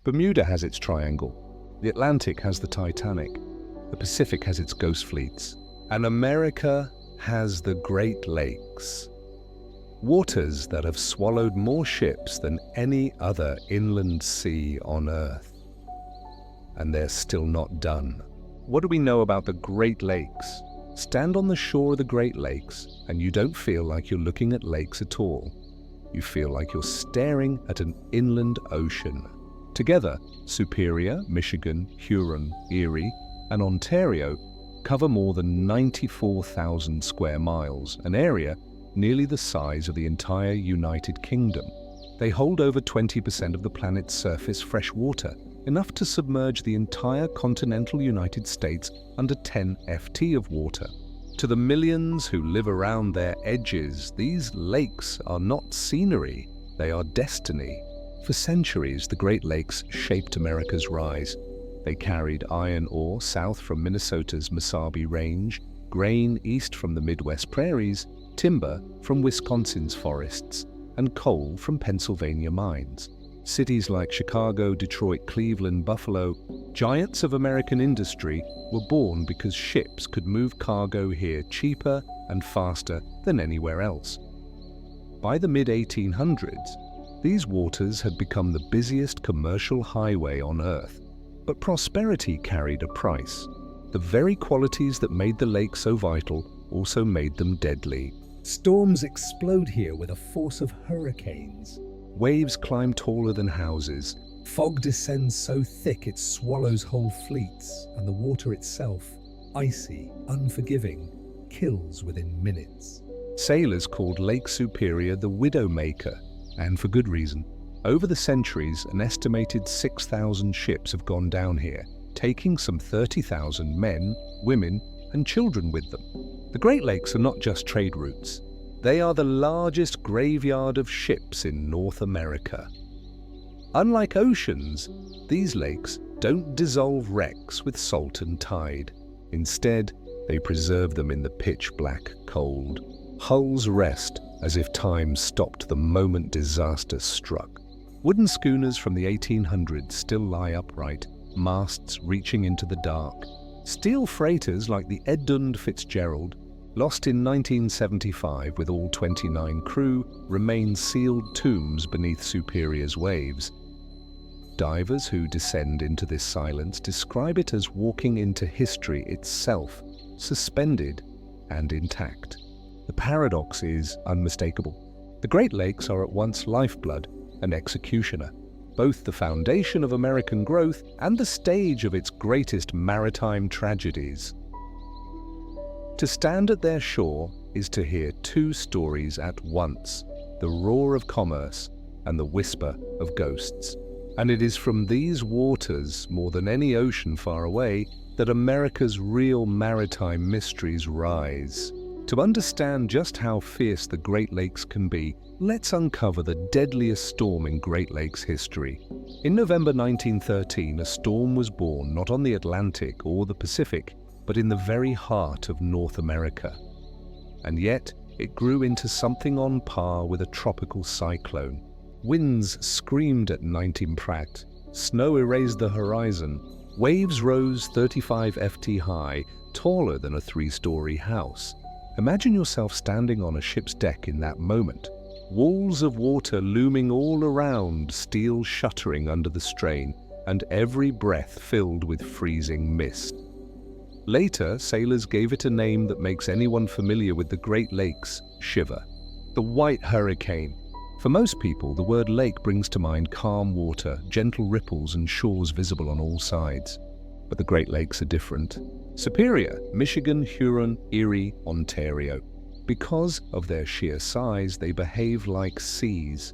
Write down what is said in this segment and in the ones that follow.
Bermuda has its triangle. The Atlantic has the Titanic. The Pacific has its ghost fleets. And America has the Great Lakes. Waters that have swallowed more ships than any other inland sea on Earth. And they're still not done. What do we know about the Great Lakes? Stand on the shore of the Great Lakes and you don't feel like you're looking at lakes at all. You feel like you're staring at an inland ocean. Together, Superior, Michigan, Huron, Erie, and Ontario cover more than 94,000 square miles, an area nearly the size of the entire United Kingdom. They hold over 20% of the planet's surface fresh water, enough to submerge the entire continental United States under 10 ft of water. To the millions who live around their edges, these lakes are not scenery, they are destiny. For centuries, the Great Lakes shaped America's rise. They carried iron ore south from Minnesota's Mesabi Range, grain east from the Midwest prairies, timber from Wisconsin's forests, and coal from Pennsylvania mines. Cities like Chicago, Detroit, Cleveland, Buffalo, giants of American industry, were born because ships could move cargo here cheaper and faster than anywhere else. By the mid-1800s, these waters had become the busiest commercial highway on Earth. But prosperity carried a price. The very qualities that made the lake so vital also made them deadly. Storms explode here with a force of hurricanes. Waves climb taller than houses. Fog descends so thick it swallows whole fleets, and the water itself, icy, unforgiving, kills within minutes. Sailors called Lake Superior the Widowmaker, and for good reason. Over the centuries, an estimated 6,000 ships have gone down here, taking some 30,000 men, women, and children with them. The Great Lakes are not just trade routes. They are the largest graveyard of ships in North America. Unlike oceans, these lakes don't dissolve wrecks with salt and tide. Instead, they preserve them in the pitch-black cold. Hulls rest as if time stopped the moment disaster struck. Wooden schooners from the 1800s still lie upright, masts reaching into the dark. Steel freighters like the Edmund Fitzgerald, lost in 1975 with all 29 crew, remain sealed tombs beneath Superior's waves. Divers who descend into this silence describe it as walking into history itself, suspended and intact. The paradox is unmistakable. The Great Lakes are at once lifeblood and executioner, both the foundation of American growth and the stage of its greatest maritime tragedies. To stand at their shore is to hear two stories at once, the roar of commerce and the whisper of ghosts. And it is from these waters, more than any ocean far away, that America's real maritime mysteries rise. To understand just how fierce the Great Lakes can be, let's uncover the deadliest storm in Great Lakes history. In November 1913, a storm was born not on the Atlantic or the Pacific, but in the very heart of North America. And yet, it grew into something on par with a tropical cyclone. Winds screamed at 19 Pratt, snow erased the horizon, waves rose 35 ft high, taller than a 3-story house. Imagine yourself standing on a ship's deck in that moment. Walls of water looming all around, steel shuttering under the strain, and every breath filled with freezing mist. Later, sailors gave it a name that makes anyone familiar with the Great Lakes shiver: the White Hurricane. For most people, the word lake brings to mind calm water, gentle ripples, and shores visible on all sides. But the Great Lakes are different. Superior, Michigan, Huron, Erie, Ontario. Because of their sheer size, they behave like seas.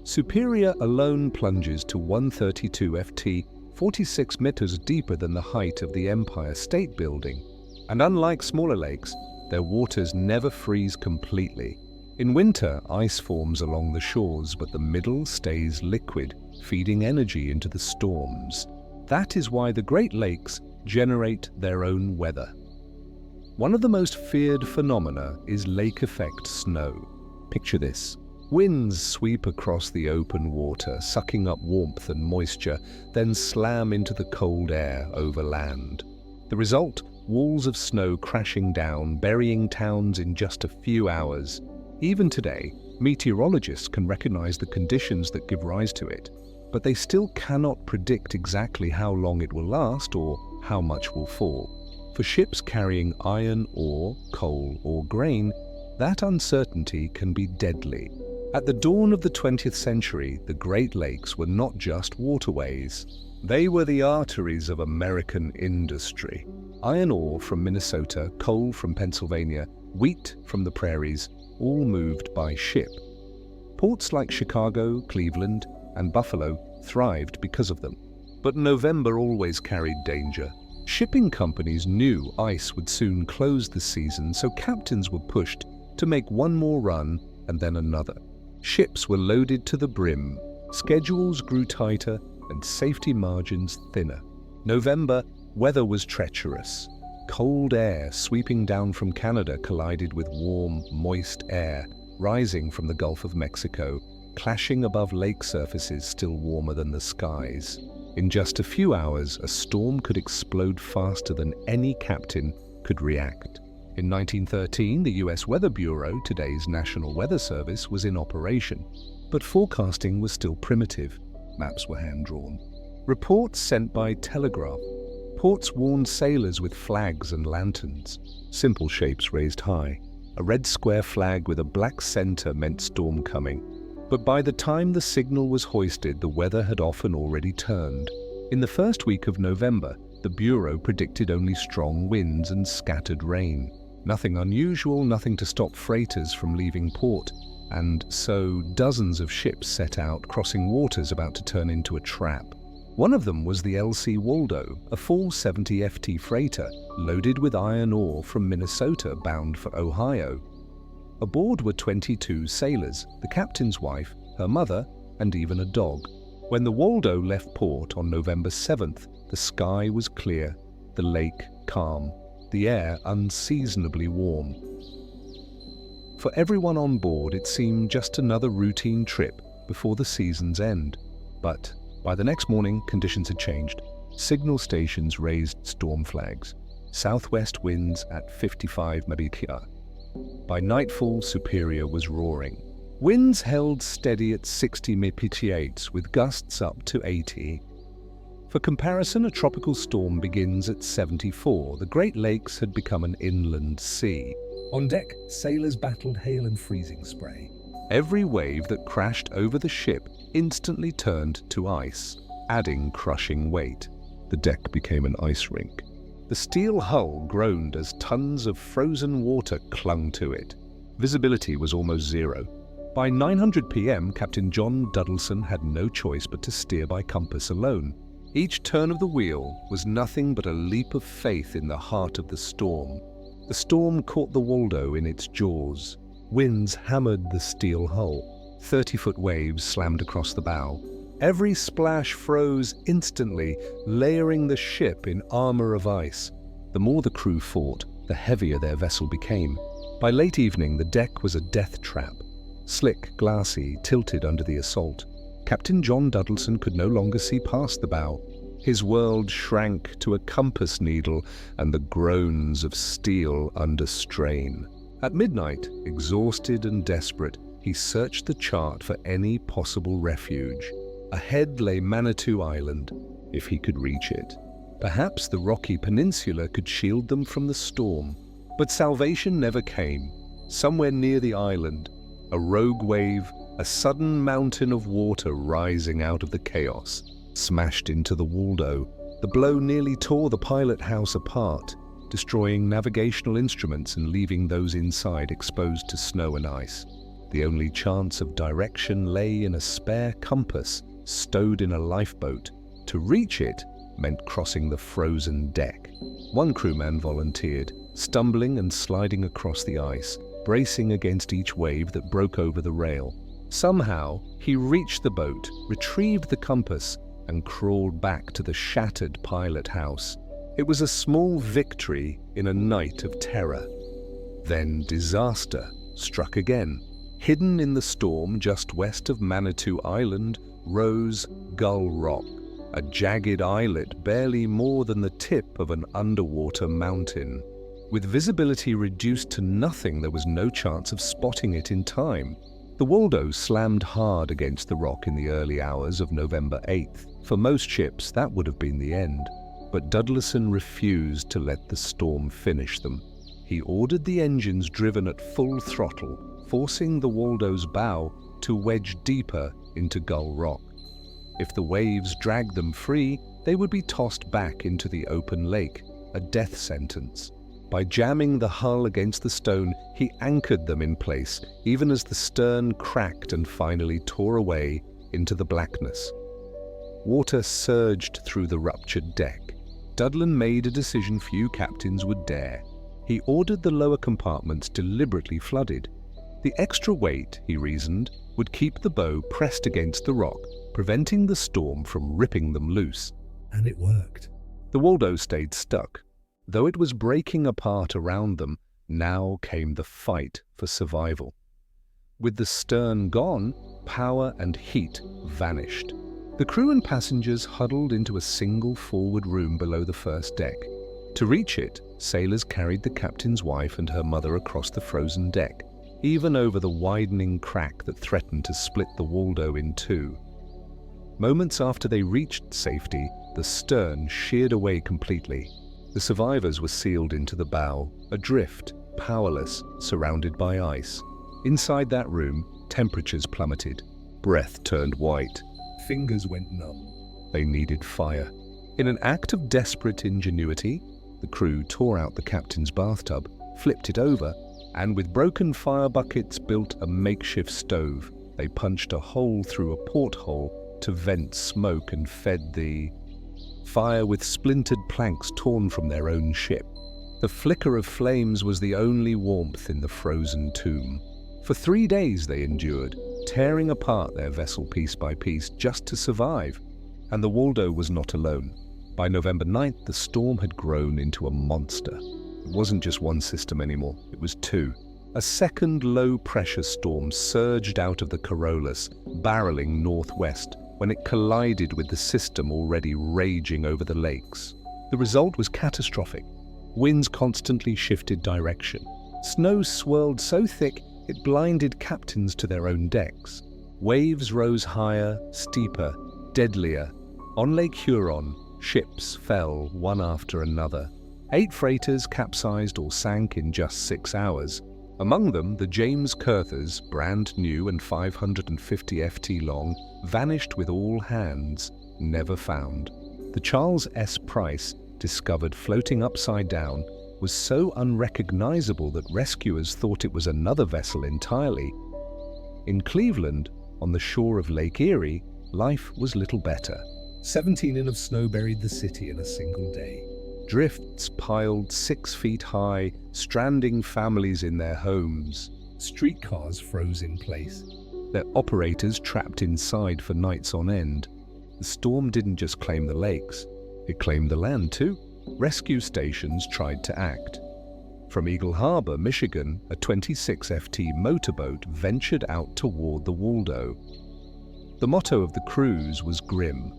Superior alone plunges to 132 ft, 46 meters deeper than the height of the Empire State Building. And unlike smaller lakes, their waters never freeze completely. In winter, ice forms along the shores, but the middle stays liquid, feeding energy into the storms. That is why the Great Lakes generate their own weather. One of the most feared phenomena is lake effect snow. Picture this. Winds sweep across the open water, sucking up warmth and moisture, then slam into the cold air over land. The result? Walls of snow crashing down, burying towns in just a few hours. Even today, meteorologists can recognize the conditions that give rise to it, but they still cannot predict exactly how long it will last or how much will fall. For ships carrying iron ore, coal, or grain, that uncertainty can be deadly. At the dawn of the 20th century, the Great Lakes were not just waterways. They were the arteries of American industry. Iron ore from Minnesota, coal from Pennsylvania, wheat from the prairies, all moved by ship. Ports like Chicago, Cleveland, and Buffalo thrived because of them. But November always carried danger. Shipping companies knew ice would soon close the season, so captains were pushed to make one more run and then another. Ships were loaded to the brim, schedules grew tighter, and safety margins thinner. November, weather was treacherous. Cold air sweeping down from Canada collided with warm, moist air rising from the Gulf of Mexico, clashing above lake surfaces still warmer than the skies. In just a few hours, a storm could explode faster than any captain could react. In 1913, the US Weather Bureau, today's National Weather Service, was in operation, but forecasting was still primitive. Maps were hand-drawn. Reports sent by telegraph. Ports warned sailors with flags and lanterns. Simple shapes raised high. A red square flag with a black center meant storm coming. But by the time the signal was hoisted, the weather had often already turned. In the first week of November, the Bureau predicted only strong winds and scattered rain. Nothing unusual, nothing to stop freighters from leaving port. And so dozens of ships set out, crossing waters about to turn into a trap. One of them was the L.C. Waldo, a full 70 FT freighter loaded with iron ore from Minnesota bound for Ohio. Aboard were 22 sailors, the captain's wife, her mother, and even a dog. When the Waldo left port on November 7th, the sky was clear, the lake calm, the air unseasonably warm. For everyone on board, it seemed just another routine trip before the season's end. But by the next morning, conditions had changed. Signal stations raised storm flags. Southwest winds at 55 mph. By nightfall, Superior was roaring. Winds held steady at 60 mph, with gusts up to 80. For comparison, a tropical storm begins at 74. The Great Lakes had become an inland sea. On deck, sailors battled hail and freezing spray. Every wave that crashed over the ship instantly turned to ice, adding crushing weight. The deck became an ice rink. The steel hull groaned as tons of frozen water clung to it. Visibility was almost zero. By 900 p.m., Captain John Duddleson had no choice but to steer by compass alone. Each turn of the wheel was nothing but a leap of faith in the heart of the storm. The storm caught the Waldo in its jaws. Winds hammered the steel hull. 30-foot waves slammed across the bow. Every splash froze instantly, layering the ship in armor of ice. The more the crew fought, the heavier their vessel became. By late evening, the deck was a death trap. Slick, glassy, tilted under the assault. Captain John Duddleson could no longer see past the bow. His world shrank to a compass needle and the groans of steel under strain. At midnight, exhausted and desperate, he searched the chart for any possible refuge. Ahead lay Manitou Island, if he could reach it. Perhaps the rocky peninsula could shield them from the storm. But salvation never came. Somewhere near the island, a rogue wave, a sudden mountain of water rising out of the chaos, smashed into the Waldo. The blow nearly tore the pilot house apart, destroying navigational instruments and leaving those inside exposed to snow and ice. The only chance of direction lay in a spare compass stowed in a lifeboat. To reach it meant crossing the frozen deck. One crewman volunteered, stumbling and sliding across the ice, bracing against each wave that broke over the rail. Somehow, he reached the boat, retrieved the compass, and crawled back to the shattered pilot house. It was a small victory in a night of terror. Then disaster struck again. Hidden in the storm just west of Manitou Island rose Gull Rock, a jagged islet barely more than the tip of an underwater mountain. With visibility reduced to nothing, there was no chance of spotting it in time. The Waldo slammed hard against the rock in the early hours of November 8th. For most ships, that would have been the end. But Dudleyson refused to let the storm finish them. He ordered the engines driven at full throttle, forcing the Waldo's bow to wedge deeper into Gull Rock. If the waves dragged them free, they would be tossed back into the open lake, a death sentence. By jamming the hull against the stone, he anchored them in place, even as the stern cracked and finally tore away into the blackness. Water surged through the ruptured deck. Dudlin made a decision few captains would dare. He ordered the lower compartments deliberately flooded. The extra weight, he reasoned, would keep the bow pressed against the rock, preventing the storm from ripping them loose. And it worked. The Waldo stayed stuck. Though it was breaking apart around them, now came the fight for survival. With the stern gone, power and heat vanished. The crew and passengers huddled into a single forward room below the first deck. To reach it, sailors carried the captain's wife and her mother across the frozen deck, even over the widening crack that threatened to split the Waldo in two. Moments after they reached safety, the stern sheared away completely. The survivors were sealed into the bow, adrift, powerless, surrounded by ice. Inside that room, temperatures plummeted. Breath turned white. Fingers went numb. They needed fire. In an act of desperate ingenuity, the crew tore out the captain's bathtub, flipped it over, and with broken fire buckets built a makeshift stove. They punched a hole through a porthole to vent smoke and fed the fire with splintered planks torn from their own ship. The flicker of flames was the only warmth in the frozen tomb. For 3 days they endured, tearing apart their vessel piece by piece just to survive. And the Waldo was not alone. By November 9th, the storm had grown into a monster. It wasn't just one system anymore, it was two. A second low-pressure storm surged out of the Carolus, barreling northwest, when it collided with the system already raging over the lakes. The result was catastrophic. Winds constantly shifted direction. Snow swirled so thick it blinded captains to their own decks. Waves rose higher, steeper, deadlier. On Lake Huron, ships fell one after another. 8 freighters capsized or sank in just 6 hours. Among them, the James Curthers, brand new and 550 FT long, vanished with all hands, never found. The Charles S. Price, discovered floating upside down, was so unrecognizable that rescuers thought it was another vessel entirely. In Cleveland, on the shore of Lake Erie, life was little better. 17 inches of snow buried the city in a single day. Drifts piled 6 feet high, stranding families in their homes. Streetcars froze in place. Their operators trapped inside for nights on end. The storm didn't just claim the lakes, it claimed the land too. Rescue stations tried to act. From Eagle Harbor, Michigan, a 26 FT motorboat ventured out toward the Waldo. The motto of the cruise was grim.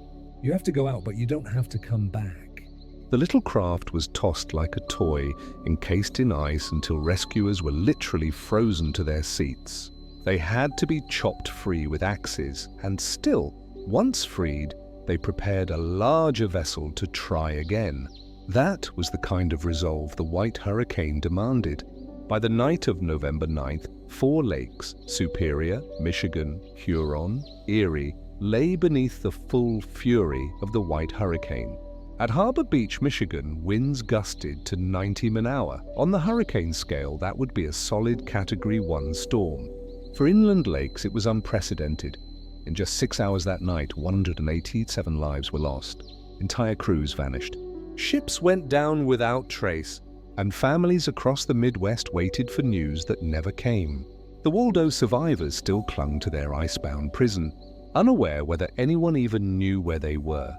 You have to go out, but you don't have to come back. The little craft was tossed like a toy, encased in ice until rescuers were literally frozen to their seats. They had to be chopped free with axes, and still, once freed, they prepared a larger vessel to try again. That was the kind of resolve the White Hurricane demanded. By the night of November 9th, 4 lakes, Superior, Michigan, Huron, Erie, lay beneath the full fury of the White Hurricane. At Harbor Beach, Michigan, winds gusted to 90 mph. On the hurricane scale, that would be a solid Category 1 storm. For inland lakes, it was unprecedented. In just 6 hours that night, 187 lives were lost. Entire crews vanished. Ships went down without trace, and families across the Midwest waited for news that never came. The Waldo survivors still clung to their icebound prison, unaware whether anyone even knew where they were.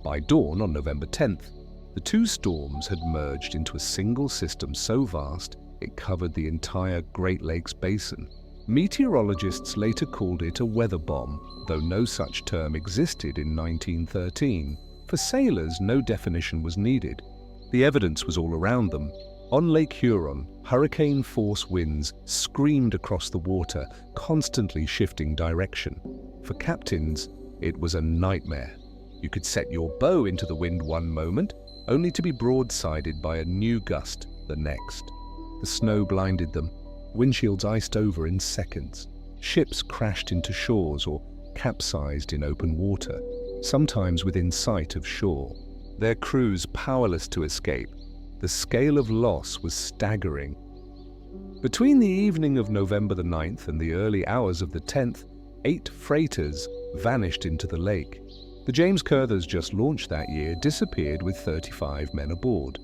By dawn on November 10th, the 2 storms had merged into a single system so vast it covered the entire Great Lakes basin. Meteorologists later called it a weather bomb, though no such term existed in 1913. For sailors, no definition was needed. The evidence was all around them. On Lake Huron, hurricane-force winds screamed across the water, constantly shifting direction. For captains, it was a nightmare. You could set your bow into the wind one moment, only to be broadsided by a new gust the next. The snow blinded them. Windshields iced over in seconds. Ships crashed into shores or capsized in open water, sometimes within sight of shore. Their crews powerless to escape. The scale of loss was staggering. Between the evening of November the 9th and the early hours of the 10th, 8 freighters vanished into the lake. The James Curthers, just launched that year, disappeared with 35 men aboard.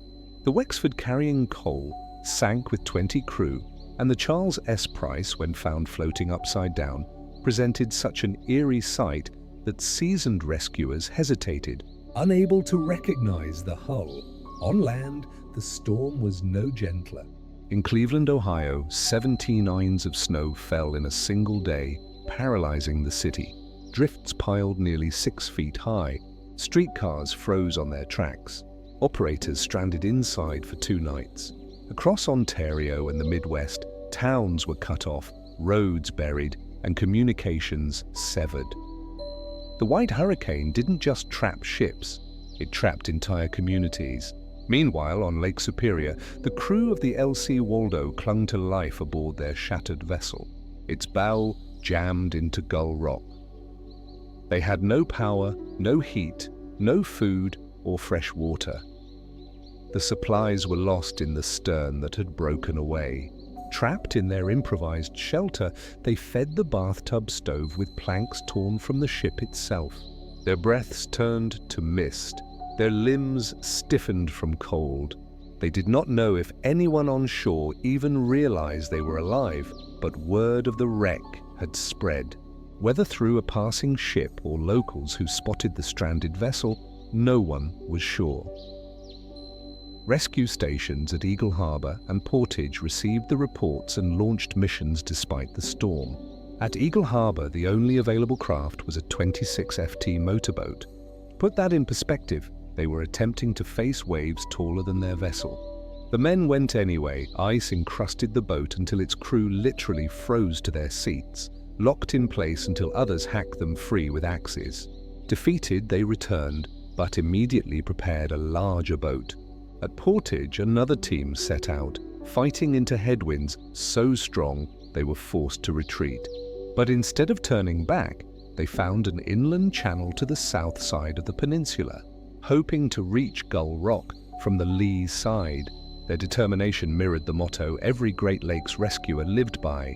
The Wexford, carrying coal, sank with 20 crew, and the Charles S. Price, when found floating upside down, presented such an eerie sight that seasoned rescuers hesitated. Unable to recognize the hull, on land, the storm was no gentler. In Cleveland, Ohio, 17 inches of snow fell in a single day, paralyzing the city. Drifts piled nearly 6 feet high. Streetcars froze on their tracks. Operators stranded inside for 2 nights. Across Ontario and the Midwest, towns were cut off, roads buried, and communications severed. The White Hurricane didn't just trap ships, it trapped entire communities. Meanwhile, on Lake Superior, the crew of the LC Waldo clung to life aboard their shattered vessel, its bow jammed into Gull Rock. They had no power, no heat, no food or fresh water. The supplies were lost in the stern that had broken away. Trapped in their improvised shelter, they fed the bathtub stove with planks torn from the ship itself. Their breaths turned to mist. Their limbs stiffened from cold. They did not know if anyone on shore even realized they were alive, but word of the wreck had spread. Whether through a passing ship or locals who spotted the stranded vessel, no one was sure. Rescue stations at Eagle Harbor and Portage received the reports and launched missions despite the storm. At Eagle Harbor, the only available craft was a 26 FT motorboat. Put that in perspective, they were attempting to face waves taller than their vessel. The men went anyway. Ice encrusted the boat until its crew literally froze to their seats, locked in place until others hacked them free with axes. Defeated, they returned, but immediately prepared a larger boat. At Portage, another team set out, fighting into headwinds so strong they were forced to retreat. But instead of turning back, they found an inland channel to the south side of the peninsula, hoping to reach Gull Rock from the lee side. Their determination mirrored the motto every Great Lakes rescuer lived by: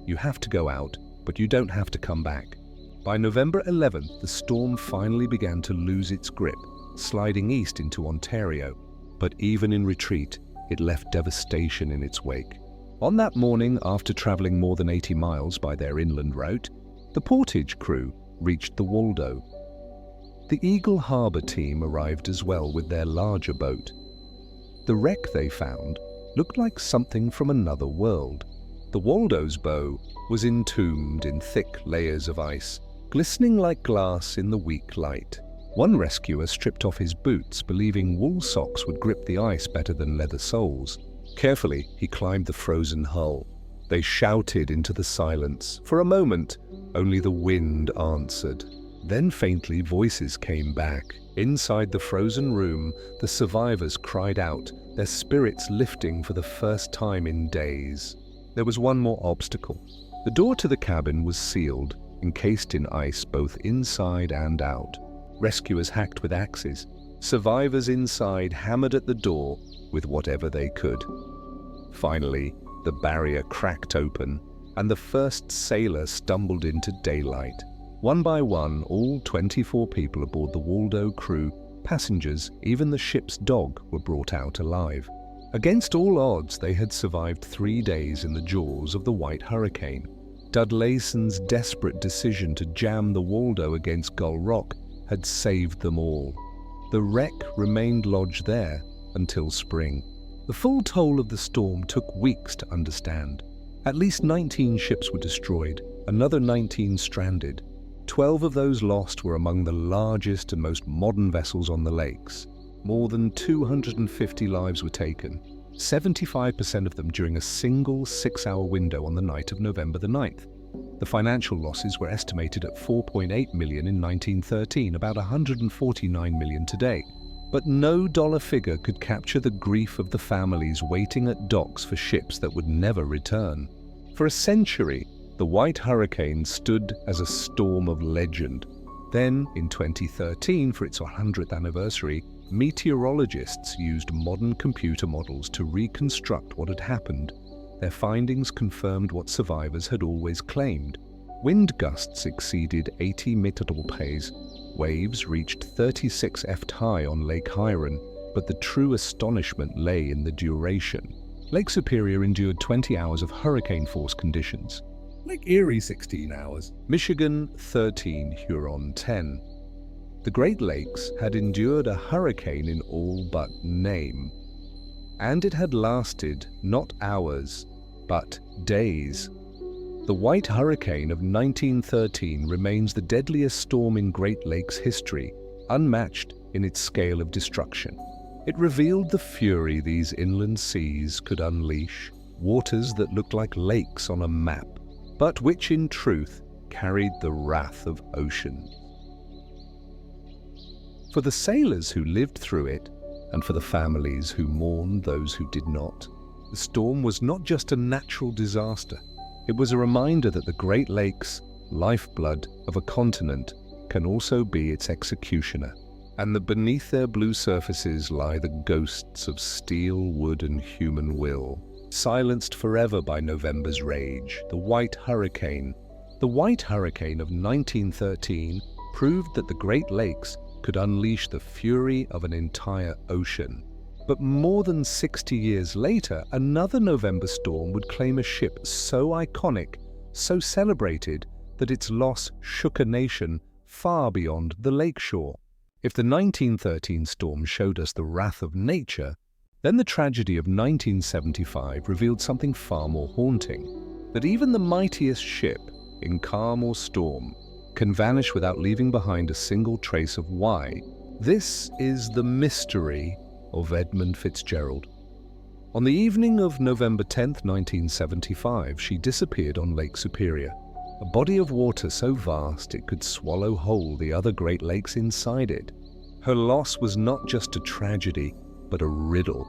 you have to go out, but you don't have to come back. By November 11th, the storm finally began to lose its grip, sliding east into Ontario. But even in retreat, it left devastation in its wake. On that morning, after traveling more than 80 miles by their inland route, the Portage crew reached the Waldo. The Eagle Harbor team arrived as well with their larger boat. The wreck they found looked like something from another world. The Waldo's bow was entombed in thick layers of ice, glistening like glass in the weak light. One rescuer stripped off his boots, believing wool socks would grip the ice better than leather soles. Carefully, he climbed the frozen hull. They shouted into the silence. For a moment, only the wind answered. Then faintly, voices came back. Inside the frozen room, the survivors cried out, their spirits lifting for the first time in days. There was one more obstacle. The door to the cabin was sealed, encased in ice both inside and out. Rescuers hacked with axes. Survivors inside hammered at the door with whatever they could. Finally, the barrier cracked open, and the first sailor stumbled into daylight. One by one, all 24 people aboard the Waldo crew, passengers, even the ship's dog, were brought out alive. Against all odds, they had survived 3 days in the jaws of the White Hurricane. Dudleyson's desperate decision to jam the Waldo against Gull Rock had saved them all. The wreck remained lodged there until spring. The full toll of the storm took weeks to understand. At least 19 ships were destroyed, another 19 stranded. 12 of those lost were among the largest and most modern vessels on the lakes. More than 250 lives were taken, 75% of them during a single 6-hour window on the night of November the 9th. The financial losses were estimated at $4.8 million in 1913, about $149 million today. But no dollar figure could capture the grief of the families waiting at docks for ships that would never return. For a century, the White Hurricane stood as a storm of legend. Then, in 2013, for its 100th anniversary, meteorologists used modern computer models to reconstruct what had happened. Their findings confirmed what survivors had always claimed. Wind gusts exceeded 80 mph. Waves reached 36 ft high on Lake Huron, but the true astonishment lay in the duration. Lake Superior endured 20 hours of hurricane-force conditions. Lake Erie 16 hours. Michigan 13, Huron 10. The Great Lakes had endured a hurricane in all but name. And it had lasted not hours, but days. The White Hurricane of 1913 remains the deadliest storm in Great Lakes history, unmatched in its scale of destruction. It revealed the fury these inland seas could unleash, waters that looked like lakes on a map, but which in truth carried the wrath of oceans. For the sailors who lived through it, and for the families who mourned those who did not, the storm was not just a natural disaster. It was a reminder that the Great Lakes, lifeblood of a continent, can also be its executioner, and that beneath their blue surfaces lie the ghosts of steel, wood, and human will, silenced forever by November's rage, the White Hurricane. The White Hurricane of 1913 proved that the Great Lakes could unleash the fury of an entire ocean. But more than 60 years later, another November storm would claim a ship so iconic, so celebrated, that its loss shook a nation far beyond the lakeshore. If the 1913 storm showed us the wrath of nature, then the tragedy of 1975 revealed something far more haunting, that even the mightiest ship, in calm or storm, can vanish without leaving behind a single trace of why. This is the mystery of Edmund Fitzgerald. On the evening of November 10, 1975, she disappeared on Lake Superior, a body of water so vast it could swallow whole the other Great Lakes inside it. Her loss was not just a tragedy, but a riddle.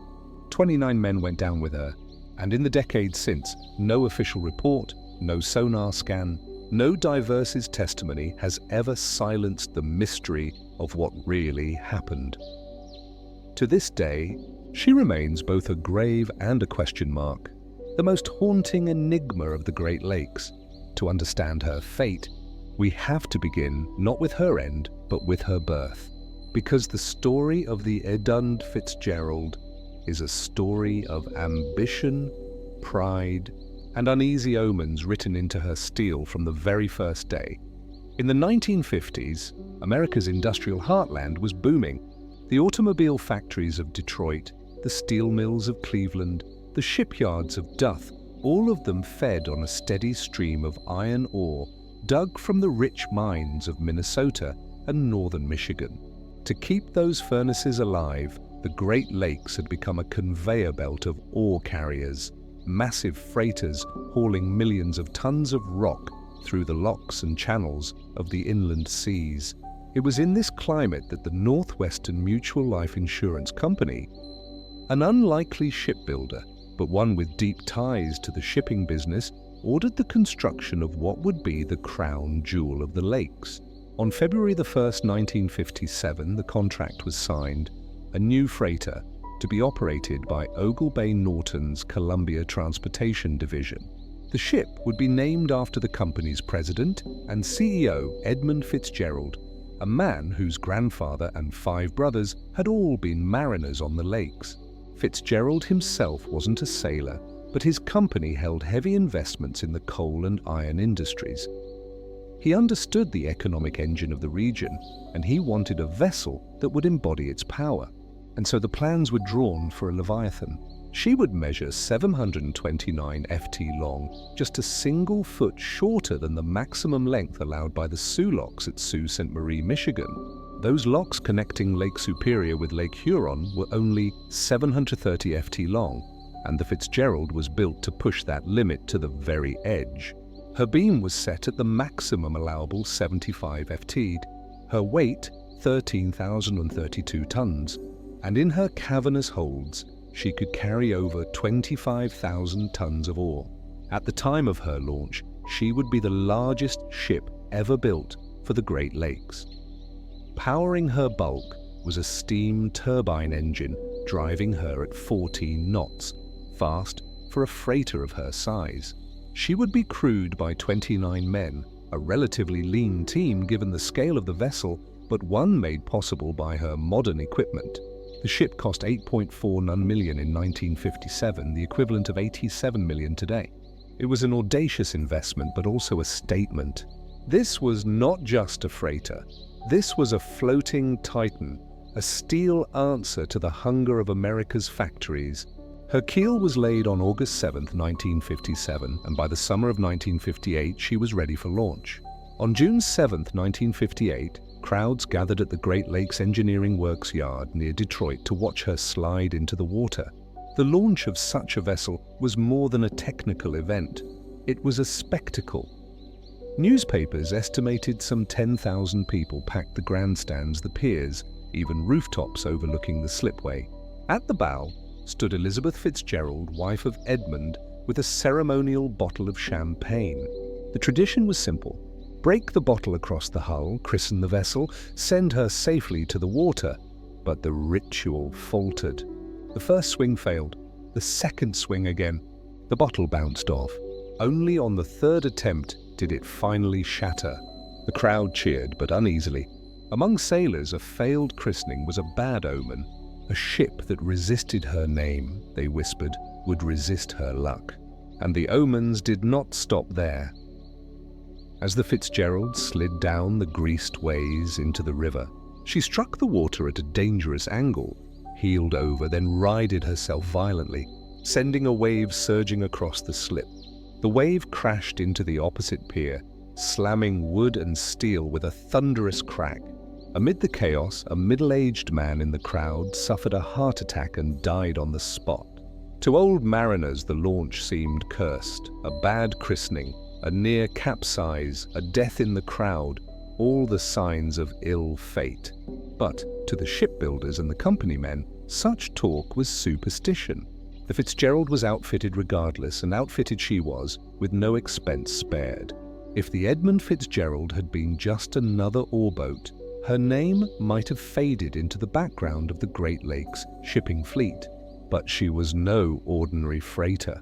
29 men went down with her, and in the decades since, no official report, no sonar scan, no diverse's testimony has ever silenced the mystery of what really happened. To this day, she remains both a grave and a question mark, the most haunting enigma of the Great Lakes. To understand her fate, we have to begin not with her end, but with her birth, because the story of the Edmund Fitzgerald is a story of ambition, pride, and uneasy omens written into her steel from the very first day. In the 1950s, America's industrial heartland was booming. The automobile factories of Detroit, the steel mills of Cleveland, the shipyards of Dutch, all of them fed on a steady stream of iron ore dug from the rich mines of Minnesota and northern Michigan. To keep those furnaces alive, the Great Lakes had become a conveyor belt of ore carriers, massive freighters hauling millions of tons of rock through the locks and channels of the inland seas. It was in this climate that the Northwestern Mutual Life Insurance Company, an unlikely shipbuilder, but one with deep ties to the shipping business, ordered the construction of what would be the crown jewel of the lakes. On February 1, 1957, the contract was signed, a new freighter, to be operated by Oglebay Norton's Columbia Transportation Division. The ship would be named after the company's president and CEO, Edmund Fitzgerald, a man whose grandfather and 5 brothers had all been mariners on the lakes. Fitzgerald himself wasn't a sailor, but his company held heavy investments in the coal and iron industries. He understood the economic engine of the region, and he wanted a vessel that would embody its power. And so the plans were drawn for a Leviathan, She would measure 729 ft long, just a single foot shorter than the maximum length allowed by the Soo locks at Sault Ste. Marie, Michigan. Those locks connecting Lake Superior with Lake Huron were only 730 ft long, and the Fitzgerald was built to push that limit to the very edge. Her beam was set at the maximum allowable 75 ft, her weight 13,032 tons, and in her cavernous holds she could carry over 25,000 tons of ore. At the time of her launch, she would be the largest ship ever built for the Great Lakes. Powering her bulk was a steam turbine engine driving her at 14 knots, fast for a freighter of her size. She would be crewed by 29 men, a relatively lean team given the scale of the vessel, but one made possible by her modern equipment. The ship cost $8.49 million in 1957, the equivalent of $87 million today. It was an audacious investment, but also a statement. This was not just a freighter. This was a floating titan, a steel answer to the hunger of America's factories. Her keel was laid on August 7, 1957, and by the summer of 1958 she was ready for launch. On June 7, 1958, crowds gathered at the Great Lakes Engineering Works yard near Detroit to watch her slide into the water. The launch of such a vessel was more than a technical event. It was a spectacle. Newspapers estimated some 10,000 people packed the grandstands, the piers, even rooftops overlooking the slipway. At the bow stood Elizabeth Fitzgerald, wife of Edmund, with a ceremonial bottle of champagne. The tradition was simple. Break the bottle across the hull, christen the vessel, send her safely to the water. But the ritual faltered. The first swing failed. The second swing again. The bottle bounced off. Only on the third attempt did it finally shatter. The crowd cheered, but uneasily. Among sailors, a failed christening was a bad omen. A ship that resisted her name, they whispered, would resist her luck. And the omens did not stop there. As the Fitzgerald slid down the greased ways into the river, she struck the water at a dangerous angle, heeled over, then righted herself violently, sending a wave surging across the slip. The wave crashed into the opposite pier, slamming wood and steel with a thunderous crack. Amid the chaos, a middle-aged man in the crowd suffered a heart attack and died on the spot. To old mariners, the launch seemed cursed. A bad christening, a near capsize, a death in the crowd, all the signs of ill fate. But to the shipbuilders and the company men, such talk was superstition. The Fitzgerald was outfitted regardless, and outfitted she was, with no expense spared. If the Edmund Fitzgerald had been just another oarboat, her name might have faded into the background of the Great Lakes shipping fleet. But she was no ordinary freighter.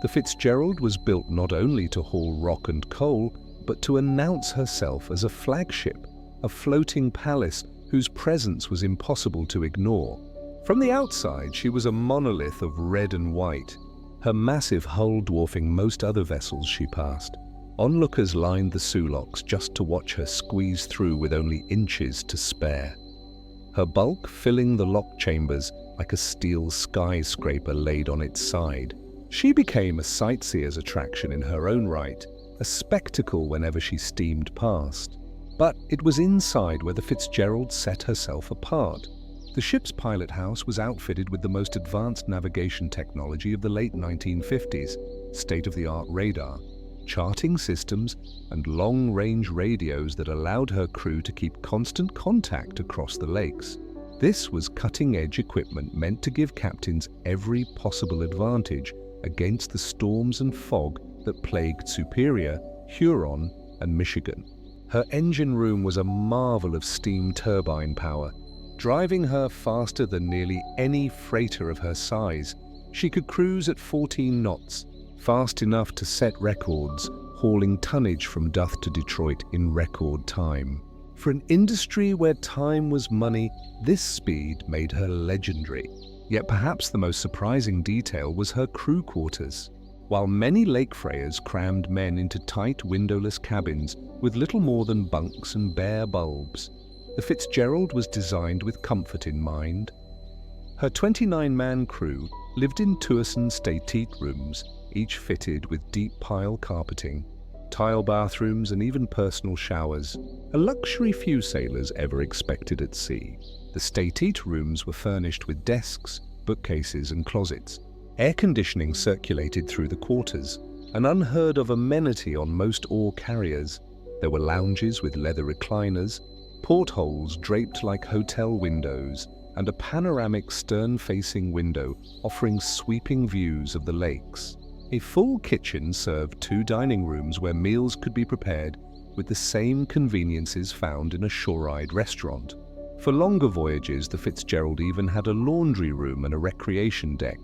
The Fitzgerald was built not only to haul rock and coal, but to announce herself as a flagship, a floating palace whose presence was impossible to ignore. From the outside, she was a monolith of red and white, her massive hull dwarfing most other vessels she passed. Onlookers lined the Soo locks just to watch her squeeze through with only inches to spare. Her bulk filling the lock chambers like a steel skyscraper laid on its side. She became a sightseer's attraction in her own right, a spectacle whenever she steamed past. But it was inside where the Fitzgerald set herself apart. The ship's pilot house was outfitted with the most advanced navigation technology of the late 1950s, state-of-the-art radar, charting systems, and long-range radios that allowed her crew to keep constant contact across the lakes. This was cutting-edge equipment meant to give captains every possible advantage against the storms and fog that plagued Superior, Huron, and Michigan. Her engine room was a marvel of steam turbine power, driving her faster than nearly any freighter of her size. She could cruise at 14 knots, fast enough to set records, hauling tonnage from Dutch to Detroit in record time. For an industry where time was money, this speed made her legendary. Yet perhaps the most surprising detail was her crew quarters. While many lake freyers crammed men into tight windowless cabins with little more than bunks and bare bulbs, the Fitzgerald was designed with comfort in mind. Her 29-man crew lived in two-person staterooms, each fitted with deep pile carpeting, tile bathrooms and even personal showers, a luxury few sailors ever expected at sea. The staterooms were furnished with desks, bookcases and closets. Air conditioning circulated through the quarters, an unheard-of amenity on most ore carriers. There were lounges with leather recliners, portholes draped like hotel windows, and a panoramic stern-facing window offering sweeping views of the lakes. A full kitchen served 2 dining rooms where meals could be prepared with the same conveniences found in a shore-side restaurant. For longer voyages, the Fitzgerald even had a laundry room and a recreation deck.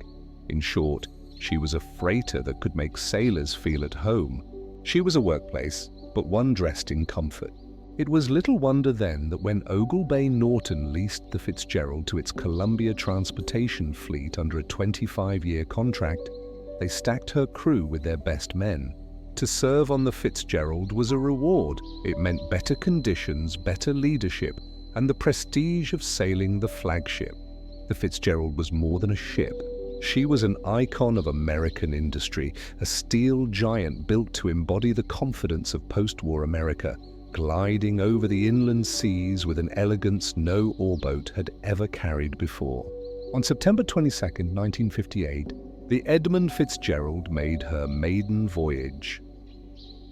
In short, she was a freighter that could make sailors feel at home. She was a workplace, but one dressed in comfort. It was little wonder then that when Ogle Bay Norton leased the Fitzgerald to its Columbia Transportation Fleet under a 25-year contract, they stacked her crew with their best men. To serve on the Fitzgerald was a reward. It meant better conditions, better leadership, and the prestige of sailing the flagship. The Fitzgerald was more than a ship. She was an icon of American industry, a steel giant built to embody the confidence of post-war America, gliding over the inland seas with an elegance no oarboat had ever carried before. On September 22, 1958, the Edmund Fitzgerald made her maiden voyage.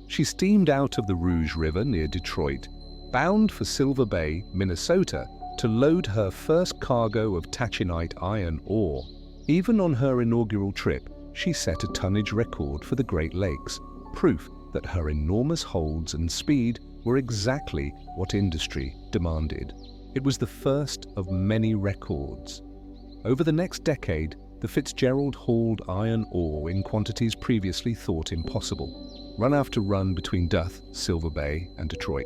She steamed out of the Rouge River near Detroit, bound for Silver Bay, Minnesota, to load her first cargo of taconite iron ore. Even on her inaugural trip, she set a tonnage record for the Great Lakes, proof that her enormous holds and speed were exactly what industry demanded. It was the first of many records. Over the next decade, the Fitzgerald hauled iron ore in quantities previously thought impossible, run after run between Duff, Silver Bay, and Detroit.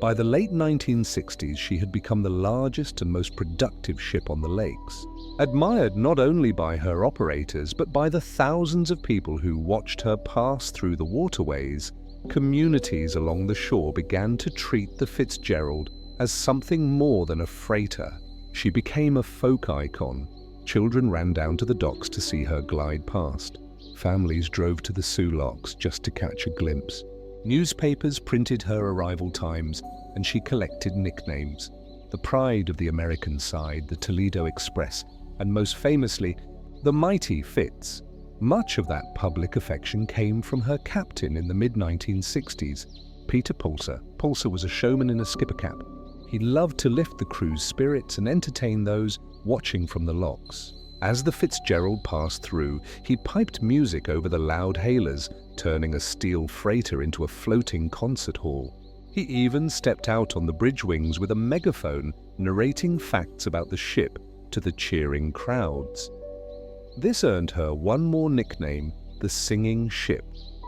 By the late 1960s, she had become the largest and most productive ship on the lakes, admired not only by her operators but by the thousands of people who watched her pass through the waterways. Communities along the shore began to treat the Fitzgerald as something more than a freighter. She became a folk icon. Children ran down to the docks to see her glide past. Families drove to the Sioux Locks just to catch a glimpse. Newspapers printed her arrival times, and she collected nicknames. The pride of the American side, the Toledo Express, and most famously, the Mighty Fitz. Much of that public affection came from her captain in the mid-1960s, Peter Pulser. Pulser was a showman in a skipper cap. He loved to lift the crew's spirits and entertain those watching from the locks. As the Fitzgerald passed through, he piped music over the loud hailers, turning a steel freighter into a floating concert hall. He even stepped out on the bridge wings with a megaphone, narrating facts about the ship to the cheering crowds. This earned her one more nickname, the Singing Ship.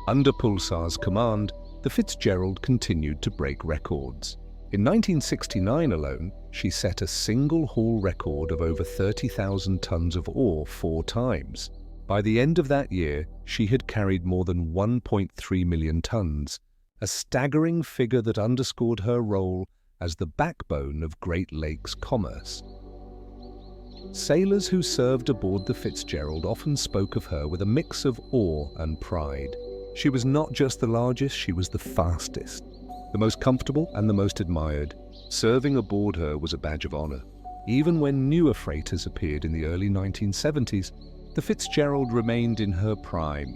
Under Pulsar's command, the Fitzgerald continued to break records. In 1969 alone, she set a single haul record of over 30,000 tons of ore 4 times. By the end of that year, she had carried more than 1.3 million tons, a staggering figure that underscored her role as the backbone of Great Lakes commerce. Sailors who served aboard the Fitzgerald often spoke of her with a mix of awe and pride. She was not just the largest, she was the fastest, the most comfortable and the most admired. Serving aboard her was a badge of honor. Even when newer freighters appeared in the early 1970s, the Fitzgerald remained in her prime.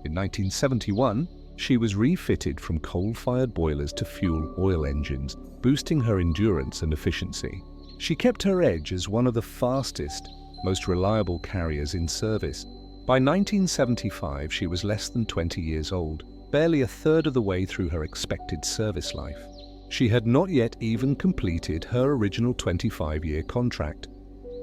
In 1971, she was refitted from coal-fired boilers to fuel oil engines, boosting her endurance and efficiency. She kept her edge as one of the fastest, most reliable carriers in service. By 1975, she was less than 20 years old, barely a third of the way through her expected service life. She had not yet even completed her original 25-year contract.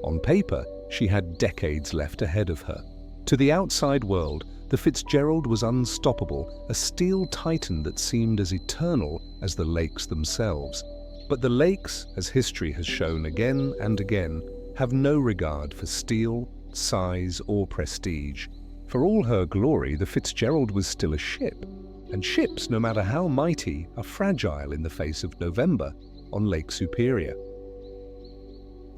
On paper, she had decades left ahead of her. To the outside world, the Fitzgerald was unstoppable, a steel titan that seemed as eternal as the lakes themselves. But the lakes, as history has shown again and again, have no regard for steel, size, or prestige. For all her glory, the Fitzgerald was still a ship. And ships, no matter how mighty, are fragile in the face of November on Lake Superior.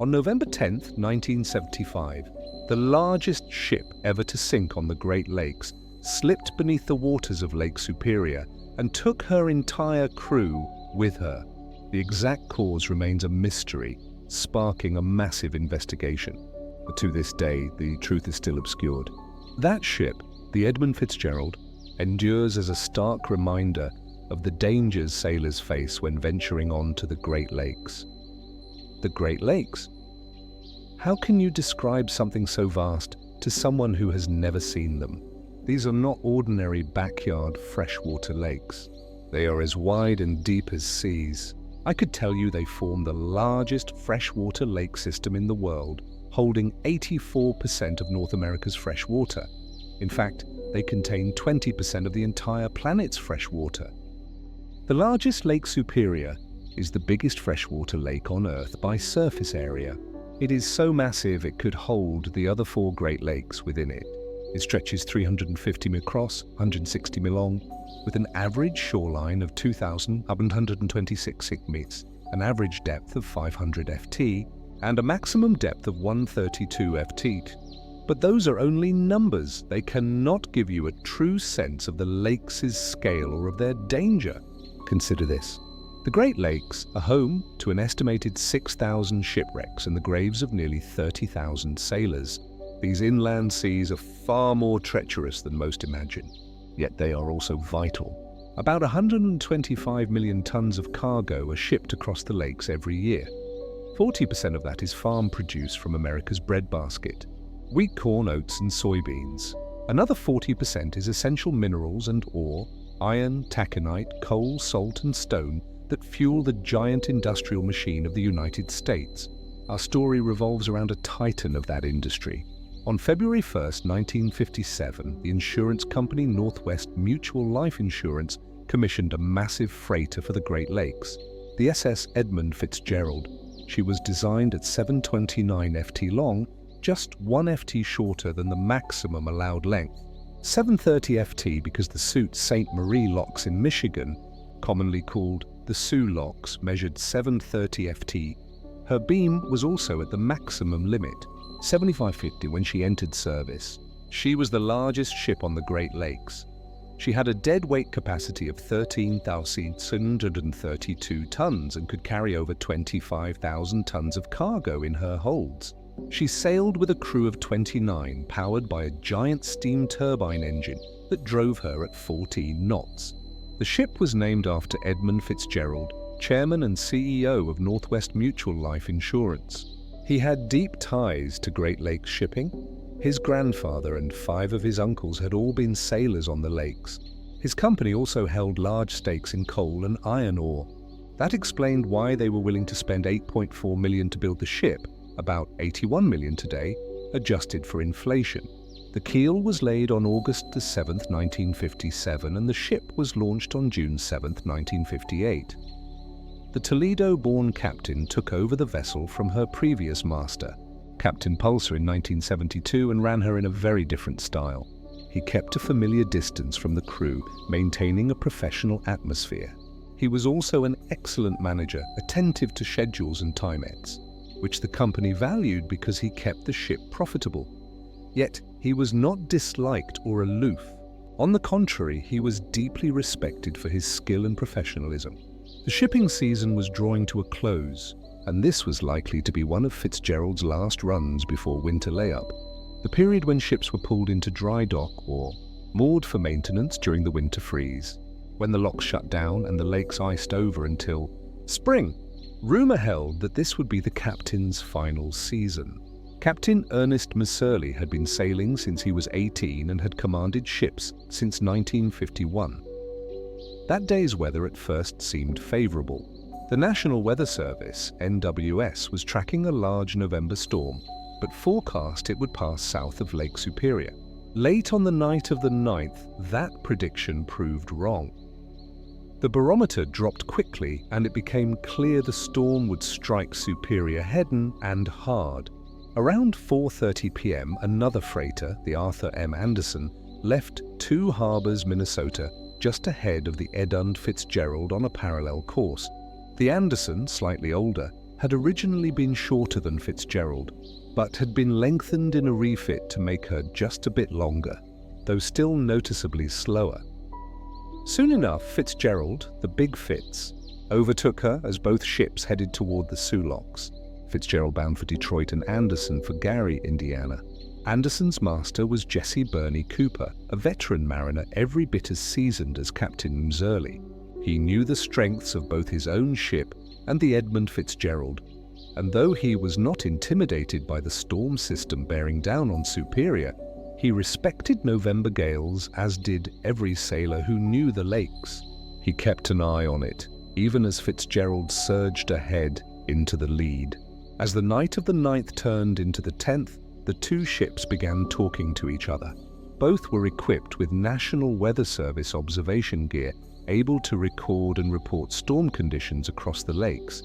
On November 10, 1975, the largest ship ever to sink on the Great Lakes slipped beneath the waters of Lake Superior and took her entire crew with her. The exact cause remains a mystery, sparking a massive investigation. But to this day, the truth is still obscured. That ship, the Edmund Fitzgerald, endures as a stark reminder of the dangers sailors face when venturing on to the Great Lakes. The Great Lakes? How can you describe something so vast to someone who has never seen them? These are not ordinary backyard freshwater lakes. They are as wide and deep as seas. I could tell you they form the largest freshwater lake system in the world, holding 84% of North America's fresh water. In fact, they contain 20% of the entire planet's fresh water. The largest Lake Superior is the biggest freshwater lake on Earth by surface area. It is so massive it could hold the other 4 Great Lakes within it. It stretches 350 mi across, 160 mi long, with an average shoreline of 2,126 sigmites, an average depth of 500 ft, and a maximum depth of 132 ft. But those are only numbers. They cannot give you a true sense of the lakes' scale or of their danger. Consider this. The Great Lakes are home to an estimated 6,000 shipwrecks and the graves of nearly 30,000 sailors. These inland seas are far more treacherous than most imagine, yet they are also vital. About 125 million tons of cargo are shipped across the lakes every year. 40% of that is farm produce from America's breadbasket: wheat, corn, oats, and soybeans. Another 40% is essential minerals and ore, iron, taconite, coal, salt, and stone that fuel the giant industrial machine of the United States. Our story revolves around a titan of that industry. On February 1, 1957, the insurance company Northwest Mutual Life Insurance commissioned a massive freighter for the Great Lakes, the SS Edmund Fitzgerald. She was designed at 729 ft long, just 1 ft shorter than the maximum allowed length. 730 ft because the suit St. Marie locks in Michigan, commonly called the Soo locks, measured 730 ft. Her beam was also at the maximum limit, 7550 when she entered service. She was the largest ship on the Great Lakes. She had a dead weight capacity of 13,632 tons and could carry over 25,000 tons of cargo in her holds. She sailed with a crew of 29, powered by a giant steam turbine engine that drove her at 14 knots. The ship was named after Edmund Fitzgerald, chairman and CEO of Northwest Mutual Life Insurance. He had deep ties to Great Lakes shipping. His grandfather and 5 of his uncles had all been sailors on the lakes. His company also held large stakes in coal and iron ore. That explained why they were willing to spend $8.4 million to build the ship, about $81 million today, adjusted for inflation. The keel was laid on August 7, 1957, and the ship was launched on June 7, 1958. The Toledo-born captain took over the vessel from her previous master, Captain Pulser, in 1972, and ran her in a very different style. He kept a familiar distance from the crew, maintaining a professional atmosphere. He was also an excellent manager, attentive to schedules and timeouts, which the company valued because he kept the ship profitable. Yet, he was not disliked or aloof. On the contrary, he was deeply respected for his skill and professionalism. The shipping season was drawing to a close, and this was likely to be one of Fitzgerald's last runs before winter layup, the period when ships were pulled into dry dock or moored for maintenance during the winter freeze, when the locks shut down and the lakes iced over until spring. Rumor held that this would be the captain's final season. Captain Ernest Messerly had been sailing since he was 18 and had commanded ships since 1951. That day's weather at first seemed favorable. The National Weather Service, NWS, was tracking a large November storm, but forecast it would pass south of Lake Superior. Late on the night of the 9th, that prediction proved wrong. The barometer dropped quickly and it became clear the storm would strike Superior head-on and hard. Around 4:30 p.m., another freighter, the Arthur M. Anderson, left Two Harbors, Minnesota, just ahead of the Edmund Fitzgerald on a parallel course. The Anderson, slightly older, had originally been shorter than Fitzgerald, but had been lengthened in a refit to make her just a bit longer, though still noticeably slower. Soon enough, Fitzgerald, the Big Fitz, overtook her as both ships headed toward the Sioux Locks, Fitzgerald bound for Detroit and Anderson for Gary, Indiana. Anderson's master was Jesse Birney Cooper, a veteran mariner every bit as seasoned as Captain Mzerly. He knew the strengths of both his own ship and the Edmund Fitzgerald, and though he was not intimidated by the storm system bearing down on Superior, he respected November gales, as did every sailor who knew the lakes. He kept an eye on it, even as Fitzgerald surged ahead into the lead. As the night of the 9th turned into the 10th, the two ships began talking to each other. Both were equipped with National Weather Service observation gear, able to record and report storm conditions across the lakes.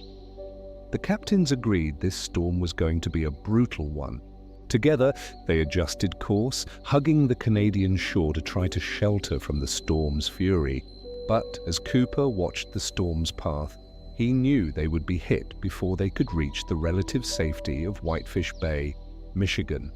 The captains agreed this storm was going to be a brutal one. Together, they adjusted course, hugging the Canadian shore to try to shelter from the storm's fury. But as Cooper watched the storm's path, he knew they would be hit before they could reach the relative safety of Whitefish Bay, Michigan.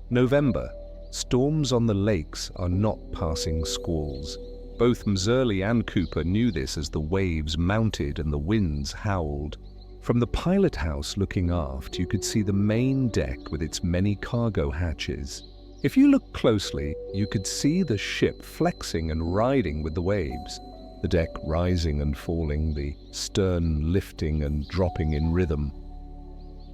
November. Storms on the lakes are not passing squalls. Both Mzerly and Cooper knew this as the waves mounted and the winds howled. From the pilot house looking aft, you could see the main deck with its many cargo hatches. If you looked closely, you could see the ship flexing and riding with the waves, the deck rising and falling, the stern lifting and dropping in rhythm.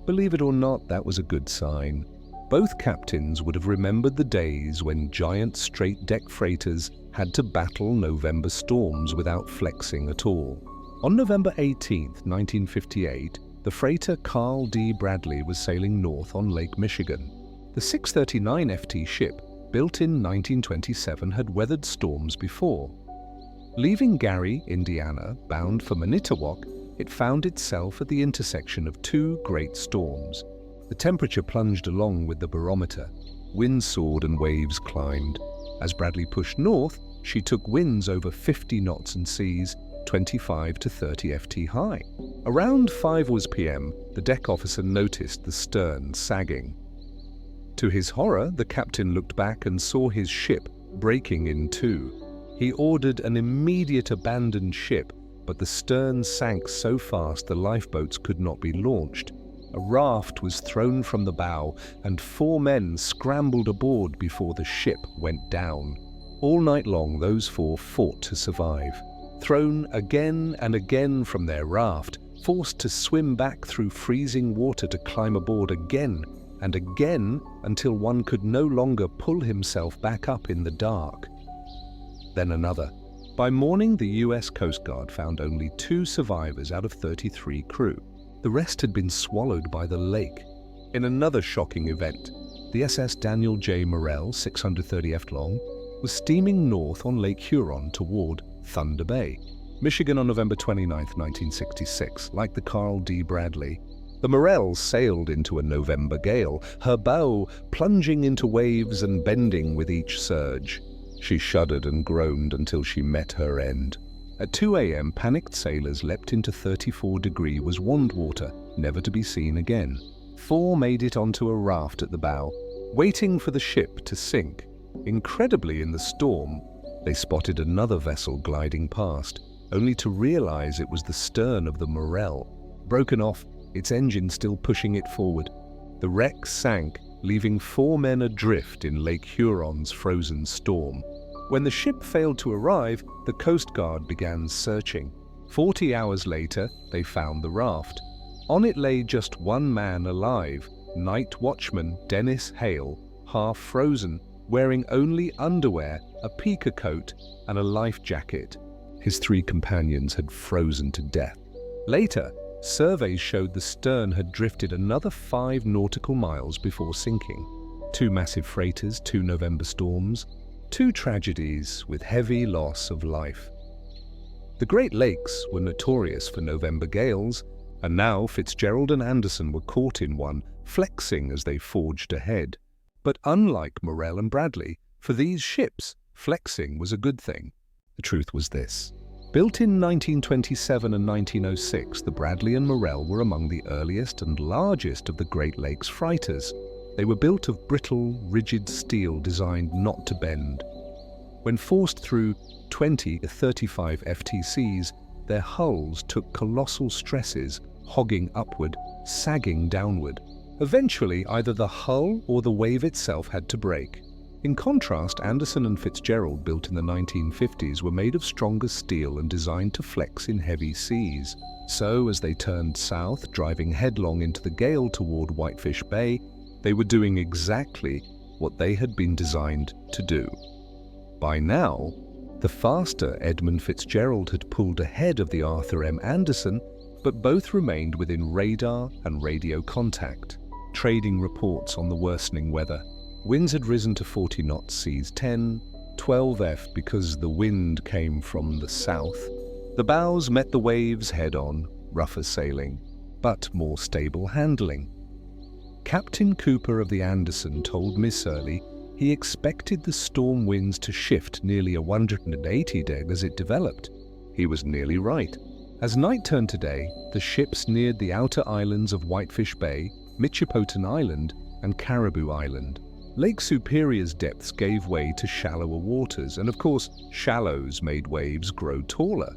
Believe it or not, that was a good sign. Both captains would have remembered the days when giant straight-deck freighters had to battle November storms without flexing at all. On November 18, 1958, the freighter Carl D. Bradley was sailing north on Lake Michigan. The 639 FT ship, built in 1927, had weathered storms before. Leaving Gary, Indiana, bound for Manitowoc, it found itself at the intersection of two great storms. The temperature plunged along with the barometer. Winds soared and waves climbed. As Bradley pushed north, she took winds over 50 knots and seas 25 to 30 FT high. Around 5 p.m., the deck officer noticed the stern sagging. To his horror, the captain looked back and saw his ship breaking in two. He ordered an immediate abandon ship, but the stern sank so fast the lifeboats could not be launched. A raft was thrown from the bow, and 4 men scrambled aboard before the ship went down. All night long, those 4 fought to survive. Thrown again and again from their raft, forced to swim back through freezing water to climb aboard again and again until one could no longer pull himself back up in the dark. Then another. By morning, the U.S. Coast Guard found only 2 survivors out of 33 crew. The rest had been swallowed by the lake. In another shocking event, the SS Daniel J. Morrell, 630 F long, was steaming north on Lake Huron toward Thunder Bay, Michigan on November 29, 1966. Like the Carl D. Bradley, the Morrell sailed into a November gale, her bow plunging into waves and bending with each surge. She shuddered and groaned until she met her end. At 2 a.m., panicked sailors leapt into 34° Wand water, never to be seen again. 4 made it onto a raft at the bow, waiting for the ship to sink. Incredibly, in the storm, they spotted another vessel gliding past, only to realize it was the stern of the Morrell, broken off, its engine still pushing it forward. The wreck sank, leaving 4 men adrift in Lake Huron's frozen storm. When the ship failed to arrive, the Coast Guard began searching. 40 hours later, they found the raft. On it lay just 1 man alive, night watchman Dennis Hale, half frozen, wearing only underwear, a pika coat, and a life jacket. His 3 companions had frozen to death. Later, surveys showed the stern had drifted another 5 nautical miles before sinking. 2 massive freighters, 2 November storms, 2 tragedies with heavy loss of life. The Great Lakes were notorious for November gales, and now Fitzgerald and Anderson were caught in one, flexing as they forged ahead. But unlike Morrell and Bradley, for these ships, flexing was a good thing. The truth was this: Built in 1927 and 1906, the Bradley and Morrell were among the earliest and largest of the Great Lakes freighters. They were built of brittle, rigid steel designed not to bend. When forced through 20 to 35 FTCs, their hulls took colossal stresses, hogging upward, sagging downward. Eventually, either the hull or the wave itself had to break. In contrast, Anderson and Fitzgerald, built in the 1950s, were made of stronger steel and designed to flex in heavy seas. So, as they turned south, driving headlong into the gale toward Whitefish Bay, they were doing exactly what they had been designed to do. By now, the faster Edmund Fitzgerald had pulled ahead of the Arthur M. Anderson, but both remained within radar and radio contact, trading reports on the worsening weather. Winds had risen to 40 knots, seas 10, 12 because the wind came from the south. The bows met the waves head-on, rougher sailing, but more stable handling. Captain Cooper of the Anderson told Miss Early he expected the storm winds to shift nearly 180 deg as it developed. He was nearly right. As night turned to day, the ships neared the outer islands of Whitefish Bay, Michipoten Island, and Caribou Island. Lake Superior's depths gave way to shallower waters, and of course, shallows made waves grow taller.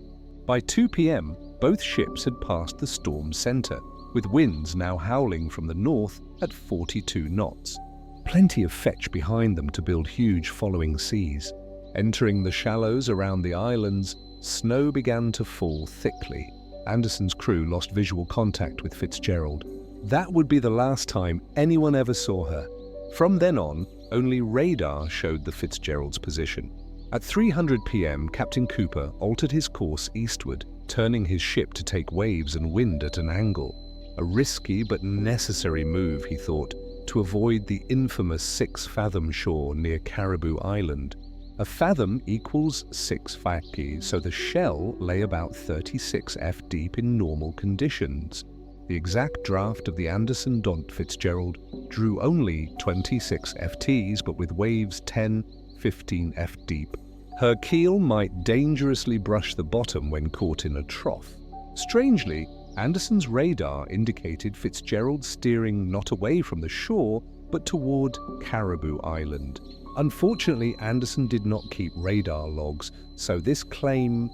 By 2 p.m., both ships had passed the storm center, with winds now howling from the north at 42 knots. Plenty of fetch behind them to build huge following seas. Entering the shallows around the islands, snow began to fall thickly. Anderson's crew lost visual contact with Fitzgerald. That would be the last time anyone ever saw her. From then on, only radar showed the Fitzgerald's position. At 3:00 p.m., Captain Cooper altered his course eastward, turning his ship to take waves and wind at an angle. A risky but necessary move, he thought, to avoid the infamous 6-fathom shore near Caribou Island. A fathom equals 6 fatki, so the shell lay about 36 f deep in normal conditions. The exact draft of the Anderson Fitzgerald drew only 26 FTs, but with waves 10, 15 f deep. Her keel might dangerously brush the bottom when caught in a trough. Strangely, Anderson's radar indicated Fitzgerald steering not away from the shore, but toward Caribou Island. Unfortunately, Anderson did not keep radar logs, so this claim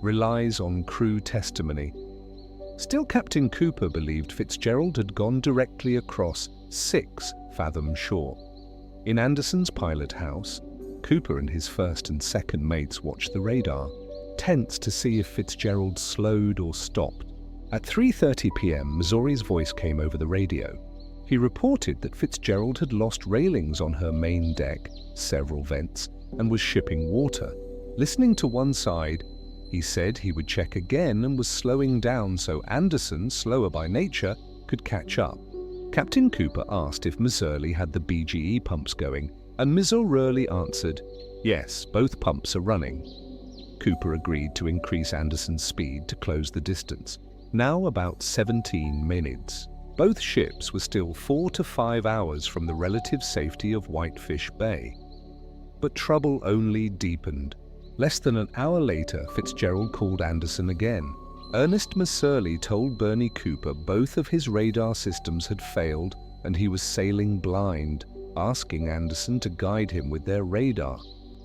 relies on crew testimony. Still, Captain Cooper believed Fitzgerald had gone directly across 6-fathom shore. In Anderson's pilot house, Cooper and his first and second mates watched the radar, tense to see if Fitzgerald slowed or stopped. At 3:30 p.m., Missouri's voice came over the radio. He reported that Fitzgerald had lost railings on her main deck, several vents, and was shipping water. Listening to one side, he said he would check again and was slowing down so Anderson, slower by nature, could catch up. Captain Cooper asked if Miss Early had the BGE pumps going, and Miss O'Reilly answered, yes, both pumps are running. Cooper agreed to increase Anderson's speed to close the distance, now about 17 minutes. Both ships were still 4 to 5 hours from the relative safety of Whitefish Bay. But trouble only deepened. Less than an hour later, Fitzgerald called Anderson again. Ernest Masurley told Bernie Cooper both of his radar systems had failed and he was sailing blind, asking Anderson to guide him with their radar.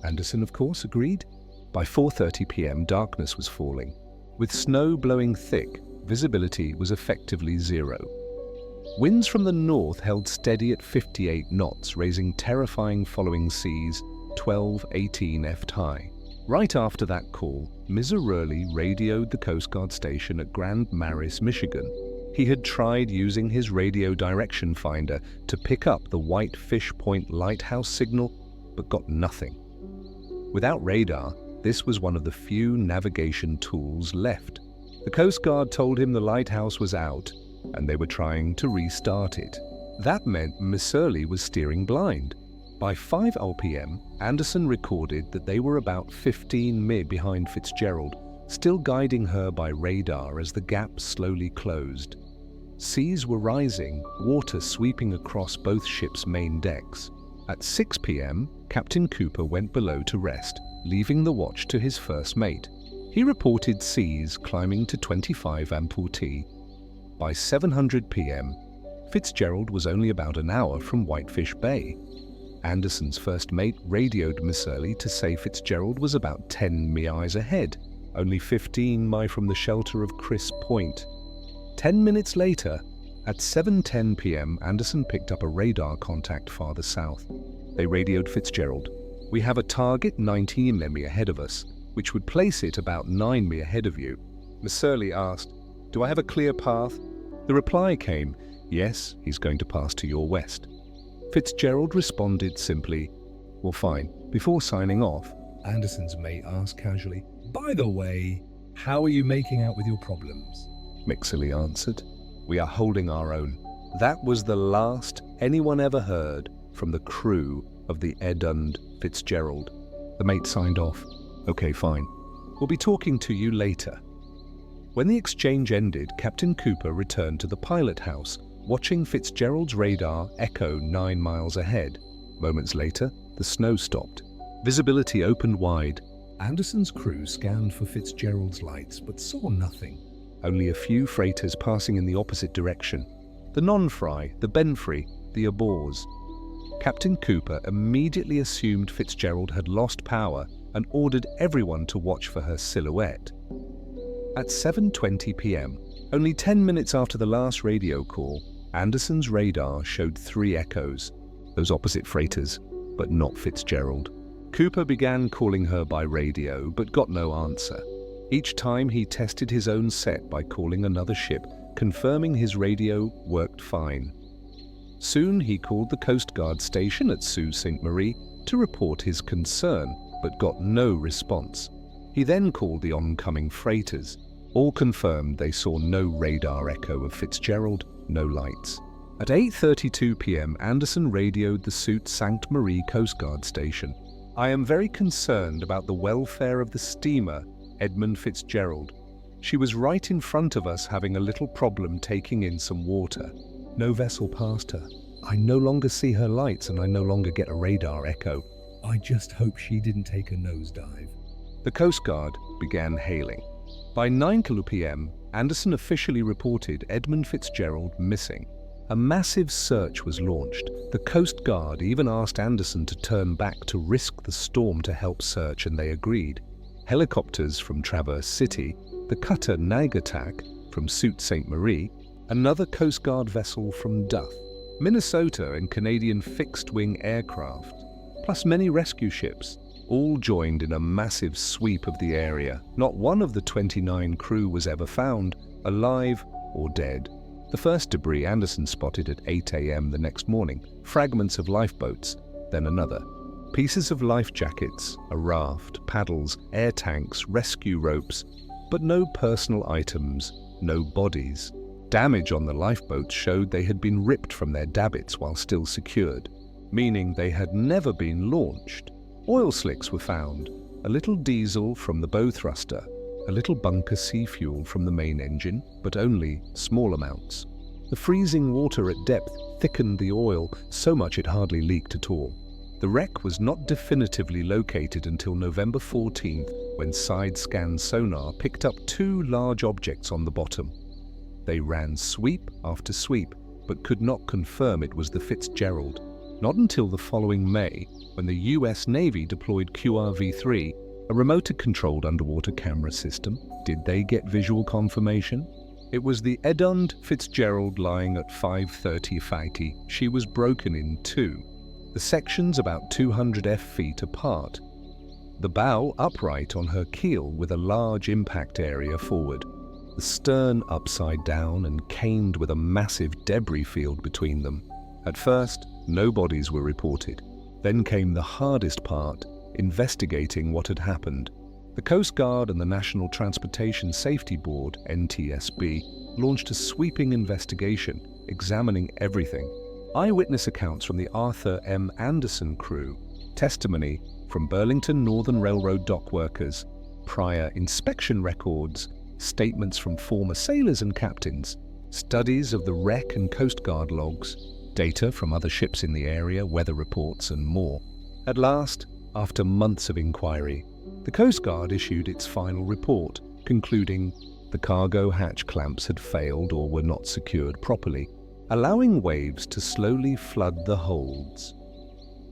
Anderson, of course, agreed. By 4:30 p.m., darkness was falling. With snow blowing thick, visibility was effectively zero. Winds from the north held steady at 58 knots, raising terrifying following seas 12-18 ft high. Right after that call, Ms. O'Reilly radioed the Coast Guard station at Grand Maris, Michigan. He had tried using his radio direction finder to pick up the Whitefish Point lighthouse signal, but got nothing. Without radar, this was one of the few navigation tools left. The Coast Guard told him the lighthouse was out, and they were trying to restart it. That meant Miss Early was steering blind. By 5:00 p.m., Anderson recorded that they were about 15 mil behind Fitzgerald, still guiding her by radar as the gap slowly closed. Seas were rising, water sweeping across both ships' main decks. At 6 p.m., Captain Cooper went below to rest, leaving the watch to his first mate. He reported seas climbing to 25 ampouti. By 700 p.m., Fitzgerald was only about an hour from Whitefish Bay. Anderson's first mate radioed Miss Early to say Fitzgerald was about 10 miles ahead, only 15 miles from the shelter of Chris Point. 10 minutes later, at 7:10 p.m., Anderson picked up a radar contact farther south. They radioed Fitzgerald. "We have a target 19 mi ahead of us, which would place it about 9 mi ahead of you." Miss Early asked, "Do I have a clear path?" The reply came, "Yes, he's going to pass to your west." Fitzgerald responded simply, "Well, fine." Before signing off, Anderson's mate asked casually, "By the way, how are you making out with your problems?" Mixley answered, "We are holding our own." That was the last anyone ever heard from the crew of the Edmund Fitzgerald. The mate signed off. "Okay, fine. We'll be talking to you later." When the exchange ended, Captain Cooper returned to the pilot house, watching Fitzgerald's radar echo 9 miles ahead. Moments later, the snow stopped. Visibility opened wide. Anderson's crew scanned for Fitzgerald's lights but saw nothing. Only a few freighters passing in the opposite direction. The non-fry, the Benfrey, the Abors. Captain Cooper immediately assumed Fitzgerald had lost power and ordered everyone to watch for her silhouette. At 7:20 p.m., only 10 minutes after the last radio call, Anderson's radar showed 3 echoes, those opposite freighters, but not Fitzgerald. Cooper began calling her by radio, but got no answer. Each time he tested his own set by calling another ship, confirming his radio worked fine. Soon he called the Coast Guard station at Sault Ste. Marie to report his concern, but got no response. He then called the oncoming freighters. All confirmed they saw no radar echo of Fitzgerald, no lights. At 8:32 p.m., Anderson radioed the Sault Ste. Marie Coast Guard station. "I am very concerned about the welfare of the steamer Edmund Fitzgerald. She was right in front of us having a little problem taking in some water. No vessel passed her. I no longer see her lights and I no longer get a radar echo. I just hope she didn't take a nosedive." The Coast Guard began hailing. By 9 p.m., Anderson officially reported Edmund Fitzgerald missing. A massive search was launched. The Coast Guard even asked Anderson to turn back to risk the storm to help search, and they agreed. Helicopters from Traverse City, the cutter Naugatuck from Sault Ste. Marie, another Coast Guard vessel from Duff, Minnesota and Canadian fixed-wing aircraft, plus many rescue ships, all joined in a massive sweep of the area. Not one of the 29 crew was ever found, alive or dead. The first debris Anderson spotted at 8 a.m. the next morning, fragments of lifeboats, then another. Pieces of life jackets, a raft, paddles, air tanks, rescue ropes, but no personal items, no bodies. Damage on the lifeboats showed they had been ripped from their davits while still secured, meaning they had never been launched. Oil slicks were found, a little diesel from the bow thruster, a little bunker sea fuel from the main engine, but only small amounts. The freezing water at depth thickened the oil so much it hardly leaked at all. The wreck was not definitively located until November 14th, when side-scan sonar picked up 2 large objects on the bottom. They ran sweep after sweep, but could not confirm it was the Fitzgerald. Not until the following May, when the US Navy deployed QRV-3, a remote-controlled underwater camera system, did they get visual confirmation. It was the Edmund Fitzgerald lying at 5:30 FIT. She was broken in 2. The sections about 200 feet apart. The bow upright on her keel with a large impact area forward. The stern upside down and caned with a massive debris field between them. At first, no bodies were reported. Then came the hardest part, investigating what had happened. The Coast Guard and the National Transportation Safety Board, NTSB, launched a sweeping investigation, examining everything. Eyewitness accounts from the Arthur M. Anderson crew, testimony from Burlington Northern Railroad dock workers, prior inspection records, statements from former sailors and captains, studies of the wreck and Coast Guard logs, data from other ships in the area, weather reports, and more. At last, after months of inquiry, The Coast Guard issued its final report, concluding the cargo hatch clamps had failed or were not secured properly, allowing waves to slowly flood the holds.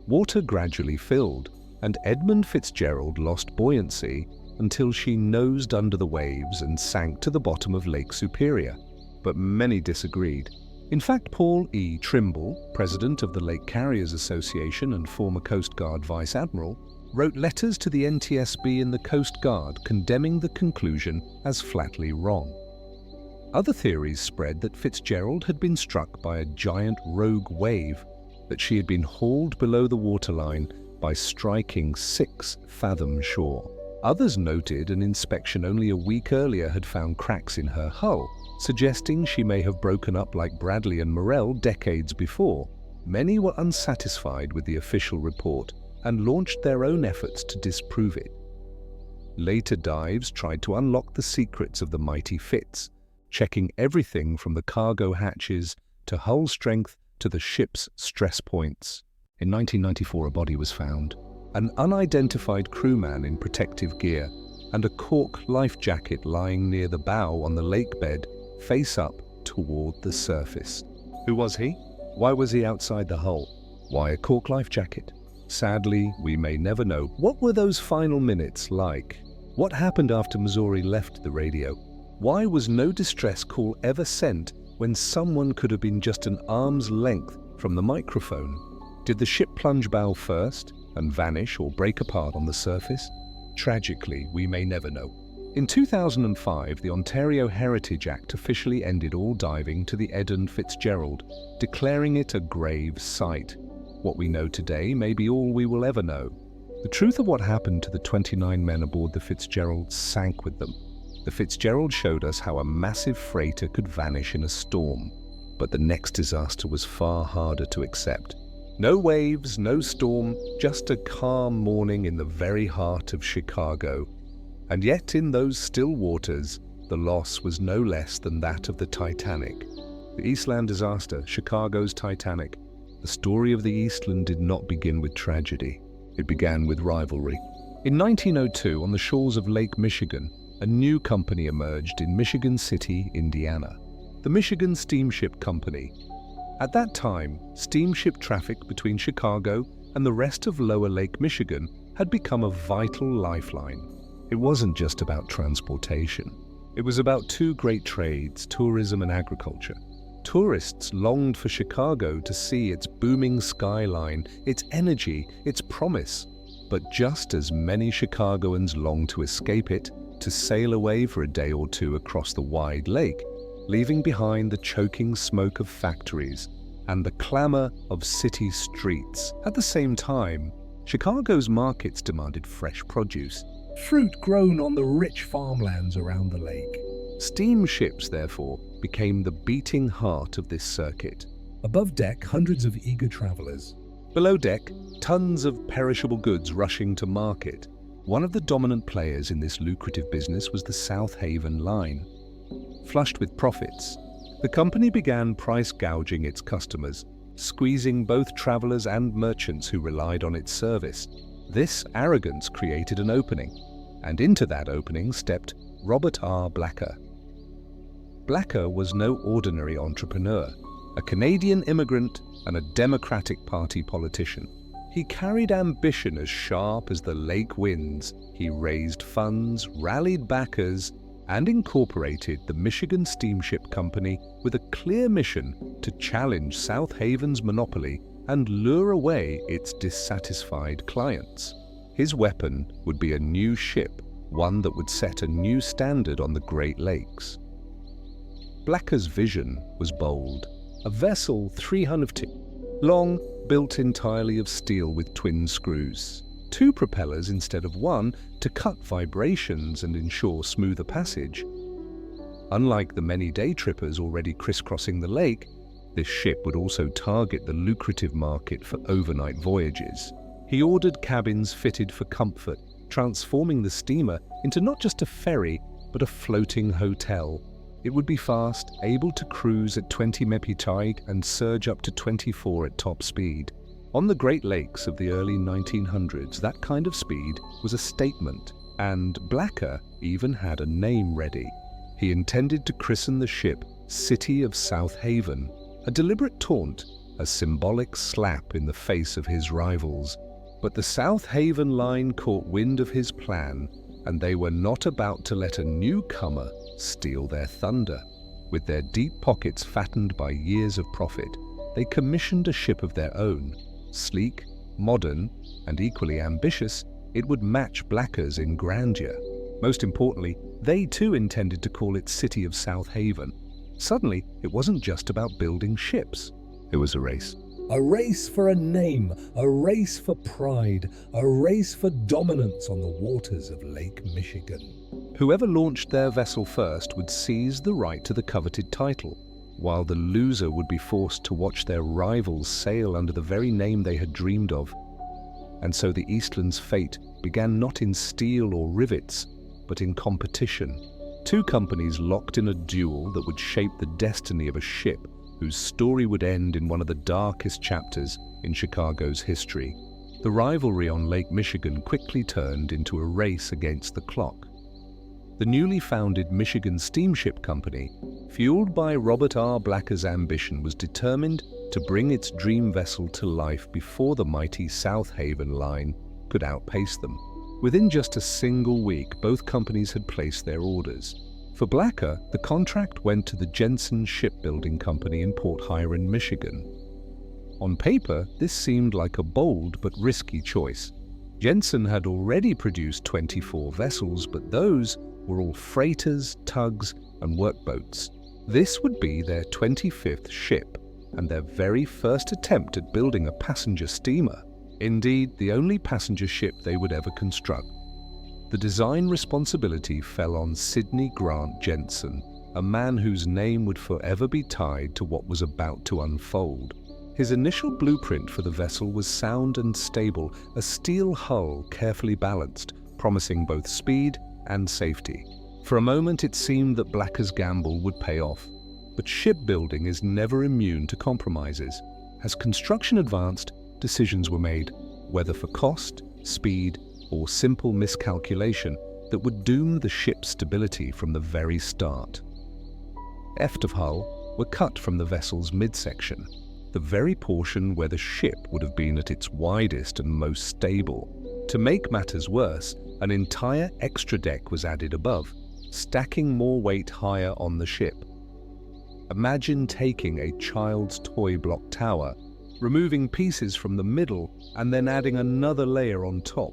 Water gradually filled, and Edmund Fitzgerald lost buoyancy until she nosed under the waves and sank to the bottom of Lake Superior. But many disagreed. In fact, Paul E. Trimble, president of the Lake Carriers Association and former Coast Guard Vice Admiral, wrote letters to the NTSB and the Coast Guard condemning the conclusion as flatly wrong. Other theories spread that Fitzgerald had been struck by a giant rogue wave, that she had been hauled below the waterline by striking 6 fathoms shore. Others noted an inspection only a week earlier had found cracks in her hull, suggesting she may have broken up like Bradley and Morrell decades before. Many were unsatisfied with the official report and launched their own efforts to disprove it. Later dives tried to unlock the secrets of the mighty Fitz, checking everything from the cargo hatches to hull strength to the ship's stress points. In 1994, a body was found, an unidentified crewman in protective gear and a cork life jacket lying near the bow on the lake bed, face up toward the surface. Who was he? Why was he outside the hull? Why a cork life jacket? Sadly, we may never know. What were those final minutes like? What happened after Missouri left the radio? Why was no distress call ever sent when someone could have been just an arm's length from the microphone? Did the ship plunge bow first and vanish or break apart on the surface? Tragically, we may never know. In 2005, the Ontario Heritage Act officially ended all diving to the Edmund Fitzgerald, declaring it a grave site. What we know today may be all we will ever know. The truth of what happened to the 29 men aboard the Fitzgerald sank with them. The Fitzgerald showed us how a massive freighter could vanish in a storm. But the next disaster was far harder to accept. No waves, no storm, just a calm morning in the very heart of Chicago. And yet in those still waters, the loss was no less than that of the Titanic. The Eastland Disaster, Chicago's Titanic. The story of the Eastland did not begin with tragedy. It began with rivalry. In 1902, on the shores of Lake Michigan, a new company emerged in Michigan City, Indiana. The Michigan Steamship Company. At that time, steamship traffic between Chicago and the rest of lower Lake Michigan had become a vital lifeline. It wasn't just about transportation. It was about two great trades, tourism and agriculture. Tourists longed for Chicago to see its booming skyline, its energy, its promise. But just as many Chicagoans longed to escape it, to sail away for a day or two across the wide lake, leaving behind the choking smoke of factories and the clamor of city streets. At the same time, Chicago's markets demanded fresh produce. Fruit grown on the rich farmlands around the lake. Steamships, therefore, became the beating heart of this circuit. Above deck, hundreds of eager travelers. Below deck, tons of perishable goods rushing to market. One of the dominant players in this lucrative business was the South Haven Line. Flushed with profits, the company began price gouging its customers, squeezing both travelers and merchants who relied on its service. This arrogance created an opening, and into that opening stepped Robert R. Blacker. Blacker was no ordinary entrepreneur, a Canadian immigrant and a Democratic Party politician. He carried ambition as sharp as the lake winds. He raised funds, rallied backers, and incorporated the Michigan Steamship Company with a clear mission to challenge South Haven's monopoly and lure away its dissatisfied clients. His weapon would be a new ship, one that would set a new standard on the Great Lakes. Blacker's vision was bold. A vessel 300 feet long, built entirely of steel with twin screws. 2 propellers instead of 1 to cut vibrations and ensure smoother passage. Unlike the many day trippers already crisscrossing the lake, this ship would also target the lucrative market for overnight voyages. He ordered cabins fitted for comfort, transforming the steamer into not just a ferry, but a floating hotel. It would be fast, able to cruise at 20 mph and surge up to 24 at top speed. On the Great Lakes of the early 1900s, that kind of speed was a statement. And Blacker even had a name ready. He intended to christen the ship City of South Haven, a deliberate taunt, a symbolic slap in the face of his rivals. But the South Haven line caught wind of his plan, and they were not about to let a newcomer steal their thunder. With their deep pockets fattened by years of profit, they commissioned a ship of their own. Sleek, modern, and equally ambitious, it would match Blacker's in grandeur. Most importantly, they too intended to call it City of South Haven. Suddenly, it wasn't just about building ships. It was a race. A race for a name, a race for pride, a race for dominance on the waters of Lake Michigan. Whoever launched their vessel first would seize the right to the coveted title, while the loser would be forced to watch their rivals sail under the very name they had dreamed of. And so the Eastland's fate began not in steel or rivets, but in competition. Two companies locked in a duel that would shape the destiny of a ship whose story would end in one of the darkest chapters in Chicago's history. The rivalry on Lake Michigan quickly turned into a race against the clock. The newly founded Michigan Steamship Company, fueled by Robert R. Blacker's ambition, was determined to bring its dream vessel to life before the mighty South Haven line could outpace them. Within just a single week, both companies had placed their orders. For Blacker, the contract went to the Jensen Shipbuilding Company in Port Huron, Michigan. On paper, this seemed like a bold but risky choice. Jensen had already produced 24 vessels, but those were all freighters, tugs, and workboats. This would be their 25th ship, and their very first attempt at building a passenger steamer. Indeed, the only passenger ship they would ever construct. The design responsibility fell on Sidney Grant Jensen, a man whose name would forever be tied to what was about to unfold. His initial blueprint for the vessel was sound and stable, a steel hull carefully balanced, promising both speed and safety. For a moment it seemed that Blacker's gamble would pay off. But shipbuilding is never immune to compromises. As construction advanced, decisions were made, whether for cost, speed, or simple miscalculation, that would doom the ship's stability from the very start. Eft of hull were cut from the vessel's midsection, the very portion where the ship would have been at its widest and most stable. To make matters worse, an entire extra deck was added above, stacking more weight higher on the ship. Imagine taking a child's toy block tower, removing pieces from the middle, and then adding another layer on top.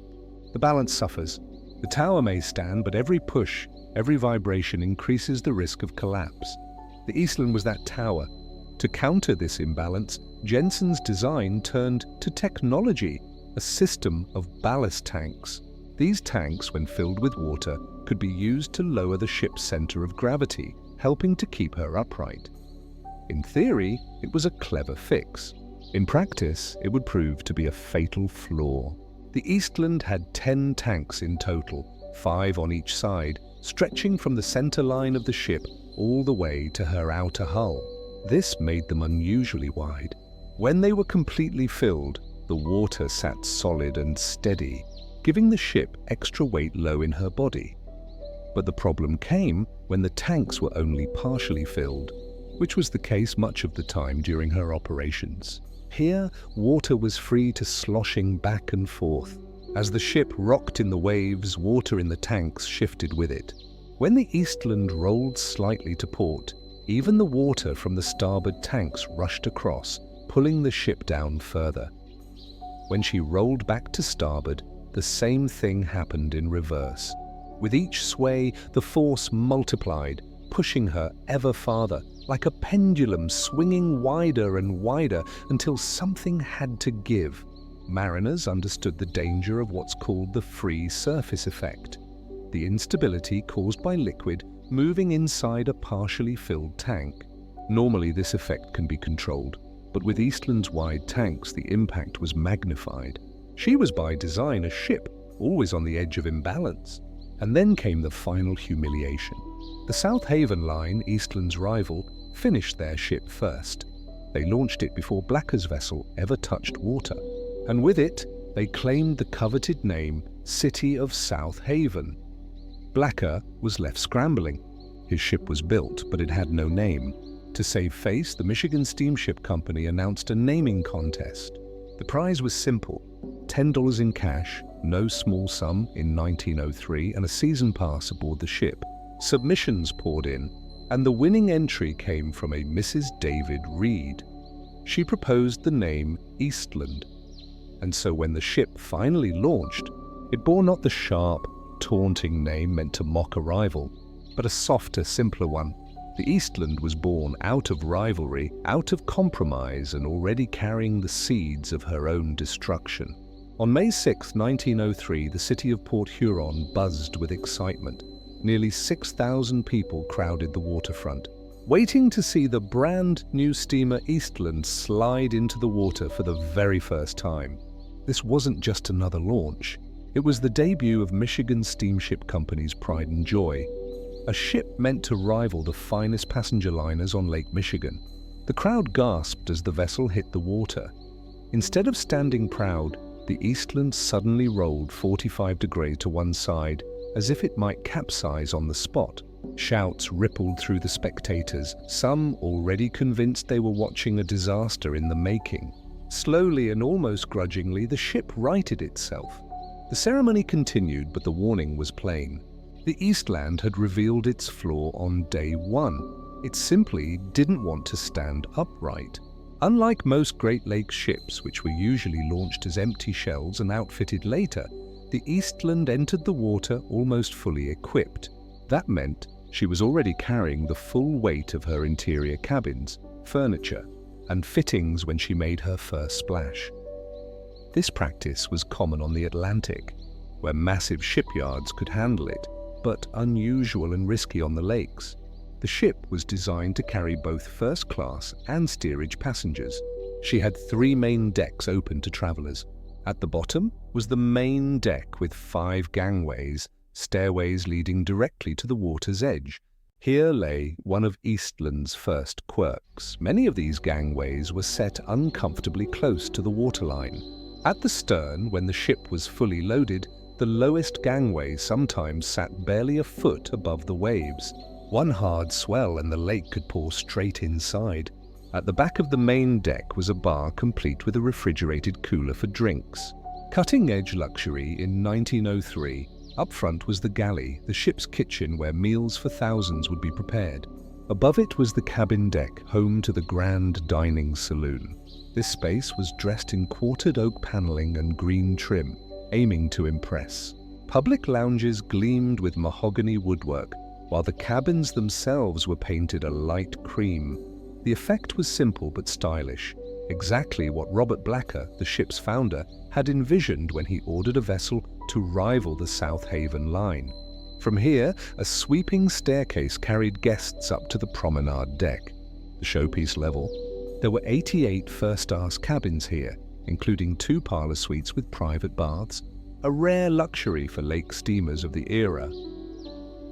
The balance suffers. The tower may stand, but every push, every vibration increases the risk of collapse. The Eastland was that tower. To counter this imbalance, Jensen's design turned to technology, a system of ballast tanks. These tanks, when filled with water, could be used to lower the ship's center of gravity, helping to keep her upright. In theory, it was a clever fix. In practice, it would prove to be a fatal flaw. The Eastland had 10 tanks in total, 5 on each side, stretching from the center line of the ship all the way to her outer hull. This made them unusually wide. When they were completely filled, the water sat solid and steady, giving the ship extra weight low in her body. But the problem came when the tanks were only partially filled, which was the case much of the time during her operations. Here, water was free to sloshing back and forth. As the ship rocked in the waves, water in the tanks shifted with it. When the Eastland rolled slightly to port, even the water from the starboard tanks rushed across, pulling the ship down further. When she rolled back to starboard, the same thing happened in reverse. With each sway, the force multiplied, pushing her ever farther, like a pendulum swinging wider and wider until something had to give. Mariners understood the danger of what's called the free surface effect, the instability caused by liquid moving inside a partially filled tank. Normally this effect can be controlled, but with Eastland's wide tanks the impact was magnified. She was by design a ship, always on the edge of imbalance. And then came the final humiliation. The South Haven line, Eastland's rival, finished their ship first. They launched it before Blacker's vessel ever touched water. And with it, they claimed the coveted name city of South Haven. Blacker was left scrambling. His ship was built, but it had no name. To save face, the Michigan Steamship Company announced a naming contest. The prize was simple: $10 in cash, no small sum in 1903, and a season pass aboard the ship. Submissions poured in, and the winning entry came from a Mrs. David Reed. She proposed the name Eastland, and so when the ship finally launched, it bore not the sharp, taunting name meant to mock a rival, but a softer, simpler one. The Eastland was born out of rivalry, out of compromise, and already carrying the seeds of her own destruction. On May 6, 1903, the city of Port Huron buzzed with excitement. Nearly 6,000 people crowded the waterfront, waiting to see the brand new steamer Eastland slide into the water for the very first time. This wasn't just another launch. It was the debut of Michigan Steamship Company's pride and joy, a ship meant to rival the finest passenger liners on Lake Michigan. The crowd gasped as the vessel hit the water. Instead of standing proud, the Eastland suddenly rolled 45 degrees to one side, as if it might capsize on the spot. Shouts rippled through the spectators, some already convinced they were watching a disaster in the making. Slowly and almost grudgingly, the ship righted itself. The ceremony continued, but the warning was plain. The Eastland had revealed its flaw on day one. It simply didn't want to stand upright. Unlike most Great Lakes ships, which were usually launched as empty shells and outfitted later, the Eastland entered the water almost fully equipped. That meant she was already carrying the full weight of her interior cabins, furniture, and fittings when she made her first splash. This practice was common on the Atlantic, where massive shipyards could handle it, but unusual and risky on the lakes. The ship was designed to carry both first-class and steerage passengers. She had 3 main decks open to travelers. At the bottom was the main deck with 5 gangways, stairways leading directly to the water's edge. Here lay one of Eastland's first quirks. Many of these gangways were set uncomfortably close to the waterline. At the stern, when the ship was fully loaded, the lowest gangway sometimes sat barely a foot above the waves. One hard swell and the lake could pour straight inside. At the back of the main deck was a bar complete with a refrigerated cooler for drinks. Cutting-edge luxury in 1903, up front was the galley, the ship's kitchen where meals for thousands would be prepared. Above it was the cabin deck, home to the grand dining saloon. This space was dressed in quartered oak paneling and green trim, aiming to impress. Public lounges gleamed with mahogany woodwork, while the cabins themselves were painted a light cream. The effect was simple but stylish, exactly what Robert Blacker, the ship's founder, had envisioned when he ordered a vessel to rival the South Haven line. From here, a sweeping staircase carried guests up to the promenade deck, the showpiece level. There were 88 first-class cabins here, including 2 parlor suites with private baths, a rare luxury for lake steamers of the era.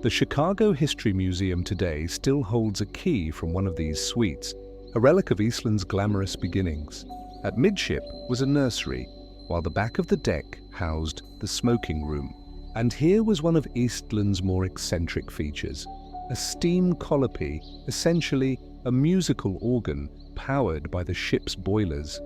The Chicago History Museum today still holds a key from one of these suites, a relic of Eastland's glamorous beginnings. At midship was a nursery, while the back of the deck housed the smoking room. And here was one of Eastland's more eccentric features, a steam colopy, essentially a musical organ powered by the ship's boilers.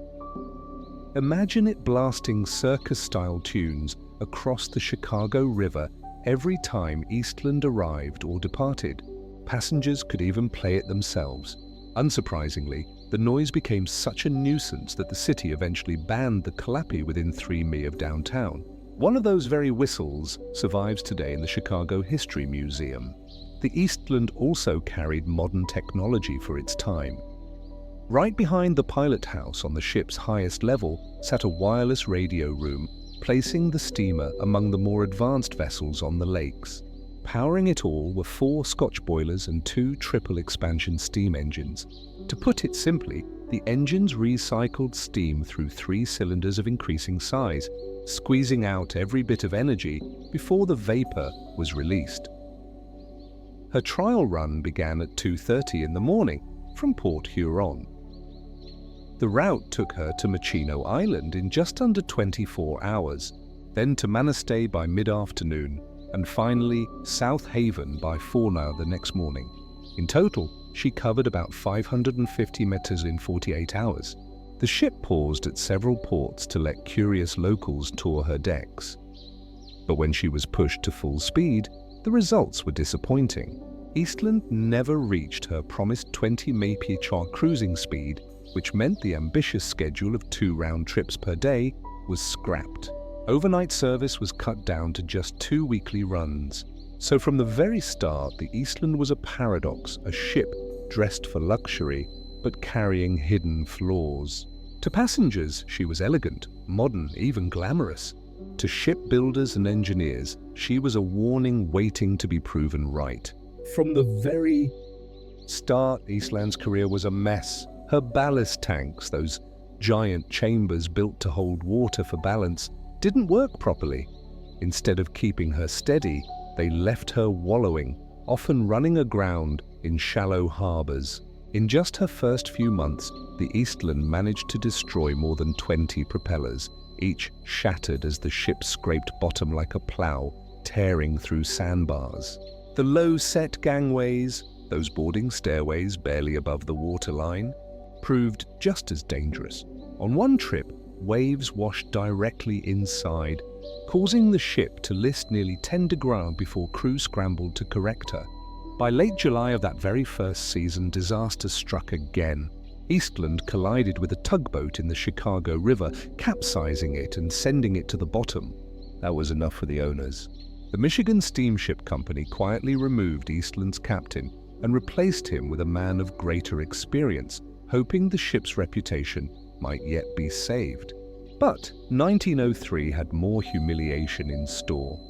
Imagine it blasting circus-style tunes across the Chicago River every time Eastland arrived or departed. Passengers could even play it themselves. Unsurprisingly, the noise became such a nuisance that the city eventually banned the calliope within 3 mi of downtown. One of those very whistles survives today in the Chicago History Museum. The Eastland also carried modern technology for its time. Right behind the pilot house on the ship's highest level sat a wireless radio room, placing the steamer among the more advanced vessels on the lakes. Powering it all were 4 Scotch boilers and 2 triple expansion steam engines. To put it simply, the engines recycled steam through 3 cylinders of increasing size, squeezing out every bit of energy before the vapor was released. Her trial run began at 2:30 in the morning from Port Huron. The route took her to Machino Island in just under 24 hours. then to Manistee by mid-afternoon, and finally South Haven by forenoon the next morning. In total, she covered about 550 meters in 48 hours. The ship paused at several ports to let curious locals tour her decks. But when she was pushed to full speed, the results were disappointing. Eastland never reached her promised 20 mph cruising speed, which meant the ambitious schedule of 2 round trips per day was scrapped. Overnight service was cut down to just 2 weekly runs. So from the very start, the Eastland was a paradox, a ship dressed for luxury, but carrying hidden flaws. To passengers, she was elegant, modern, even glamorous. To shipbuilders and engineers, she was a warning waiting to be proven right. From the very start, Eastland's career was a mess. Her ballast tanks, those giant chambers built to hold water for balance, didn't work properly. Instead of keeping her steady, they left her wallowing, often running aground in shallow harbors. In just her first few months, the Eastland managed to destroy more than 20 propellers, each shattered as the ship scraped bottom like a plow, tearing through sandbars. The low-set gangways, those boarding stairways barely above the waterline, proved just as dangerous. On one trip, waves washed directly inside, causing the ship to list nearly 10 degrees before crew scrambled to correct her. By late July of that very first season, disaster struck again. Eastland collided with a tugboat in the Chicago River, capsizing it and sending it to the bottom. That was enough for the owners. The Michigan Steamship Company quietly removed Eastland's captain and replaced him with a man of greater experience, hoping the ship's reputation might yet be saved. But 1903 had more humiliation in store.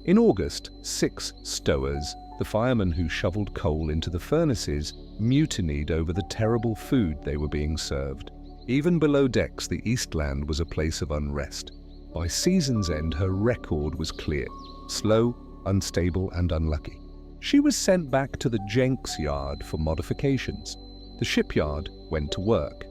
In August, 6 stowers, the firemen who shoveled coal into the furnaces, mutinied over the terrible food they were being served. Even below decks, the Eastland was a place of unrest. By season's end, her record was clear: slow, unstable, and unlucky. She was sent back to the Jenks yard for modifications. The shipyard went to work.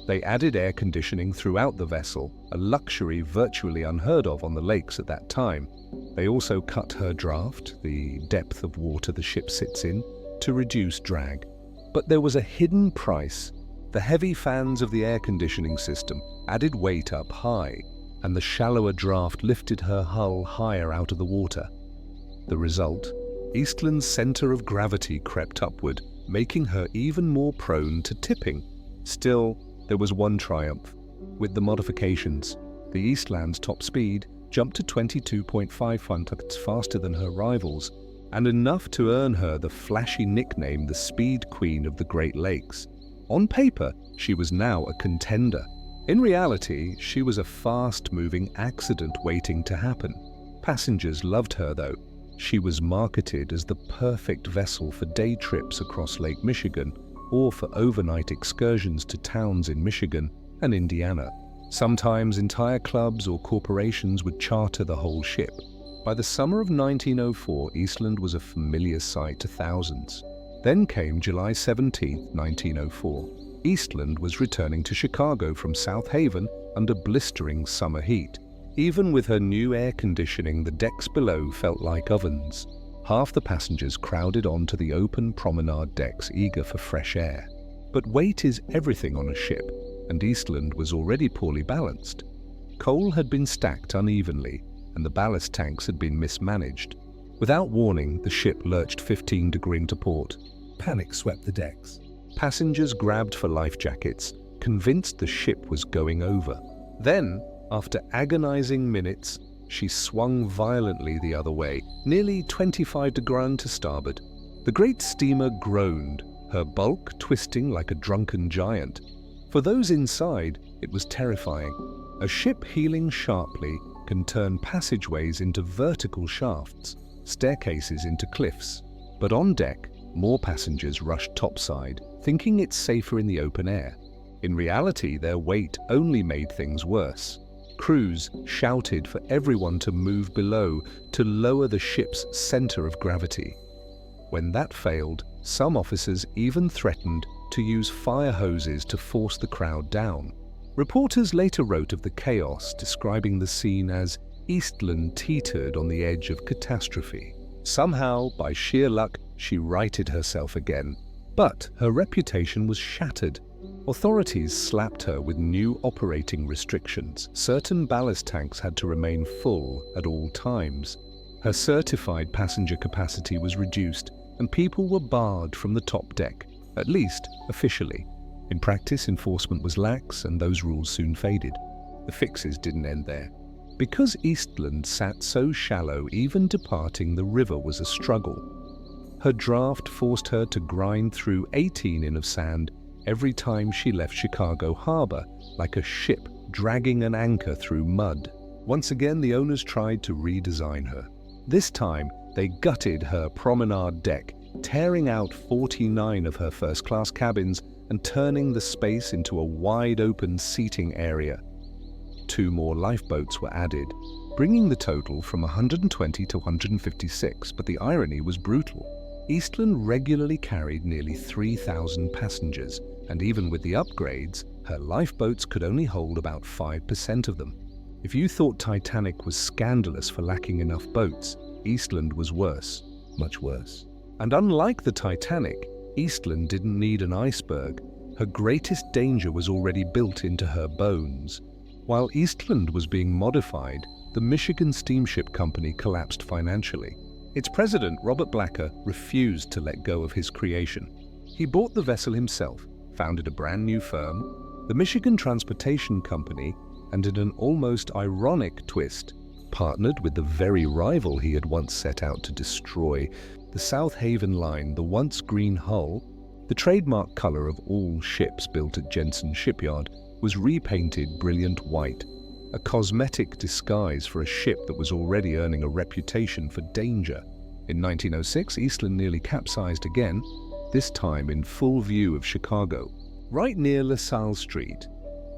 They added air conditioning throughout the vessel, a luxury virtually unheard of on the lakes at that time. They also cut her draft, the depth of water the ship sits in, to reduce drag. But there was a hidden price. The heavy fans of the air conditioning system added weight up high, and the shallower draft lifted her hull higher out of the water. The result? Eastland's center of gravity crept upward, making her even more prone to tipping. Still, there was one triumph. With the modifications, the Eastland's top speed jumped to 22.5 knots faster than her rivals, and enough to earn her the flashy nickname the Speed Queen of the Great Lakes. On paper, she was now a contender. In reality, she was a fast-moving accident waiting to happen. Passengers loved her, though. She was marketed as the perfect vessel for day trips across Lake Michigan or for overnight excursions to towns in Michigan and Indiana. Sometimes entire clubs or corporations would charter the whole ship. By the summer of 1904, Eastland was a familiar sight to thousands. Then came July 17, 1904. Eastland was returning to Chicago from South Haven under blistering summer heat. Even with her new air conditioning, the decks below felt like ovens. Half the passengers crowded onto the open promenade decks, eager for fresh air. But weight is everything on a ship, and Eastland was already poorly balanced. Coal had been stacked unevenly, and the ballast tanks had been mismanaged. Without warning, the ship lurched 15 degrees into port. panic swept the decks. Passengers grabbed for life jackets, convinced the ship was going over. Then, after agonizing minutes, she swung violently the other way, nearly 25 degrees to starboard. The great steamer groaned, her bulk twisting like a drunken giant. For those inside, it was terrifying. A ship heeling sharply can turn passageways into vertical shafts, staircases into cliffs. But on deck, more passengers rushed topside, thinking it's safer in the open air. In reality, their weight only made things worse. Crews shouted for everyone to move below to lower the ship's center of gravity. When that failed, some officers even threatened to use fire hoses to force the crowd down. Reporters later wrote of the chaos, describing the scene as Eastland teetered on the edge of catastrophe. Somehow, by sheer luck, she righted herself again. But her reputation was shattered. Authorities slapped her with new operating restrictions. Certain ballast tanks had to remain full at all times. Her certified passenger capacity was reduced, and people were barred from the top deck, at least officially. In practice, enforcement was lax, and those rules soon faded. The fixes didn't end there. Because Eastland sat so shallow, even departing the river was a struggle. Her draft forced her to grind through 18 in of sand every time she left Chicago Harbor, like a ship dragging an anchor through mud. Once again, the owners tried to redesign her. This time, they gutted her promenade deck, tearing out 49 of her first-class cabins and turning the space into a wide-open seating area. 2 more lifeboats were added, bringing the total from 120 to 156, but the irony was brutal. Eastland regularly carried nearly 3,000 passengers, and even with the upgrades, her lifeboats could only hold about 5% of them. If you thought Titanic was scandalous for lacking enough boats, Eastland was worse, much worse. And unlike the Titanic, Eastland didn't need an iceberg. Her greatest danger was already built into her bones. While Eastland was being modified, the Michigan Steamship Company collapsed financially. Its president, Robert Blacker, refused to let go of his creation. He bought the vessel himself, founded a brand new firm, the Michigan Transportation Company, and in an almost ironic twist, partnered with the very rival he had once set out to destroy, the South Haven Line, the once green hull, the trademark color of all ships built at Jensen Shipyard, was repainted brilliant white, a cosmetic disguise for a ship that was already earning a reputation for danger. In 1906, Eastland nearly capsized again, this time in full view of Chicago, right near LaSalle Street.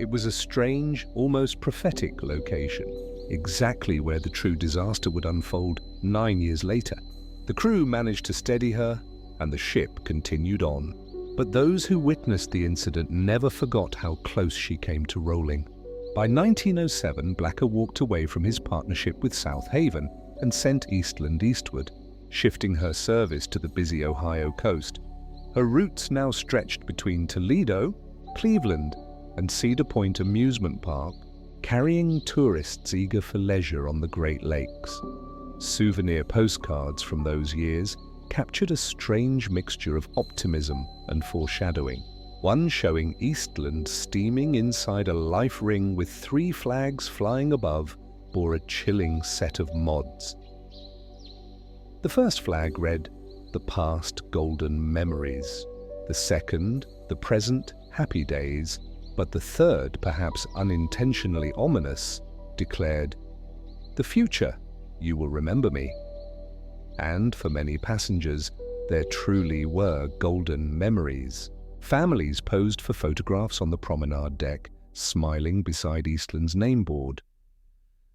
It was a strange, almost prophetic location, exactly where the true disaster would unfold 9 years later. The crew managed to steady her, and the ship continued on. But those who witnessed the incident never forgot how close she came to rolling. By 1907, Blacker walked away from his partnership with South Haven and sent Eastland eastward, shifting her service to the busy Ohio coast. Her routes now stretched between Toledo, Cleveland, and Cedar Point Amusement Park, carrying tourists eager for leisure on the Great Lakes. Souvenir postcards from those years captured a strange mixture of optimism and foreshadowing. One showing Eastland steaming inside a life ring with 3 flags flying above bore a chilling set of mods. The first flag read, "The past golden memories." The second, "The present happy days." But the third, perhaps unintentionally ominous, declared, "The future, you will remember me." And for many passengers, there truly were golden memories. Families posed for photographs on the promenade deck, smiling beside Eastland's nameboard.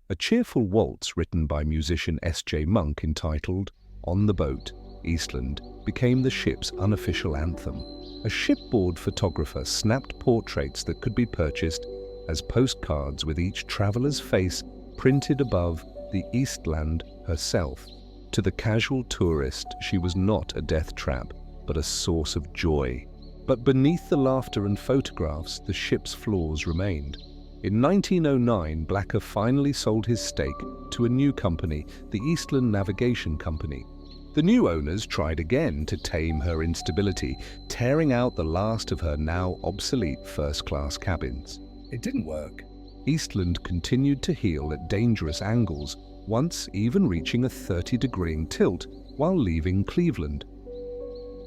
A cheerful waltz written by musician S.J. Monk entitled "On the Boat, Eastland" became the ship's unofficial anthem. A shipboard photographer snapped portraits that could be purchased as postcards with each traveler's face printed above the Eastland herself. To the casual tourist, she was not a death trap, but a source of joy. But beneath the laughter and photographs, the ship's flaws remained. In 1909, Blacker finally sold his stake to a new company, the Eastland Navigation Company. The new owners tried again to tame her instability, tearing out the last of her now obsolete first-class cabins. It didn't work. Eastland continued to heel at dangerous angles, once even reaching a 30-degree tilt while leaving Cleveland.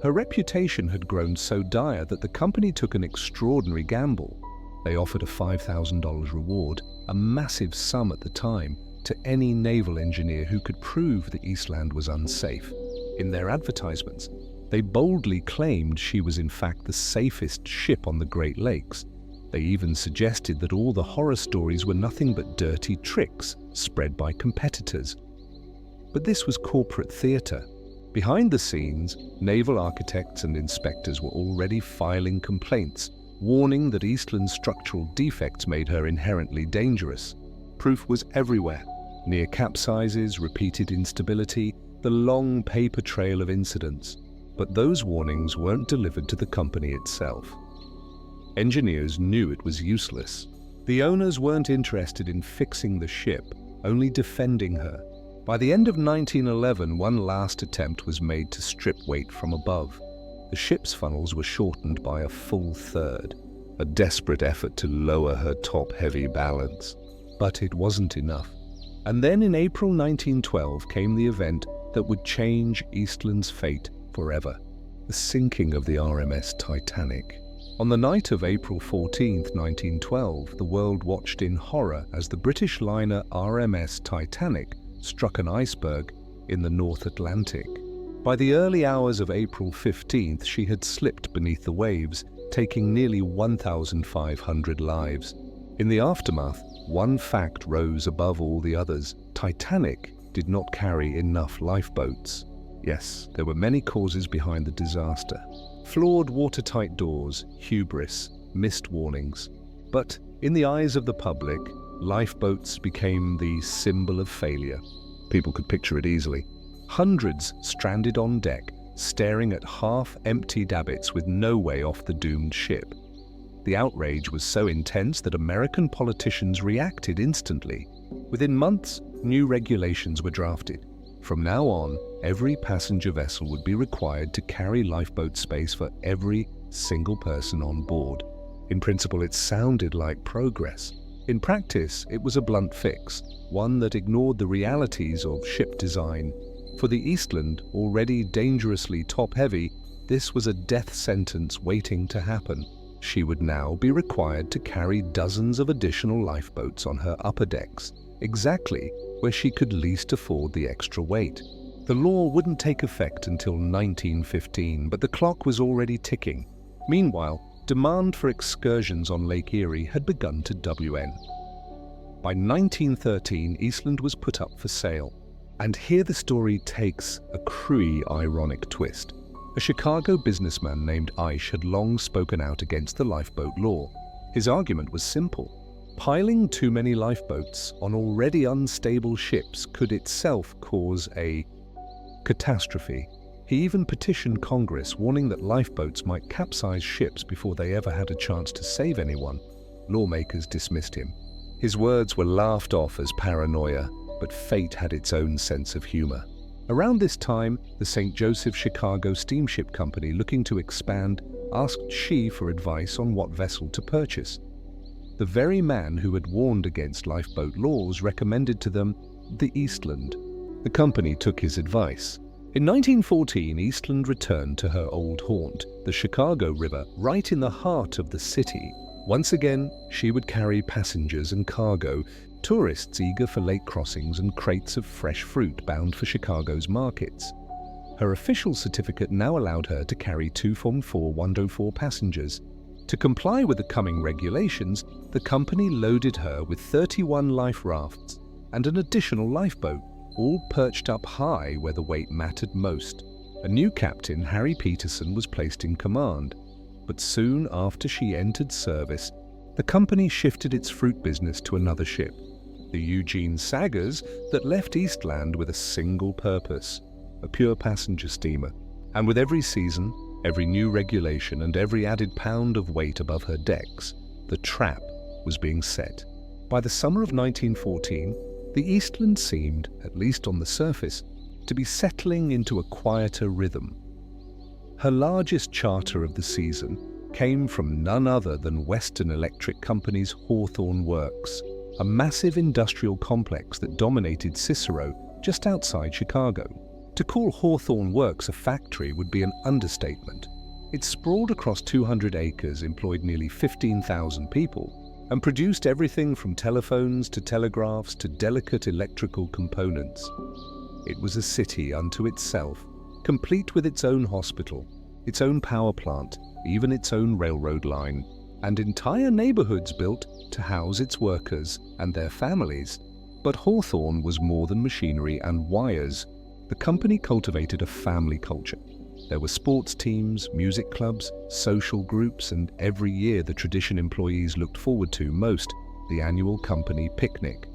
Her reputation had grown so dire that the company took an extraordinary gamble. They offered a $5,000 reward, a massive sum at the time, to any naval engineer who could prove the Eastland was unsafe. In their advertisements, they boldly claimed she was in fact the safest ship on the Great Lakes. They even suggested that all the horror stories were nothing but dirty tricks spread by competitors. But this was corporate theatre. Behind the scenes, naval architects and inspectors were already filing complaints, warning that Eastland's structural defects made her inherently dangerous. Proof was everywhere: near capsizes, repeated instability, the long paper trail of incidents. But those warnings weren't delivered to the company itself. Engineers knew it was useless. The owners weren't interested in fixing the ship, only defending her. By the end of 1911, one last attempt was made to strip weight from above. The ship's funnels were shortened by a full third, a desperate effort to lower her top-heavy balance. But it wasn't enough. And then in April 1912 came the event that would change Eastland's fate forever: the sinking of the RMS Titanic. On the night of April 14, 1912, the world watched in horror as the British liner RMS Titanic struck an iceberg in the North Atlantic. By the early hours of April 15th, she had slipped beneath the waves, taking nearly 1,500 lives. In the aftermath, one fact rose above all the others: Titanic did not carry enough lifeboats. Yes, there were many causes behind the disaster: flawed watertight doors, hubris, missed warnings. But in the eyes of the public, lifeboats became the symbol of failure. People could picture it easily. Hundreds stranded on deck, staring at half-empty davits with no way off the doomed ship. The outrage was so intense that American politicians reacted instantly. Within months, new regulations were drafted. From now on, every passenger vessel would be required to carry lifeboat space for every single person on board. In principle, it sounded like progress. In practice, it was a blunt fix, one that ignored the realities of ship design. For the Eastland, already dangerously top-heavy, this was a death sentence waiting to happen. She would now be required to carry dozens of additional lifeboats on her upper decks, exactly where she could least afford the extra weight. The law wouldn't take effect until 1915, but the clock was already ticking. Meanwhile, demand for excursions on Lake Erie had begun to wane. By 1913, Eastland was put up for sale. And here the story takes a cruelly ironic twist. A Chicago businessman named Aish had long spoken out against the lifeboat law. His argument was simple: piling too many lifeboats on already unstable ships could itself cause a catastrophe. He even petitioned Congress, warning that lifeboats might capsize ships before they ever had a chance to save anyone. Lawmakers dismissed him. His words were laughed off as paranoia, but fate had its own sense of humor. Around this time, the St. Joseph Chicago Steamship Company, looking to expand, asked She for advice on what vessel to purchase. The very man who had warned against lifeboat laws recommended to them the Eastland. The company took his advice. In 1914, Eastland returned to her old haunt, the Chicago River, right in the heart of the city. Once again, she would carry passengers and cargo, tourists eager for lake crossings and crates of fresh fruit bound for Chicago's markets. Her official certificate now allowed her to carry 2-4 passengers. To comply with the coming regulations, the company loaded her with 31 life rafts and an additional lifeboat, all perched up high where the weight mattered most. A new captain, Harry Peterson, was placed in command. But soon after she entered service, the company shifted its fruit business to another ship, the Eugene Saggers, that left Eastland with a single purpose: a pure passenger steamer. And with every season, every new regulation, and every added pound of weight above her decks, the trap was being set. By the summer of 1914, the Eastland seemed, at least on the surface, to be settling into a quieter rhythm. Her largest charter of the season came from none other than Western Electric Company's Hawthorne Works, a massive industrial complex that dominated Cicero just outside Chicago. To call Hawthorne Works a factory would be an understatement. It sprawled across 200 acres, employed nearly 15,000 people, and produced everything from telephones to telegraphs to delicate electrical components. It was a city unto itself, complete with its own hospital, its own power plant, even its own railroad line, and entire neighborhoods built to house its workers and their families. But Hawthorne was more than machinery and wires. The company cultivated a family culture. There were sports teams, music clubs, social groups, and every year the tradition employees looked forward to most, the annual company picnic.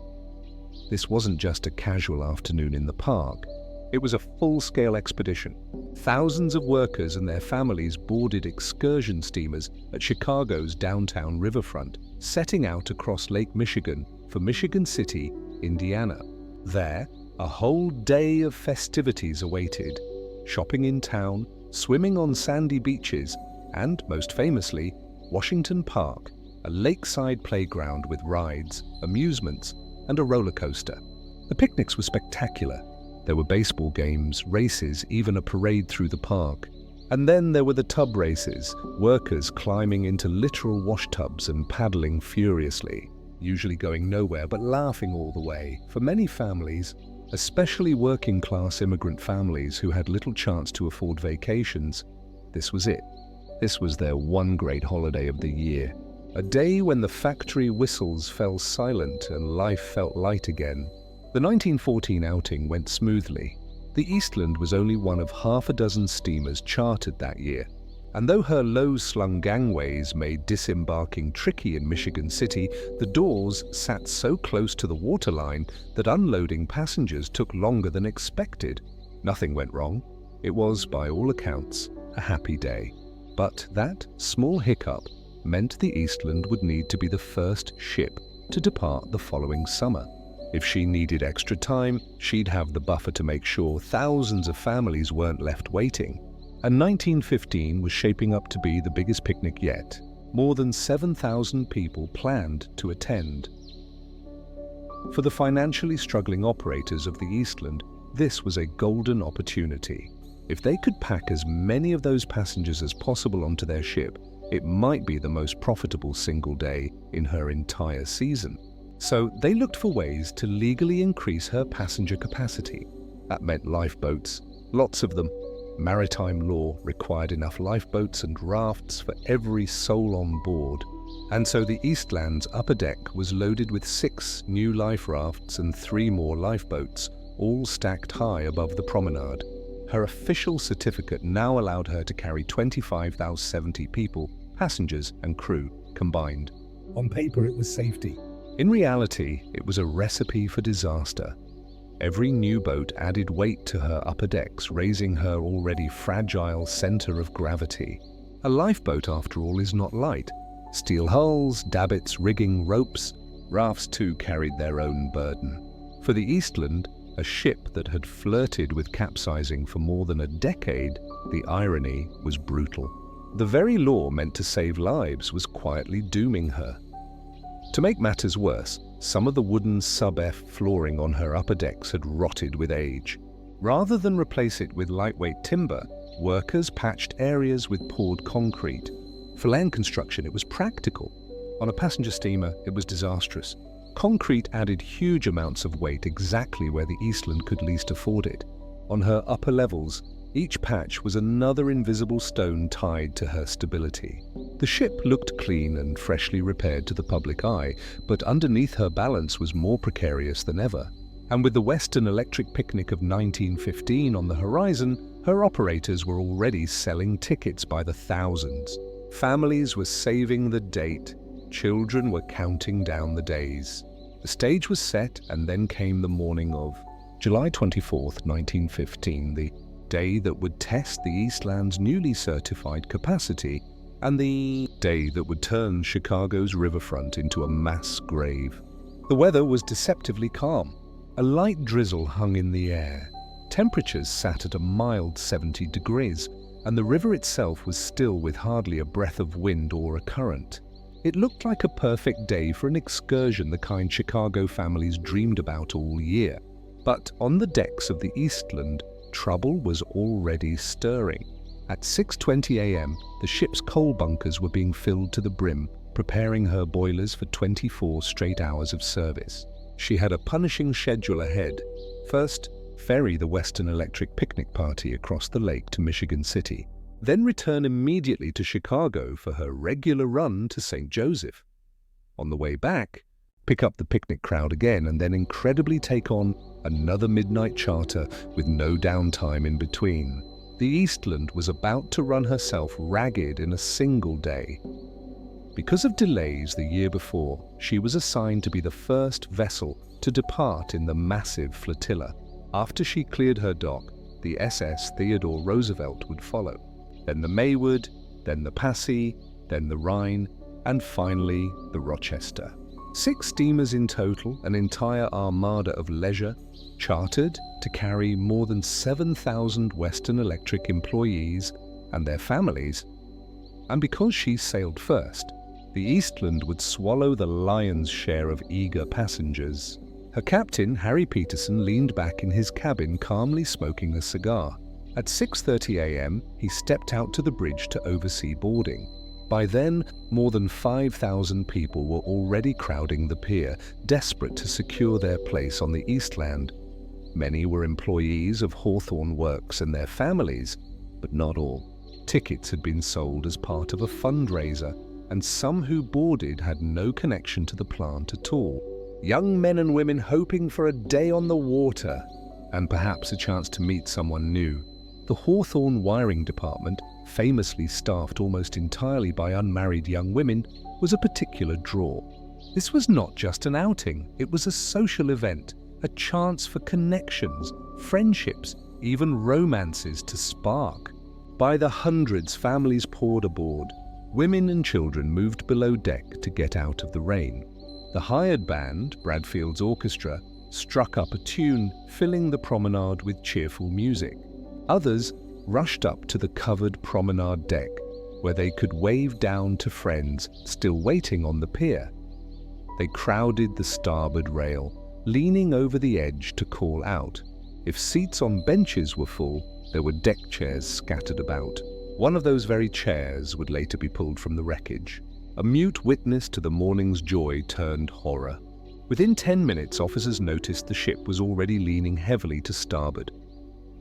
This wasn't just a casual afternoon in the park. It was a full-scale expedition. Thousands of workers and their families boarded excursion steamers at Chicago's downtown riverfront, setting out across Lake Michigan for Michigan City, Indiana. There, a whole day of festivities awaited. Shopping in town, swimming on sandy beaches, and, most famously, Washington Park, a lakeside playground with rides, amusements, and a roller coaster. The picnics were spectacular. There were baseball games, races, even a parade through the park. And then there were the tub races, workers climbing into literal wash tubs and paddling furiously, usually going nowhere but laughing all the way. For many families, especially working-class immigrant families who had little chance to afford vacations, this was it. This was their one great holiday of the year. A day when the factory whistles fell silent and life felt light again. The 1914 outing went smoothly. The Eastland was only one of half a dozen steamers chartered that year. And though her low-slung gangways made disembarking tricky in Michigan City, the doors sat so close to the waterline that unloading passengers took longer than expected. Nothing went wrong. It was, by all accounts, a happy day. But that small hiccup meant the Eastland would need to be the first ship to depart the following summer. If she needed extra time, she'd have the buffer to make sure thousands of families weren't left waiting. And 1915 was shaping up to be the biggest picnic yet. More than 7,000 people planned to attend. For the financially struggling operators of the Eastland, this was a golden opportunity. If they could pack as many of those passengers as possible onto their ship, it might be the most profitable single day in her entire season. So they looked for ways to legally increase her passenger capacity. That meant lifeboats, lots of them. Maritime law required enough lifeboats and rafts for every soul on board. And so the Eastland's upper deck was loaded with 6 new life rafts and 3 more lifeboats, all stacked high above the promenade. Her official certificate now allowed her to carry 25,070 people, passengers and crew combined. On paper, it was safety. In reality, it was a recipe for disaster. Every new boat added weight to her upper decks, raising her already fragile center of gravity. A lifeboat, after all, is not light. Steel hulls, davits, rigging, ropes. Rafts too carried their own burden. For the Eastland, a ship that had flirted with capsizing for more than a decade, the irony was brutal. The very law meant to save lives was quietly dooming her. To make matters worse, some of the wooden sub-F flooring on her upper decks had rotted with age. Rather than replace it with lightweight timber, workers patched areas with poured concrete. For land construction, it was practical. On a passenger steamer, it was disastrous. Concrete added huge amounts of weight exactly where the Eastland could least afford it. On her upper levels, each patch was another invisible stone tied to her stability. The ship looked clean and freshly repaired to the public eye, but underneath her balance was more precarious than ever. And with the Western Electric Picnic of 1915 on the horizon, her operators were already selling tickets by the thousands. Families were saving the date. Children were counting down the days. The stage was set, and then came the morning of July 24th, 1915, the day that would test the Eastland's newly certified capacity, and the day that would turn Chicago's riverfront into a mass grave. The weather was deceptively calm. A light drizzle hung in the air. Temperatures sat at a mild 70 degrees, and the river itself was still with hardly a breath of wind or a current. It looked like a perfect day for an excursion the kind Chicago families dreamed about all year. But on the decks of the Eastland, trouble was already stirring. At 6:20 a.m., the ship's coal bunkers were being filled to the brim, preparing her boilers for 24 straight hours of service. She had a punishing schedule ahead. First, ferry the Western Electric picnic party across the lake to Michigan City, then return immediately to Chicago for her regular run to St. Joseph. On the way back, pick up the picnic crowd again, and then incredibly take on another midnight charter with no downtime in between. The Eastland was about to run herself ragged in a single day. Because of delays the year before, she was assigned to be the first vessel to depart in the massive flotilla. After she cleared her dock, the SS Theodore Roosevelt would follow, then the Maywood, then the Passy, then the Rhine, and finally the Rochester. 6 steamers in total, an entire armada of leisure, chartered to carry more than 7,000 Western Electric employees and their families. And because she sailed first, the Eastland would swallow the lion's share of eager passengers. Her captain, Harry Peterson, leaned back in his cabin calmly smoking a cigar. At 6:30 a.m., he stepped out to the bridge to oversee boarding. By then, more than 5,000 people were already crowding the pier, desperate to secure their place on the Eastland. Many were employees of Hawthorne Works and their families, but not all. Tickets had been sold as part of a fundraiser, and some who boarded had no connection to the plant at all. Young men and women hoping for a day on the water, and perhaps a chance to meet someone new. The Hawthorne wiring department, famously staffed almost entirely by unmarried young women, was a particular draw. This was not just an outing, it was a social event, a chance for connections, friendships, even romances to spark. By the hundreds, families poured aboard. Women and children moved below deck to get out of the rain. The hired band, Bradfield's orchestra, struck up a tune, filling the promenade with cheerful music. Others rushed up to the covered promenade deck, where they could wave down to friends still waiting on the pier. They crowded the starboard rail, leaning over the edge to call out. If seats on benches were full, there were deck chairs scattered about. One of those very chairs would later be pulled from the wreckage. A mute witness to the morning's joy turned horror. Within 10 minutes, officers noticed the ship was already leaning heavily to starboard.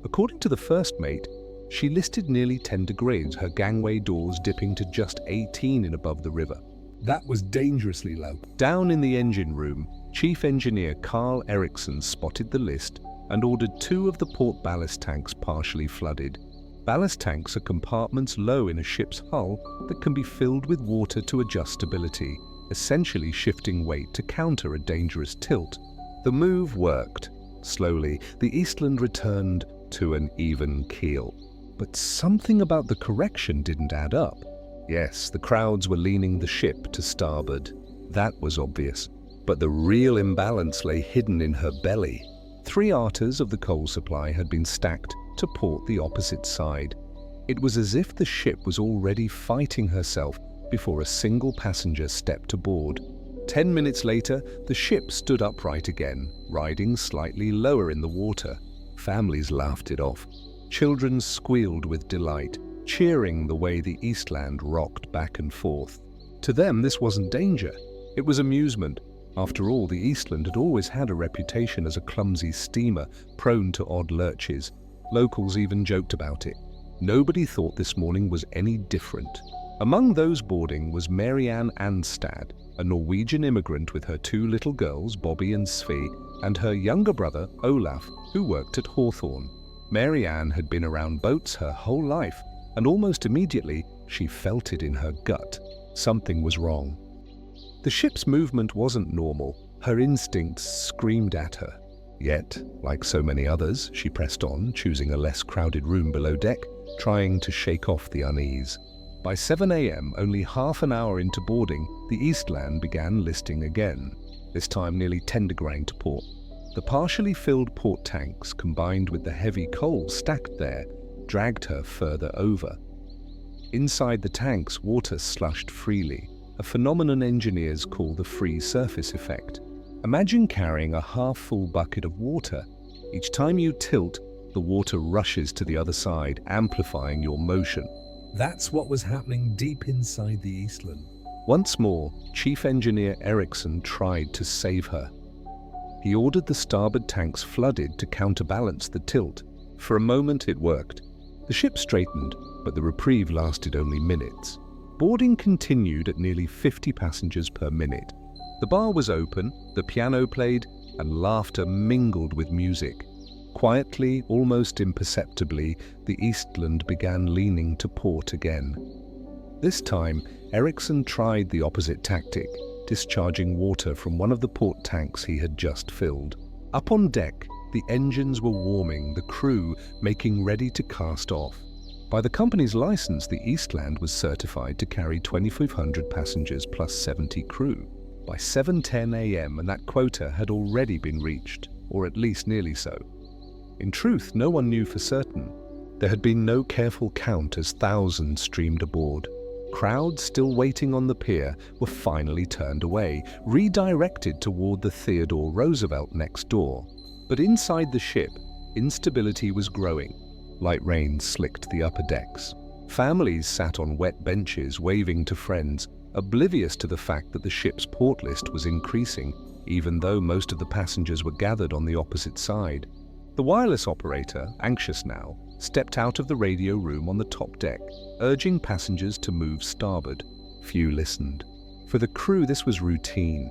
According to the first mate, she listed nearly 10 degrees, her gangway doors dipping to just 18 in above the river. That was dangerously low. Down in the engine room, Chief Engineer Carl Eriksson spotted the list and ordered 2 of the port ballast tanks partially flooded. Ballast tanks are compartments low in a ship's hull that can be filled with water to adjust stability, essentially shifting weight to counter a dangerous tilt. The move worked. Slowly, the Eastland returned to an even keel. But something about the correction didn't add up. Yes, the crowds were leaning the ship to starboard. That was obvious. But the real imbalance lay hidden in her belly. 3 arters of the coal supply had been stacked to port the opposite side. It was as if the ship was already fighting herself before a single passenger stepped aboard. 10 minutes later, the ship stood upright again, riding slightly lower in the water. Families laughed it off. Children squealed with delight, cheering the way the Eastland rocked back and forth. To them, this wasn't danger. It was amusement. After all, the Eastland had always had a reputation as a clumsy steamer, prone to odd lurches. Locals even joked about it. Nobody thought this morning was any different. Among those boarding was Marianne Anstad, a Norwegian immigrant with her 2 little girls, Bobby and Svi, and her younger brother, Olaf, who worked at Hawthorne. Marianne had been around boats her whole life, and almost immediately she felt it in her gut. Something was wrong. The ship's movement wasn't normal. Her instincts screamed at her. Yet, like so many others, she pressed on, choosing a less crowded room below deck, trying to shake off the unease. By 7 a.m., only half an hour into boarding, the Eastland began listing again, this time nearly 10 degrees to port. The partially filled port tanks, combined with the heavy coal stacked there, dragged her further over. Inside the tanks, water slushed freely, a phenomenon engineers call the free surface effect. Imagine carrying a half-full bucket of water. Each time you tilt, the water rushes to the other side, amplifying your motion. That's what was happening deep inside the Eastland. Once more, Chief Engineer Eriksson tried to save her. He ordered the starboard tanks flooded to counterbalance the tilt. For a moment it worked. The ship straightened, but the reprieve lasted only minutes. Boarding continued at nearly 50 passengers per minute. The bar was open, the piano played, and laughter mingled with music. Quietly, almost imperceptibly, the Eastland began leaning to port again. This time, Ericsson tried the opposite tactic, discharging water from one of the port tanks he had just filled. Up on deck, the engines were warming, the crew making ready to cast off. By the company's license, the Eastland was certified to carry 2,500 passengers plus 70 crew. By 7:10 a.m., and that quota had already been reached, or at least nearly so. In truth, no one knew for certain. There had been no careful count as thousands streamed aboard. Crowds still waiting on the pier were finally turned away, redirected toward the Theodore Roosevelt next door. But inside the ship, instability was growing. Light rain slicked the upper decks. Families sat on wet benches waving to friends, oblivious to the fact that the ship's port list was increasing, even though most of the passengers were gathered on the opposite side. The wireless operator, anxious now, stepped out of the radio room on the top deck, urging passengers to move starboard. Few listened. For the crew, this was routine.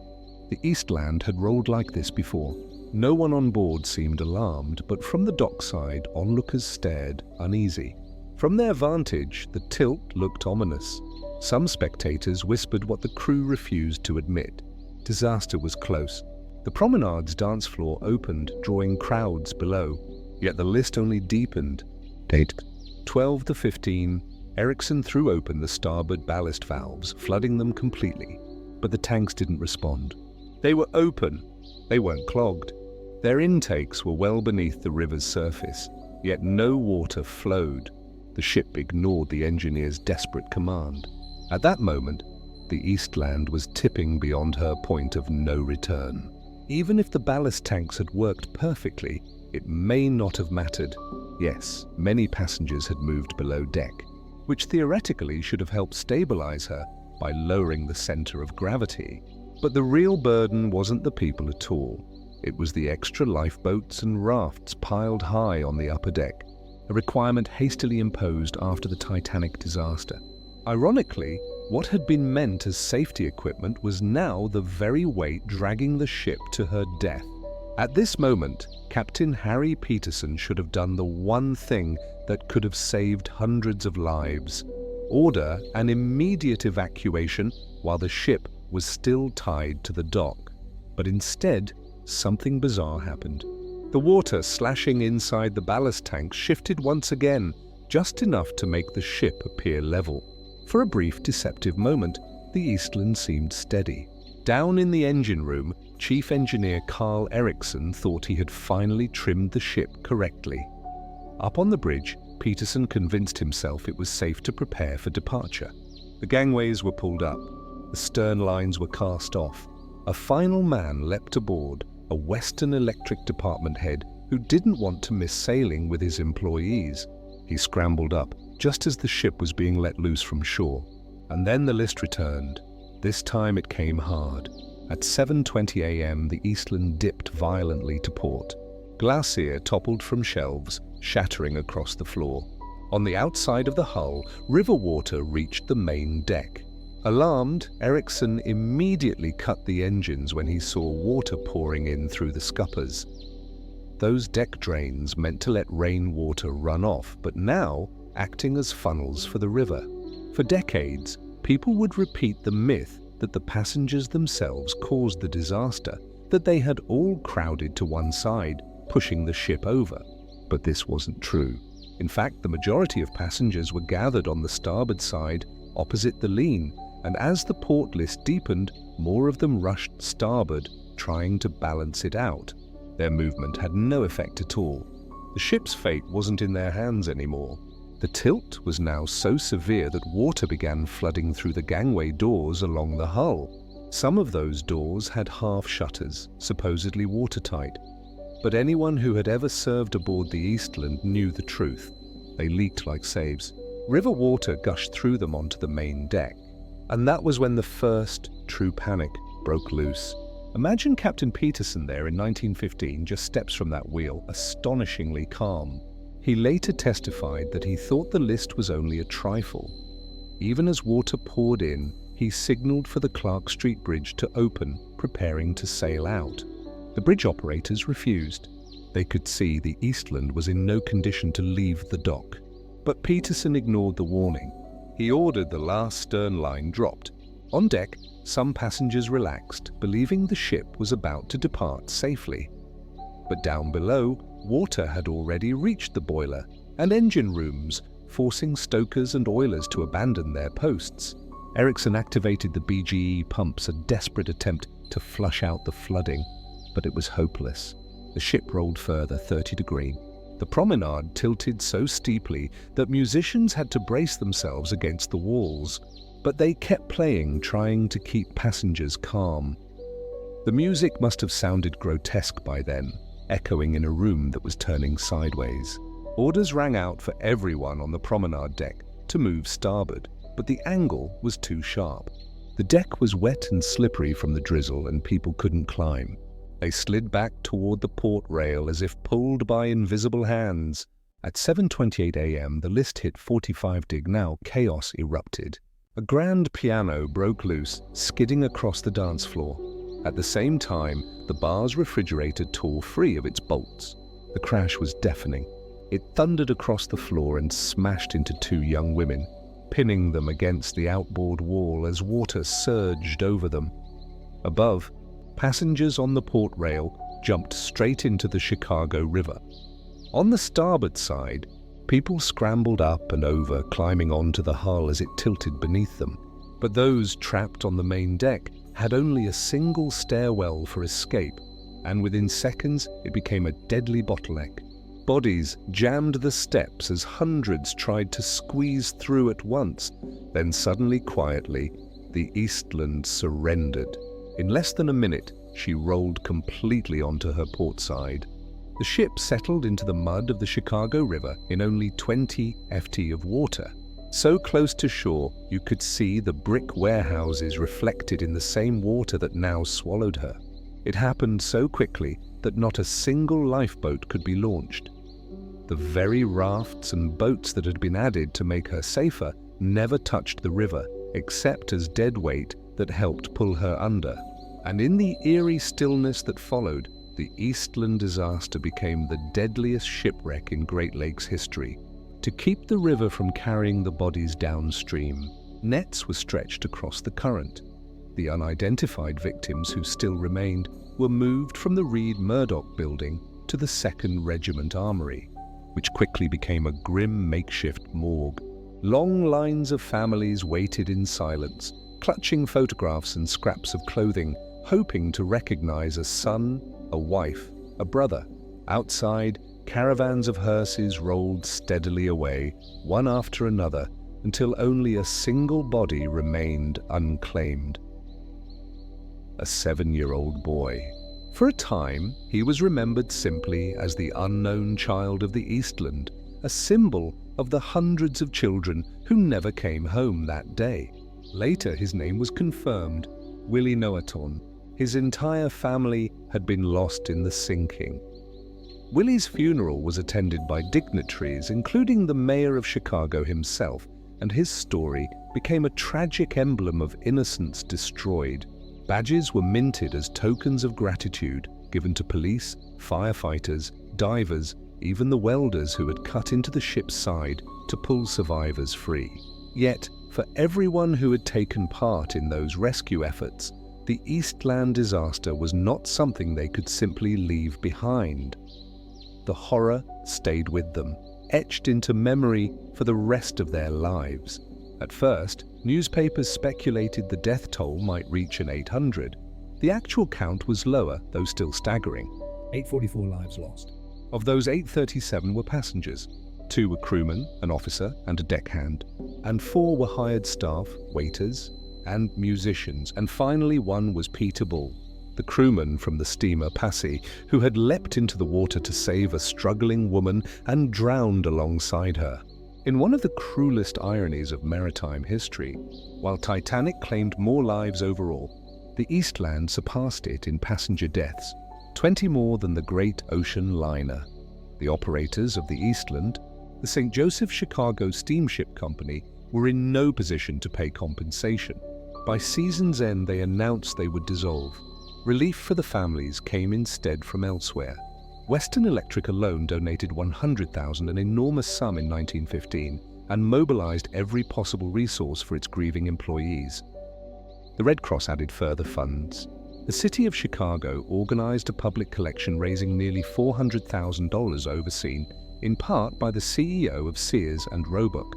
The Eastland had rolled like this before. No one on board seemed alarmed, but from the dockside, onlookers stared, uneasy. From their vantage, the tilt looked ominous. Some spectators whispered what the crew refused to admit. Disaster was close. The promenade's dance floor opened, drawing crowds below. Yet the list only deepened. Date 12:15. Ericsson threw open the starboard ballast valves, flooding them completely. But the tanks didn't respond. They were open. They weren't clogged. Their intakes were well beneath the river's surface, yet no water flowed. The ship ignored the engineer's desperate command. At that moment, the Eastland was tipping beyond her point of no return. Even if the ballast tanks had worked perfectly, it may not have mattered. Yes, many passengers had moved below deck, which theoretically should have helped stabilize her by lowering the center of gravity. But the real burden wasn't the people at all. It was the extra lifeboats and rafts piled high on the upper deck, a requirement hastily imposed after the Titanic disaster. Ironically, what had been meant as safety equipment was now the very weight dragging the ship to her death. At this moment, Captain Harry Peterson should have done the one thing that could have saved hundreds of lives: order an immediate evacuation while the ship was still tied to the dock. But instead, something bizarre happened. The water slashing inside the ballast tanks shifted once again, just enough to make the ship appear level. For a brief, deceptive moment, the Eastland seemed steady. Down in the engine room, Chief Engineer Carl Ericsson thought he had finally trimmed the ship correctly. Up on the bridge, Peterson convinced himself it was safe to prepare for departure. The gangways were pulled up. The stern lines were cast off. A final man leapt aboard, a Western Electric Department head who didn't want to miss sailing with his employees. He scrambled up just as the ship was being let loose from shore. And then the list returned. This time it came hard. At 7:20 a.m., the Eastland dipped violently to port. Glacier toppled from shelves, shattering across the floor. On the outside of the hull, river water reached the main deck. Alarmed, Ericsson immediately cut the engines when he saw water pouring in through the scuppers. Those deck drains meant to let rainwater run off, but now acting as funnels for the river. For decades, people would repeat the myth that the passengers themselves caused the disaster, that they had all crowded to one side, pushing the ship over. But this wasn't true. In fact, the majority of passengers were gathered on the starboard side, opposite the lean, and as the port list deepened, more of them rushed starboard, trying to balance it out. Their movement had no effect at all. The ship's fate wasn't in their hands anymore. The tilt was now so severe that water began flooding through the gangway doors along the hull. Some of those doors had half shutters, supposedly watertight. But anyone who had ever served aboard the Eastland knew the truth. They leaked like saves. River water gushed through them onto the main deck. And that was when the first true panic broke loose. Imagine Captain Peterson there in 1915 just steps from that wheel, astonishingly calm. He later testified that he thought the list was only a trifle. Even as water poured in, he signaled for the Clark Street Bridge to open, preparing to sail out. The bridge operators refused. They could see the Eastland was in no condition to leave the dock. But Peterson ignored the warning. He ordered the last stern line dropped. On deck, some passengers relaxed, believing the ship was about to depart safely. But down below, water had already reached the boiler and engine rooms, forcing stokers and oilers to abandon their posts. Ericsson activated the BGE pumps, a desperate attempt to flush out the flooding, but it was hopeless. The ship rolled further 30 degrees. The promenade tilted so steeply that musicians had to brace themselves against the walls, but they kept playing, trying to keep passengers calm. The music must have sounded grotesque by then, echoing in a room that was turning sideways. Orders rang out for everyone on the promenade deck to move starboard, but the angle was too sharp. The deck was wet and slippery from the drizzle, and people couldn't climb. They slid back toward the port rail as if pulled by invisible hands. At 7:28 a.m., the list hit 45 dig. Now chaos erupted. A grand piano broke loose, skidding across the dance floor. At the same time, the bar's refrigerator tore free of its bolts. The crash was deafening. It thundered across the floor and smashed into two young women, pinning them against the outboard wall as water surged over them. Above, passengers on the port rail jumped straight into the Chicago River. On the starboard side, people scrambled up and over, climbing onto the hull as it tilted beneath them. But those trapped on the main deck had only a single stairwell for escape, and within seconds it became a deadly bottleneck. Bodies jammed the steps as hundreds tried to squeeze through at once. Then suddenly, quietly, the Eastland surrendered. In less than a minute, she rolled completely onto her port side. The ship settled into the mud of the Chicago River in only 20 ft of water. So close to shore, you could see the brick warehouses reflected in the same water that now swallowed her. It happened so quickly that not a single lifeboat could be launched. The very rafts and boats that had been added to make her safer never touched the river, except as dead weight that helped pull her under. And in the eerie stillness that followed, the Eastland Disaster became the deadliest shipwreck in Great Lakes history. To keep the river from carrying the bodies downstream, nets were stretched across the current. The unidentified victims who still remained were moved from the Reed Murdoch building to the 2nd Regiment Armory, which quickly became a grim makeshift morgue. Long lines of families waited in silence, clutching photographs and scraps of clothing, hoping to recognize a son, a wife, a brother. Outside, caravans of hearses rolled steadily away, one after another, until only a single body remained unclaimed. A 7-year-old boy. For a time, he was remembered simply as the unknown child of the Eastland, a symbol of the hundreds of children who never came home that day. Later, his name was confirmed, Willie Noaton. His entire family had been lost in the sinking. Willie's funeral was attended by dignitaries, including the mayor of Chicago himself, and his story became a tragic emblem of innocence destroyed. Badges were minted as tokens of gratitude, given to police, firefighters, divers, even the welders who had cut into the ship's side to pull survivors free. Yet, for everyone who had taken part in those rescue efforts, the Eastland Disaster was not something they could simply leave behind. The horror stayed with them, etched into memory for the rest of their lives. At first, newspapers speculated the death toll might reach an 800. The actual count was lower, though still staggering. 844 lives lost. Of those, 837 were passengers. 2 were crewmen, an officer and a deckhand, and 4 were hired staff, waiters, and musicians, and finally 1 was Peter Bull, the crewman from the steamer Passy, who had leapt into the water to save a struggling woman and drowned alongside her. In one of the cruelest ironies of maritime history, while Titanic claimed more lives overall, the Eastland surpassed it in passenger deaths, 20 more than the great ocean liner. The operators of the Eastland, the St. Joseph Chicago Steamship Company, were in no position to pay compensation. By season's end, they announced they would dissolve. Relief for the families came instead from elsewhere. Western Electric alone donated $100,000, an enormous sum in 1915, and mobilized every possible resource for its grieving employees. The Red Cross added further funds. The city of Chicago organized a public collection raising nearly $400,000, overseen in part by the CEO of Sears and Roebuck.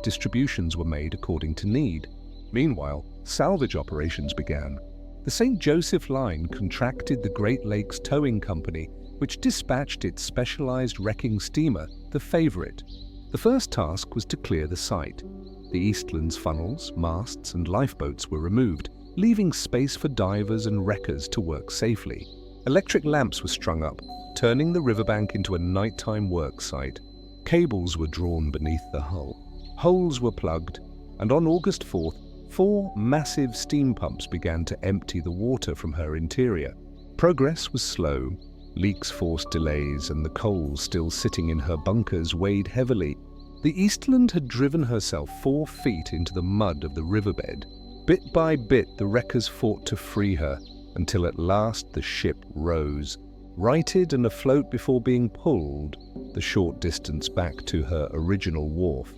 Distributions were made according to need. Meanwhile, salvage operations began. The St. Joseph Line contracted the Great Lakes Towing Company, which dispatched its specialized wrecking steamer, the Favorite. The first task was to clear the site. The Eastland's funnels, masts, and lifeboats were removed, leaving space for divers and wreckers to work safely. Electric lamps were strung up, turning the riverbank into a nighttime work site. Cables were drawn beneath the hull. Holes were plugged, and on August 4th, 4 massive steam pumps began to empty the water from her interior. Progress was slow. Leaks forced delays, and the coal still sitting in her bunkers weighed heavily. The Eastland had driven herself 4 feet into the mud of the riverbed. Bit by bit, the wreckers fought to free her, until at last the ship rose, righted and afloat before being pulled the short distance back to her original wharf.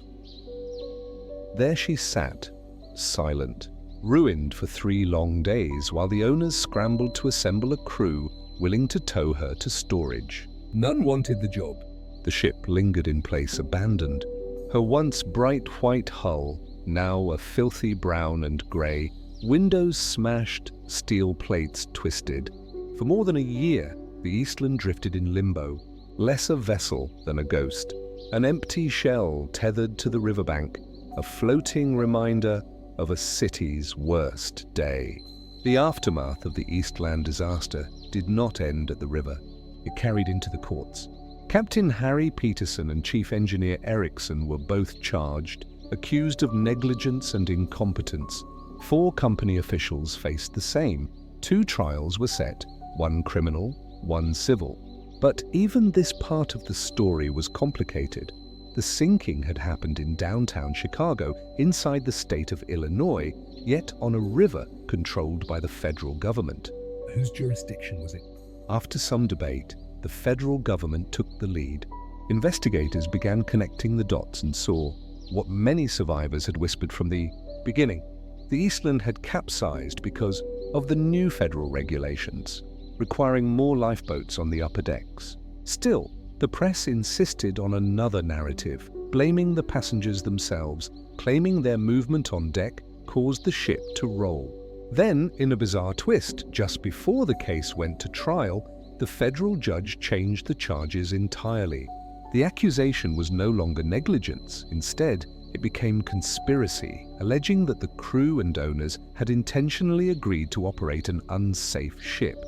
There she sat, silent, ruined for 3 long days, while the owners scrambled to assemble a crew willing to tow her to storage. None wanted the job. The ship lingered in place, abandoned. Her once bright white hull, now a filthy brown and grey, windows smashed, steel plates twisted. For more than a year, the Eastland drifted in limbo, less a vessel than a ghost, an empty shell tethered to the riverbank, a floating reminder of a city's worst day. The aftermath of the Eastland Disaster did not end at the river. It carried into the courts. Captain Harry Peterson and Chief Engineer Erickson were both charged, accused of negligence and incompetence. 4 company officials faced the same. 2 trials were set, 1 criminal, 1 civil. But even this part of the story was complicated. The sinking had happened in downtown Chicago, inside the state of Illinois, yet on a river controlled by the federal government. Whose jurisdiction was it? After some debate, the federal government took the lead. Investigators began connecting the dots and saw what many survivors had whispered from the beginning. The Eastland had capsized because of the new federal regulations, requiring more lifeboats on the upper decks. Still, the press insisted on another narrative, blaming the passengers themselves, claiming their movement on deck caused the ship to roll. Then, in a bizarre twist, just before the case went to trial, the federal judge changed the charges entirely. The accusation was no longer negligence. Instead, it became conspiracy, alleging that the crew and owners had intentionally agreed to operate an unsafe ship.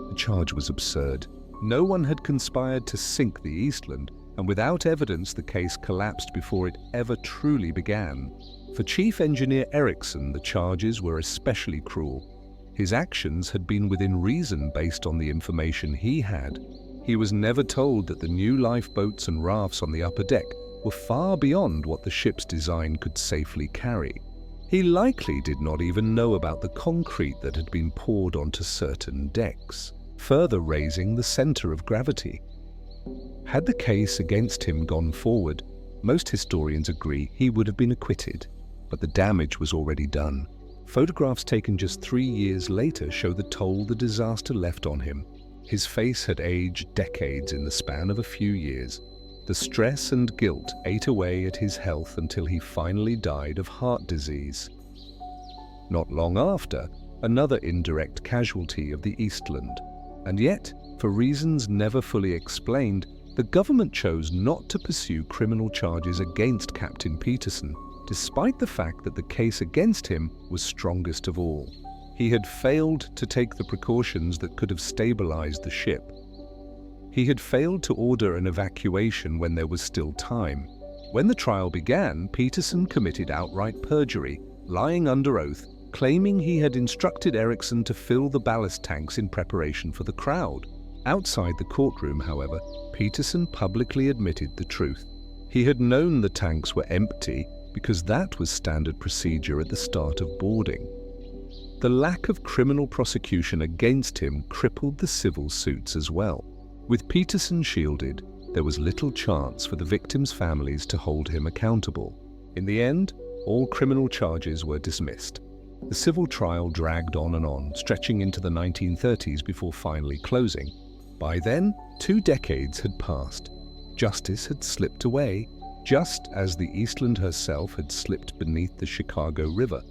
The charge was absurd. No one had conspired to sink the Eastland, and without evidence the case collapsed before it ever truly began. For Chief Engineer Erickson, the charges were especially cruel. His actions had been within reason based on the information he had. He was never told that the new lifeboats and rafts on the upper deck were far beyond what the ship's design could safely carry. He likely did not even know about the concrete that had been poured onto certain decks, further raising the center of gravity. Had the case against him gone forward, most historians agree he would have been acquitted, but the damage was already done. Photographs taken just 3 years later show the toll the disaster left on him. His face had aged decades in the span of a few years. The stress and guilt ate away at his health until he finally died of heart disease. Not long after, another indirect casualty of the Eastland. And yet, for reasons never fully explained, the government chose not to pursue criminal charges against Captain Peterson, despite the fact that the case against him was strongest of all. He had failed to take the precautions that could have stabilized the ship. He had failed to order an evacuation when there was still time. When the trial began, Peterson committed outright perjury, lying under oath, claiming he had instructed Erickson to fill the ballast tanks in preparation for the crowd. Outside the courtroom, however, Peterson publicly admitted the truth. He had known the tanks were empty because that was standard procedure at the start of boarding. The lack of criminal prosecution against him crippled the civil suits as well. With Peterson shielded, there was little chance for the victims' families to hold him accountable. In the end, all criminal charges were dismissed. The civil trial dragged on, stretching into the 1930s before finally closing. By then, 2 decades had passed. Justice had slipped away, just as the Eastland herself had slipped beneath the Chicago River.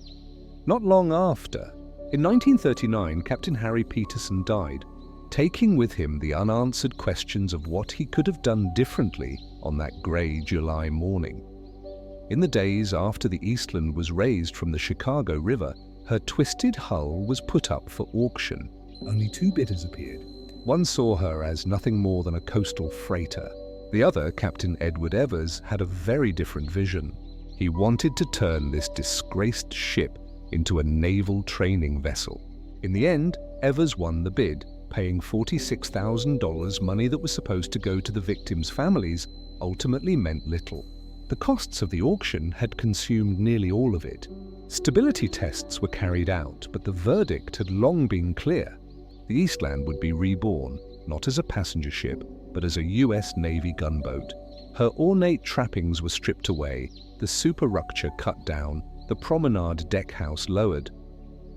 Not long after, in 1939, Captain Harry Peterson died, taking with him the unanswered questions of what he could have done differently on that grey July morning. In the days after the Eastland was raised from the Chicago River, her twisted hull was put up for auction. Only 2 bidders appeared. One saw her as nothing more than a coastal freighter. The other, Captain Edward Evers, had a very different vision. He wanted to turn this disgraced ship into a naval training vessel. In the end, Evers won the bid, paying $46,000, money that was supposed to go to the victims' families, ultimately meant little. The costs of the auction had consumed nearly all of it. Stability tests were carried out, but the verdict had long been clear. The Eastland would be reborn, not as a passenger ship, but as a US Navy gunboat. Her ornate trappings were stripped away, the superstructure cut down, the promenade deckhouse lowered.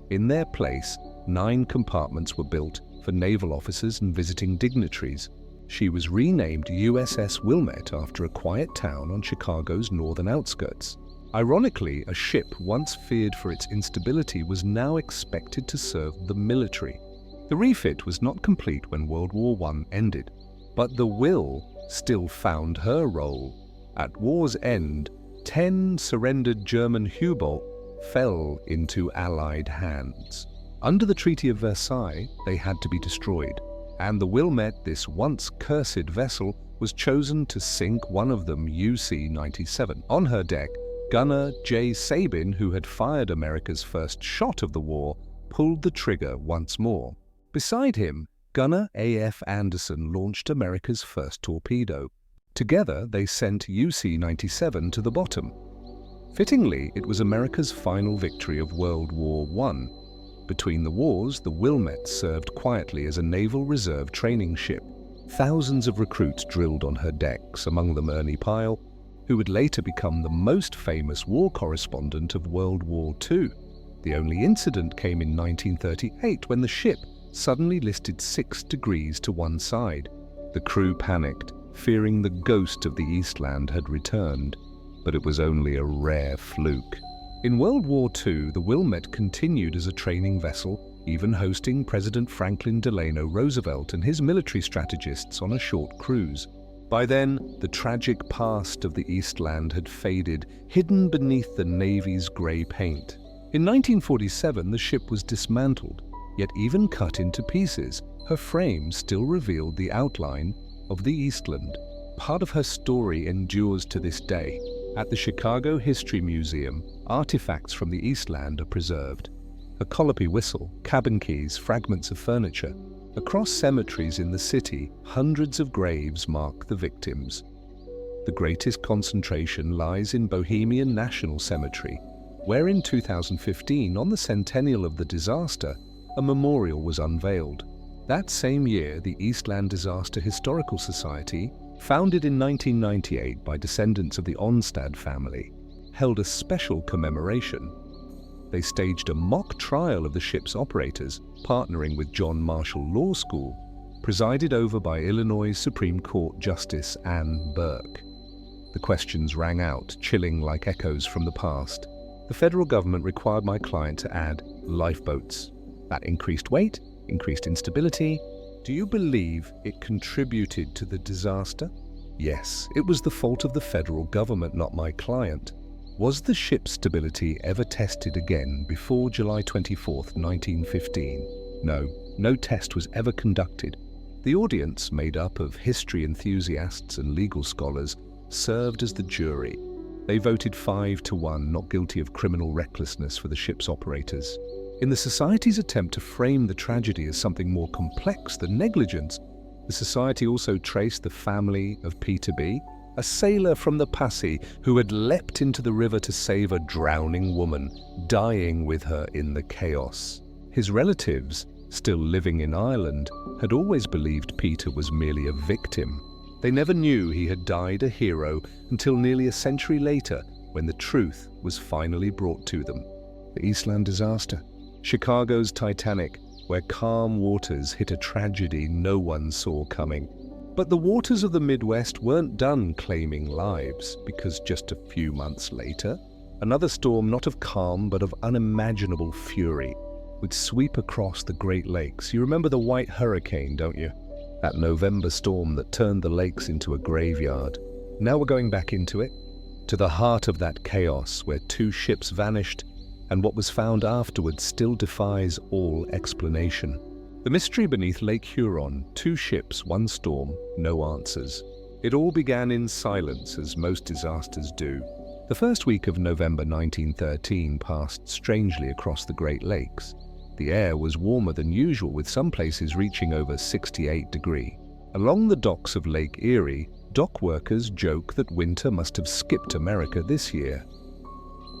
In their place, 9 compartments were built for naval officers and visiting dignitaries. She was renamed USS Wilmette after a quiet town on Chicago's northern outskirts. Ironically, a ship once feared for its instability was now expected to serve the military. The refit was not complete when World War I ended, but the Will still found her role. At war's end, 10 surrendered German U-boats fell into Allied hands. Under the Treaty of Versailles, they had to be destroyed, and the Wilmette, this once cursed vessel, was chosen to sink one of them, UC-97. On her deck, gunner J. Sabin, who had fired America's first shot of the war, pulled the trigger once more. Beside him, gunner A.F. Anderson launched America's first torpedo. Together, they sent UC-97 to the bottom. Fittingly, it was America's final victory of World War I. Between the wars, the Wilmette served quietly as a naval reserve training ship. Thousands of recruits drilled on her decks, among them Ernie Pyle, who would later become the most famous war correspondent of World War II. The only incident came in 1938 when the ship suddenly listed 6 degrees to one side. The crew panicked, fearing the ghost of the Eastland had returned, but it was only a rare fluke. In World War II, the Wilmette continued as a training vessel, even hosting President Franklin Delano Roosevelt and his military strategists on a short cruise. By then, the tragic past of the Eastland had faded, hidden beneath the Navy's grey paint. In 1947, the ship was dismantled, yet even cut into pieces, her frame still revealed the outline of the Eastland. Part of her story endures to this day. At the Chicago History Museum, artifacts from the Eastland are preserved. A colloquy whistle, cabin keys, fragments of furniture. Across cemeteries in the city, hundreds of graves mark the victims. The greatest concentration lies in Bohemian National Cemetery, where in 2015, on the centennial of the disaster, a memorial was unveiled. That same year, the Eastland Disaster Historical Society, founded in 1998 by descendants of the Onstad family, held a special commemoration. They staged a mock trial of the ship's operators, partnering with John Marshall Law School, presided over by Illinois Supreme Court Justice Ann Burke. The questions rang out, chilling like echoes from the past. The federal government required my client to add lifeboats. That increased weight, increased instability. Do you believe it contributed to the disaster? Yes, it was the fault of the federal government, not my client. Was the ship's stability ever tested again before July 24, 1915? No test was ever conducted. The audience, made up of history enthusiasts and legal scholars, served as the jury. They voted 5-1 not guilty of criminal recklessness for the ship's operators. In the Society's attempt to frame the tragedy as something more complex than negligence, the Society also traced the family of Peter B., a sailor from the Passy who had leapt into the river to save a drowning woman, dying with her in the chaos. His relatives, still living in Ireland, had always believed Peter was merely a victim. They never knew he had died a hero until nearly a century later, when the truth was finally brought to them. The Eastland Disaster, Chicago's Titanic, where calm waters hit a tragedy no one saw coming. But the waters of the Midwest weren't done claiming lives, because just a few months later, another storm not of calm but of unimaginable fury would sweep across the Great Lakes. You remember the White Hurricane, don't you? That November storm that turned the lakes into a graveyard. Now we're going back into it, to the heart of that chaos where 2 ships vanished, and what was found afterwards still defies all explanation. The mystery beneath Lake Huron, 2 ships, 1 storm, no answers. It all began in silence, as most disasters do. The first week of November 1913 passed strangely across the Great Lakes. The air was warmer than usual, with some places reaching over 68 degrees. Along the docks of Lake Erie, dock workers joke that winter must have skipped America this year.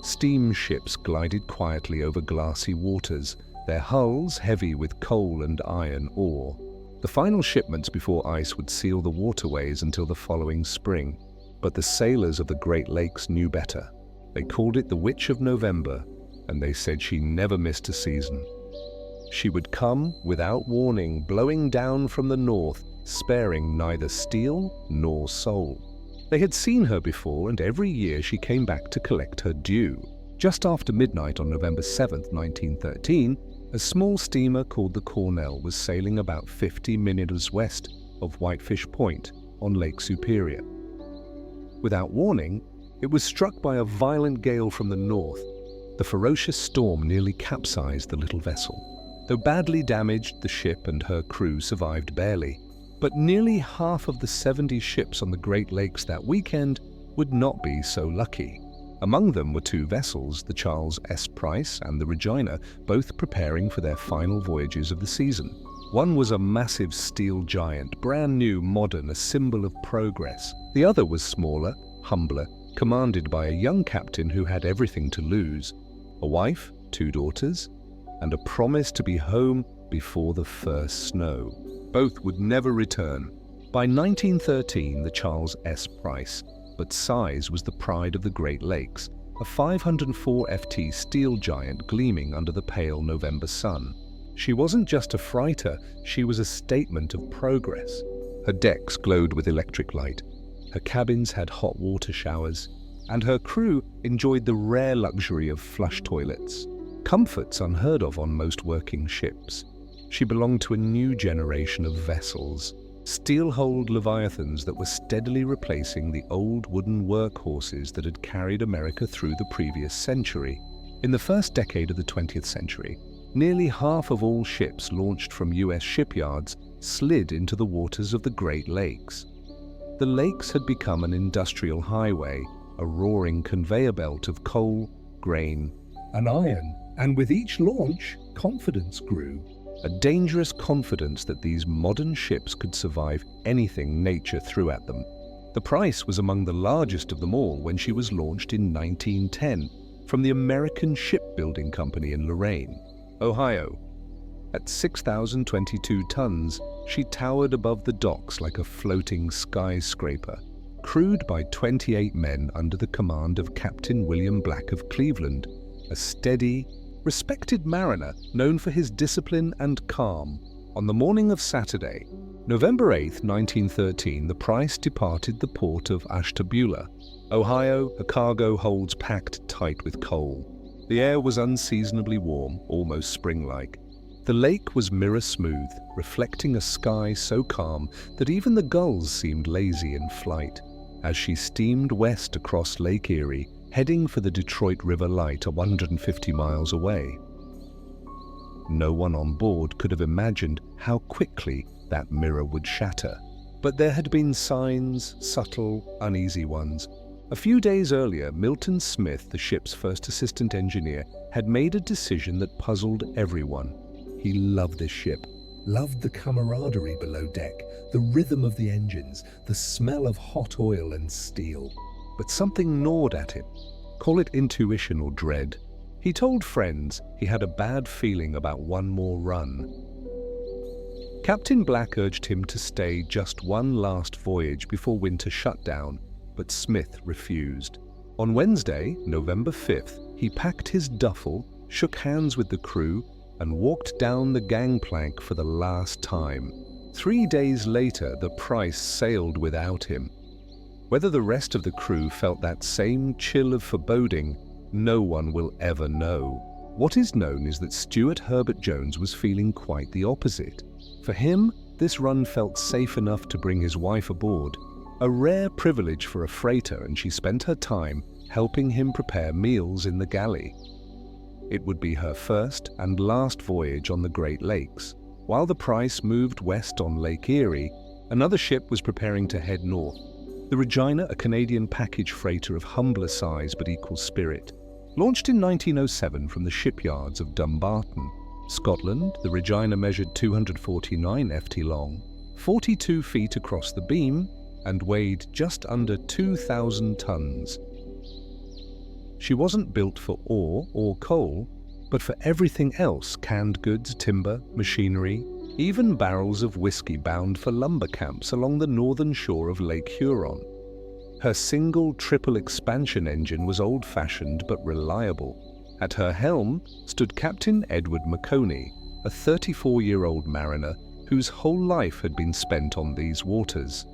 Steamships glided quietly over glassy waters, their hulls heavy with coal and iron ore. The final shipments before ice would seal the waterways until the following spring. But the sailors of the Great Lakes knew better. They called it the Witch of November, and they said she never missed a season. She would come without warning, blowing down from the north, sparing neither steel nor soul. They had seen her before, and every year she came back to collect her due. Just after midnight on November 7, 1913, a small steamer called the Cornell was sailing about 50 minutes west of Whitefish Point on Lake Superior. Without warning, it was struck by a violent gale from the north. The ferocious storm nearly capsized the little vessel. Though badly damaged, the ship and her crew survived barely. But nearly half of the 70 ships on the Great Lakes that weekend would not be so lucky. Among them were 2 vessels, the Charles S. Price and the Regina, both preparing for their final voyages of the season. One was a massive steel giant, brand new, modern, a symbol of progress. The other was smaller, humbler, commanded by a young captain who had everything to lose. A wife, 2 daughters, and a promise to be home before the first snow. Both would never return. By 1913, the Charles S. Price, but size was the pride of the Great Lakes, a 504 FT steel giant gleaming under the pale November sun. She wasn't just a freighter, she was a statement of progress. Her decks glowed with electric light, her cabins had hot water showers, and her crew enjoyed the rare luxury of flush toilets, comforts unheard of on most working ships. She belonged to a new generation of vessels, steel-hulled leviathans that were steadily replacing the old wooden workhorses that had carried America through the previous century. In the first decade of the 20th century, nearly half of all ships launched from US shipyards slid into the waters of the Great Lakes. The lakes had become an industrial highway, a roaring conveyor belt of coal, grain, and iron, and with each launch, confidence grew. a dangerous confidence that these modern ships could survive anything nature threw at them. The Price was among the largest of them all when she was launched in 1910 from the American Shipbuilding Company in Lorain, Ohio. At 6,022 tons, she towered above the docks like a floating skyscraper, crewed by 28 men under the command of Captain William Black of Cleveland, a steady, respected mariner known for his discipline and calm. On the morning of Saturday, November 8, 1913, the Price departed the port of Ashtabula, Ohio, her cargo holds packed tight with coal. The air was unseasonably warm, almost spring-like. The lake was mirror smooth, reflecting a sky so calm that even the gulls seemed lazy in flight. As she steamed west across Lake Erie, heading for the Detroit River Light 150 miles away. No one on board could have imagined how quickly that mirror would shatter. But there had been signs, subtle, uneasy ones. A few days earlier, Milton Smith, the ship's first assistant engineer, had made a decision that puzzled everyone. He loved this ship, Loved the camaraderie below deck, the rhythm of the engines, the smell of hot oil and steel. but something gnawed at him. Call it intuition or dread. He told friends he had a bad feeling about one more run. Captain Black urged him to stay just one last voyage before winter shut down, but Smith refused. On Wednesday, November 5th, he packed his duffel, shook hands with the crew, and walked down the gangplank for the last time. 3 days later, the Price sailed without him. Whether the rest of the crew felt that same chill of foreboding, no one will ever know. What is known is that Stuart Herbert Jones was feeling quite the opposite. For him, this run felt safe enough to bring his wife aboard, a rare privilege for a freighter, and she spent her time helping him prepare meals in the galley. It would be her first and last voyage on the Great Lakes. While the Price moved west on Lake Erie, another ship was preparing to head north. The Regina, a Canadian package freighter of humbler size but equal spirit. Launched in 1907 from the shipyards of Dumbarton, Scotland, the Regina measured 249 ft long, 42 feet across the beam, and weighed just under 2,000 tons. She wasn't built for ore or coal, but for everything else: canned goods, timber, machinery, even barrels of whiskey bound for lumber camps along the northern shore of Lake Huron. Her single triple expansion engine was old-fashioned but reliable. At her helm stood Captain Edward McConey, a 34-year-old mariner whose whole life had been spent on these waters.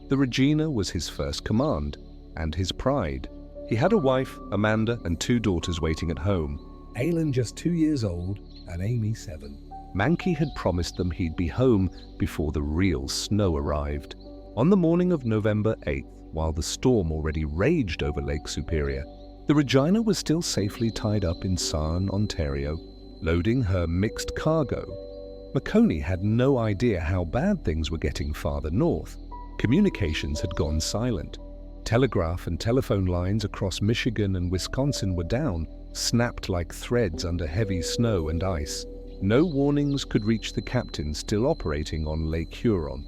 The Regina was his first command, and his pride. He had a wife, Amanda, and 2 daughters waiting at home. Aylin just 2 years old and Amy 7. Mankey had promised them he'd be home before the real snow arrived. On the morning of November 8th, while the storm already raged over Lake Superior, the Regina was still safely tied up in Sarn, Ontario, loading her mixed cargo. McConey had no idea how bad things were getting farther north. Communications had gone silent. Telegraph and telephone lines across Michigan and Wisconsin were down, snapped like threads under heavy snow and ice. No warnings could reach the captain still operating on Lake Huron.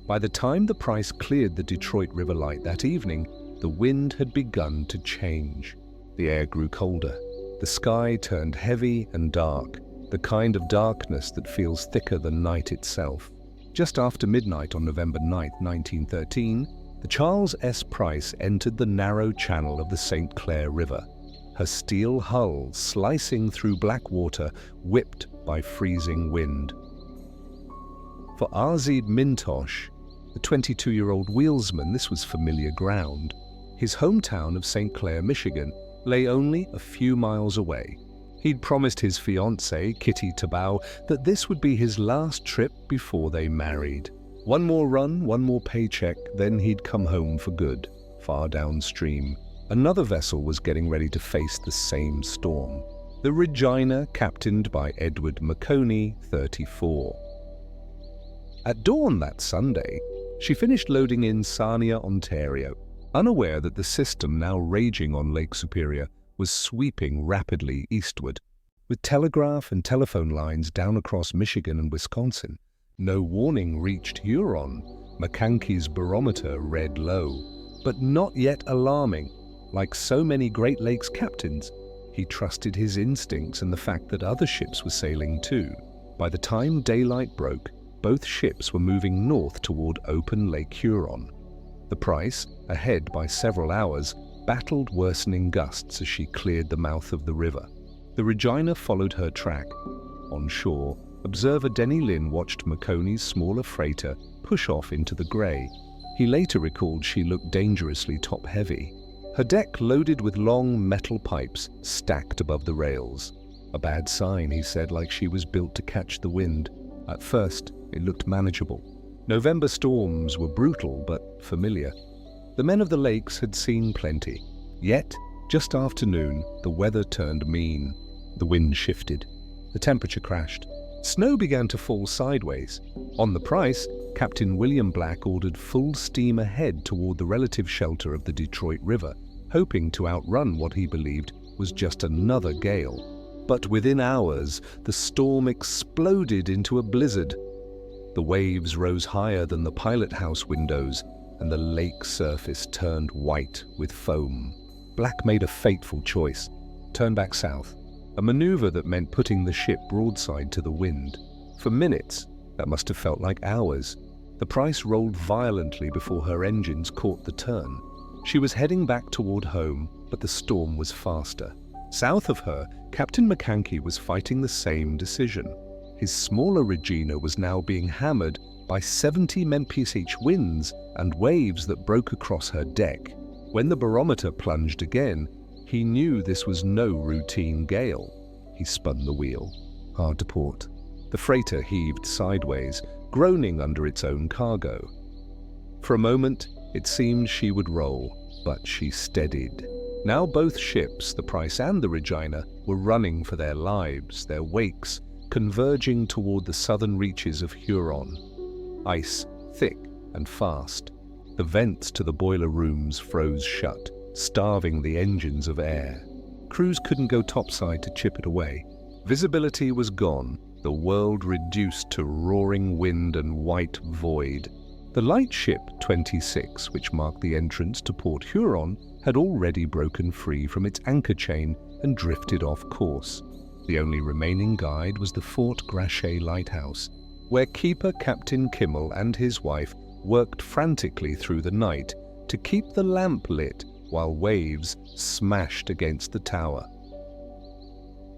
By the time the Price cleared the Detroit River Light that evening, the wind had begun to change. The air grew colder. The sky turned heavy and dark, the kind of darkness that feels thicker than night itself. Just after midnight on November 9, 1913, the Charles S. Price entered the narrow channel of the St. Clair River, her steel hull slicing through black water, whipped by freezing wind. For Arzid Mintosh, the 22-year-old wheelsman, this was familiar ground. His hometown of St. Clair, Michigan, lay only a few miles away. He'd promised his fiancée, Kitty Tabau, that this would be his last trip before they married. One more run, one more paycheck, then he'd come home for good. Far downstream, another vessel was getting ready to face the same storm. The Regina, captained by Edward McConey, 34. At dawn that Sunday, she finished loading in Sarnia, Ontario, unaware that the system now raging on Lake Superior was sweeping rapidly eastward. With telegraph and telephone lines down across Michigan and Wisconsin, no warning reached Huron. McCankey's barometer read low, but not yet alarming. Like so many Great Lakes captains, he trusted his instincts and the fact that other ships were sailing too. By the time daylight broke, both ships were moving north toward open Lake Huron. The Price, ahead by several hours, battled worsening gusts as she cleared the mouth of the river. The Regina followed her track. On shore, observer Denny Lynn watched McConey's smaller freighter push off into the grey. He later recalled she looked dangerously top-heavy. Her deck loaded with long metal pipes stacked above the rails. A bad sign, he said, like she was built to catch the wind. At first, it looked manageable. November storms were brutal but familiar. The men of the lakes had seen plenty. Yet, just after noon, the weather turned mean. The wind shifted. The temperature crashed. Snow began to fall sideways. On the Price, Captain William Black ordered full steam ahead toward the relative shelter of the Detroit River, hoping to outrun what he believed was just another gale. But within hours, the storm exploded into a blizzard. The waves rose higher than the pilot house windows, and the lake surface turned white with foam. Black made a fateful choice: turn back south, a maneuver that meant putting the ship broadside to the wind. For minutes, that must have felt like hours. The Price rolled violently before her engines caught the turn. She was heading back toward home, but the storm was faster. South of her, Captain McCankie was fighting the same decision. His smaller Regina was now being hammered by 70 mph winds and waves that broke across her deck. When the barometer plunged again, he knew this was no routine gale. He spun the wheel. Hard to port. The freighter heaved sideways, groaning under its own cargo. For a moment, it seemed she would roll, but she steadied. Now both ships, the Price and the Regina, were running for their lives, their wakes converging toward the southern reaches of Huron. Ice, thick and fast. The vents to the boiler rooms froze shut, starving the engines of air. Crews couldn't go topside to chip it away. Visibility was gone, the world reduced to roaring wind and white void. The lightship 26, which marked the entrance to Port Huron, had already broken free from its anchor chain and drifted off course. The only remaining guide was the Fort Grachet lighthouse, where keeper Captain Kimmel and his wife worked frantically through the night to keep the lamp lit while waves smashed against the tower.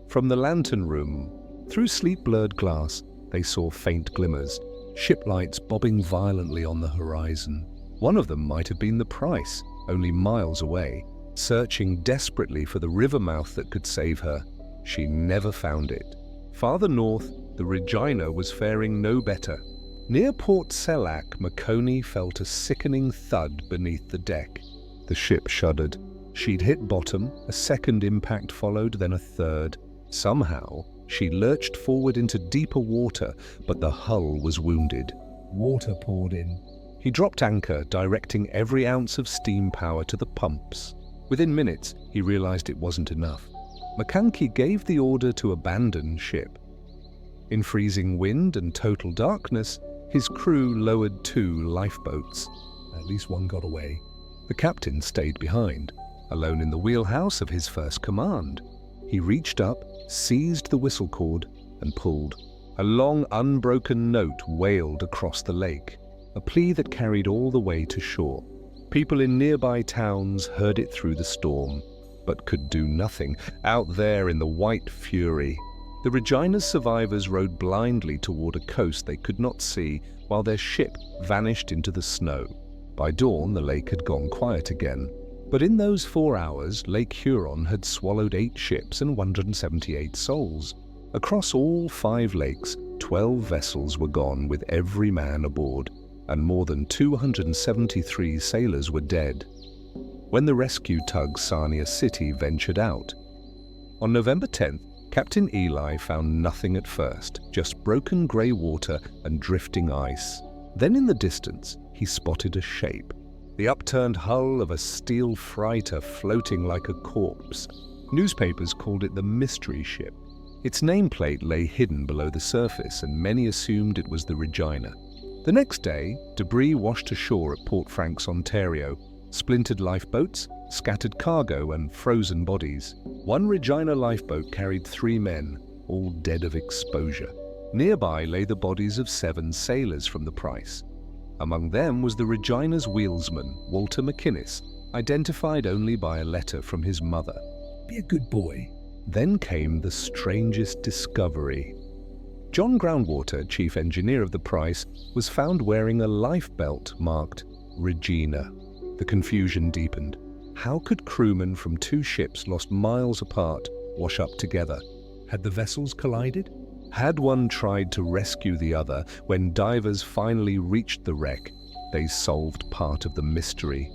From the lantern room, through sleep-blurred glass, they saw faint glimmers, ship lights bobbing violently on the horizon. One of them might have been the Price, only miles away, searching desperately for the river mouth that could save her. She never found it. Farther north, the Regina was faring no better. Near Port Selac, McConey felt a sickening thud beneath the deck. The ship shuddered. She'd hit bottom, a second impact followed, then a third. Somehow, she lurched forward into deeper water, but the hull was wounded. Water poured in. He dropped anchor, directing every ounce of steam power to the pumps. Within minutes, he realized it wasn't enough. McCankie gave the order to abandon ship. In freezing wind and total darkness, his crew lowered 2 lifeboats. At least one got away. The captain stayed behind, alone in the wheelhouse of his first command. He reached up, seized the whistle cord, and pulled. A long, unbroken note wailed across the lake, a plea that carried all the way to shore. People in nearby towns heard it through the storm, but could do nothing out there in the white fury. The Regina's survivors rowed blindly toward a coast they could not see, while their ship vanished into the snow. By dawn, the lake had gone quiet again. But in those 4 hours, Lake Huron had swallowed 8 ships and 178 souls. Across all 5 lakes, 12 vessels were gone with every man aboard, and more than 273 sailors were dead. When the rescue tug Sarnia City ventured out. On November 10th, Captain Eli found nothing at first, just broken grey water and drifting ice. Then in the distance, he spotted a shape. The upturned hull of a steel freighter floating like a corpse. Newspapers called it the Mystery Ship. Its nameplate lay hidden below the surface, and many assumed it was the Regina. The next day, debris washed ashore at Port Franks, Ontario. Splintered lifeboats, scattered cargo, and frozen bodies. One Regina lifeboat carried 3 men, all dead of exposure. Nearby lay the bodies of 7 sailors from the Price. Among them was the Regina's wheelsman, Walter McInnes, identified only by a letter from his mother. Be a good boy. Then came the strangest discovery. John Groundwater, chief engineer of the Price, was found wearing a life belt marked Regina. The confusion deepened. How could crewmen from 2 ships lost miles apart wash up together? Had the vessels collided? Had one tried to rescue the other, when divers finally reached the wreck, they solved part of the mystery.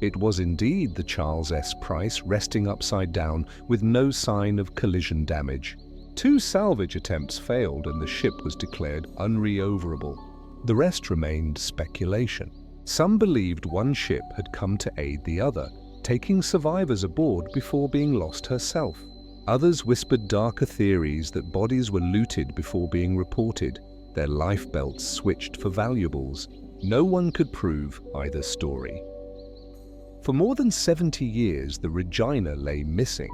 It was indeed the Charles S. Price resting upside down with no sign of collision damage. 2 salvage attempts failed and the ship was declared unreoverable. The rest remained speculation. Some believed one ship had come to aid the other, taking survivors aboard before being lost herself. Others whispered darker theories that bodies were looted before being reported, their life belts switched for valuables. No one could prove either story. For more than 70 years, the Regina lay missing.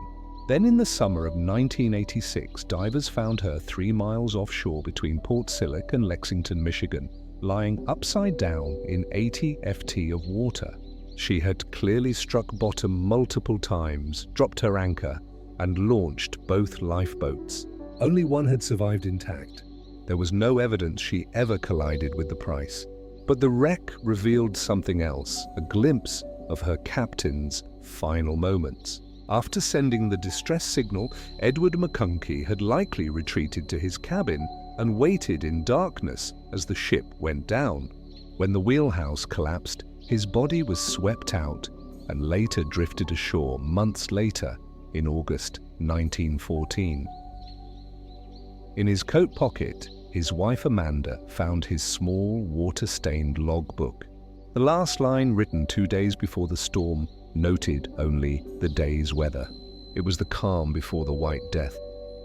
Then in the summer of 1986, divers found her 3 miles offshore between Port Sillac and Lexington, Michigan, lying upside down in 80 ft of water. She had clearly struck bottom multiple times, dropped her anchor, and launched both lifeboats. Only one had survived intact. There was no evidence she ever collided with the Price. But the wreck revealed something else, a glimpse of her captain's final moments. After sending the distress signal, Edward McCunkie had likely retreated to his cabin and waited in darkness as the ship went down. When the wheelhouse collapsed, his body was swept out and later drifted ashore months later in August 1914. In his coat pocket, his wife Amanda found his small, water-stained logbook. The last line, written 2 days before the storm, noted only the day's weather. It was the calm before the white death.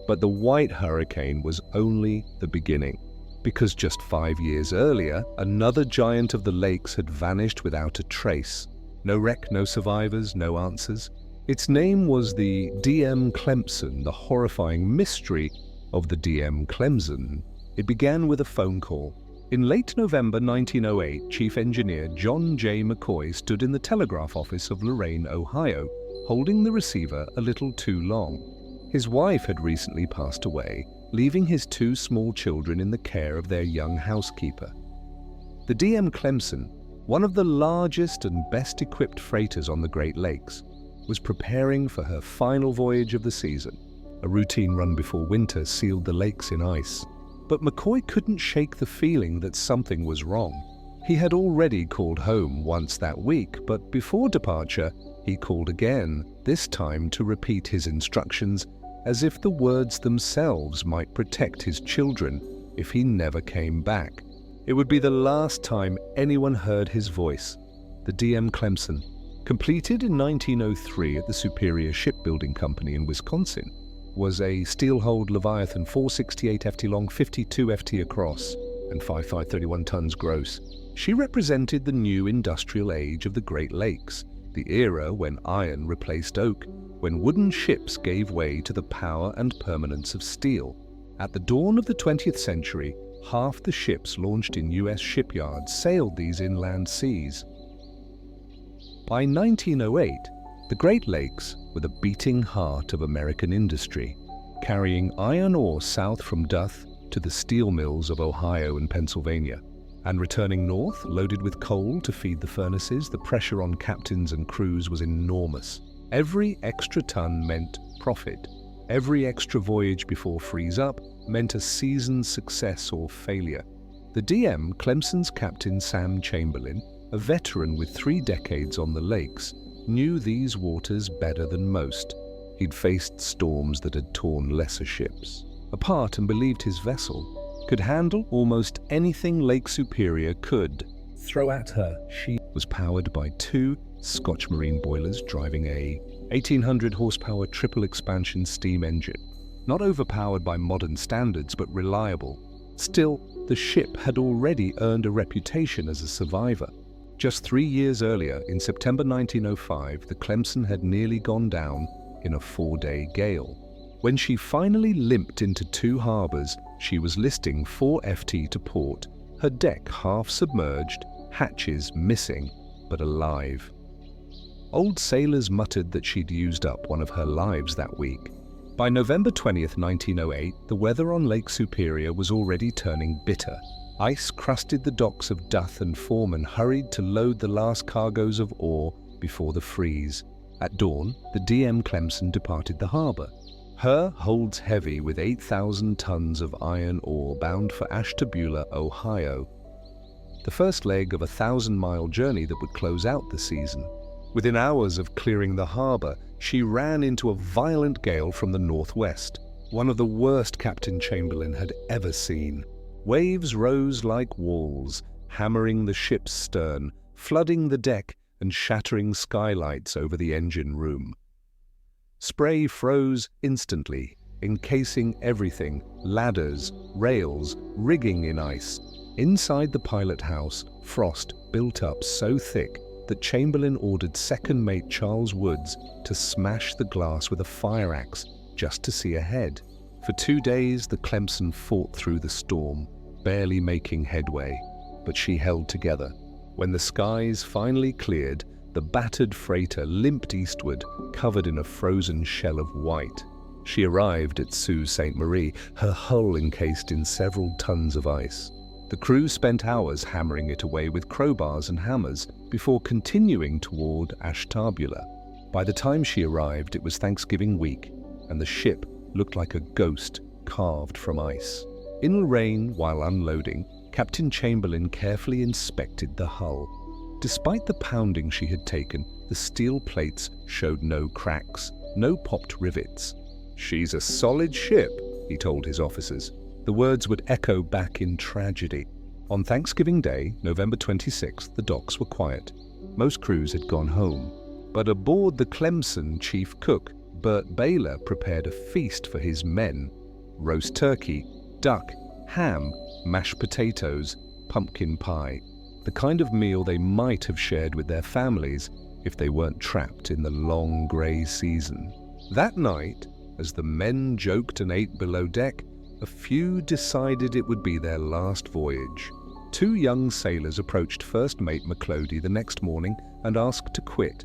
But the white hurricane was only the beginning, because just 5 years earlier, another giant of the lakes had vanished without a trace. No wreck, no survivors, no answers. Its name was the DM Clemson, the horrifying mystery of the DM Clemson. It began with a phone call. In late November 1908, Chief Engineer John J. McCoy stood in the telegraph office of Lorain, Ohio, holding the receiver a little too long. His wife had recently passed away, leaving his 2 small children in the care of their young housekeeper. The DM Clemson, one of the largest and best-equipped freighters on the Great Lakes, was preparing for her final voyage of the season. A routine run before winter sealed the lakes in ice. But McCoy couldn't shake the feeling that something was wrong. He had already called home once that week, but before departure, he called again, this time to repeat his instructions, as if the words themselves might protect his children if he never came back. It would be the last time anyone heard his voice. The DM Clemson, completed in 1903 at the Superior Shipbuilding Company in Wisconsin, was a steel-hulled Leviathan 468 ft long, 52 ft across, and 5,531 tons gross. She represented the new industrial age of the Great Lakes, the era when iron replaced oak, when wooden ships gave way to the power and permanence of steel. At the dawn of the 20th century, half the ships launched in U.S. shipyards sailed these inland seas. By 1908, the Great Lakes were the beating heart of American industry, carrying iron ore south from Duth to the steel mills of Ohio and Pennsylvania, and returning north, loaded with coal to feed the furnaces. The pressure on captains and crews was enormous. Every extra ton meant profit. Every extra voyage before freeze-up meant a season's success or failure. The DM, Clemson's captain Sam Chamberlain, a veteran with 3 decades on the lakes, knew these waters better than most. He'd faced storms that had torn lesser ships apart and believed his vessel could handle almost anything Lake Superior could throw at her. She was powered by 2 Scotch Marine boilers driving a 1,800 horsepower triple expansion steam engine. Not overpowered by modern standards, but reliable. Still, the ship had already earned a reputation as a survivor. Just 3 years earlier, in September 1905, the Clemson had nearly gone down in a 4-day gale. When she finally limped into 2 harbors, she was listing 4 ft to port, her deck half submerged, hatches missing, but alive. Old sailors muttered that she'd used up one of her lives that week. By November 20th, 1908, the weather on Lake Superior was already turning bitter. Ice crusted the docks of Duth, and foremen hurried to load the last cargoes of ore before the freeze. At dawn, the DM Clemson departed the harbor. Her holds heavy with 8,000 tons of iron ore bound for Ashtabula, Ohio, the first leg of a 1,000-mile journey that would close out the season. Within hours of clearing the harbor, she ran into a violent gale from the northwest, one of the worst Captain Chamberlain had ever seen. Waves rose like walls, hammering the ship's stern, flooding the deck and shattering skylights over the engine room. Spray froze instantly, encasing everything, ladders, rails, rigging in ice. Inside the pilot house, frost built up so thick that Chamberlain ordered second mate Charles Woods to smash the glass with a fire axe just to see ahead. For 2 days, the Clemson fought through the storm, barely making headway, but she held together. When the skies finally cleared, the battered freighter limped eastward, covered in a frozen shell of white. She arrived at Sault Ste. Marie, her hull encased in several tons of ice. The crew spent hours hammering it away with crowbars and hammers before continuing toward Ashtabula. By the time she arrived, it was Thanksgiving week, and the ship looked like a ghost carved from ice. In the rain, while unloading, Captain Chamberlain carefully inspected the hull. Despite the pounding she had taken, the steel plates showed no cracks, no popped rivets. "She's a solid ship," he told his officers. The words would echo back in tragedy. On Thanksgiving Day, November 26th, the docks were quiet. Most crews had gone home. But aboard the Clemson, chief cook, Bert Baylor, prepared a feast for his men. Roast turkey, duck, ham, mashed potatoes, pumpkin pie. The kind of meal they might have shared with their families if they weren't trapped in the long grey season. That night, as the men joked and ate below deck, a few decided it would be their last voyage. 2 young sailors approached First Mate McLody the next morning and asked to quit.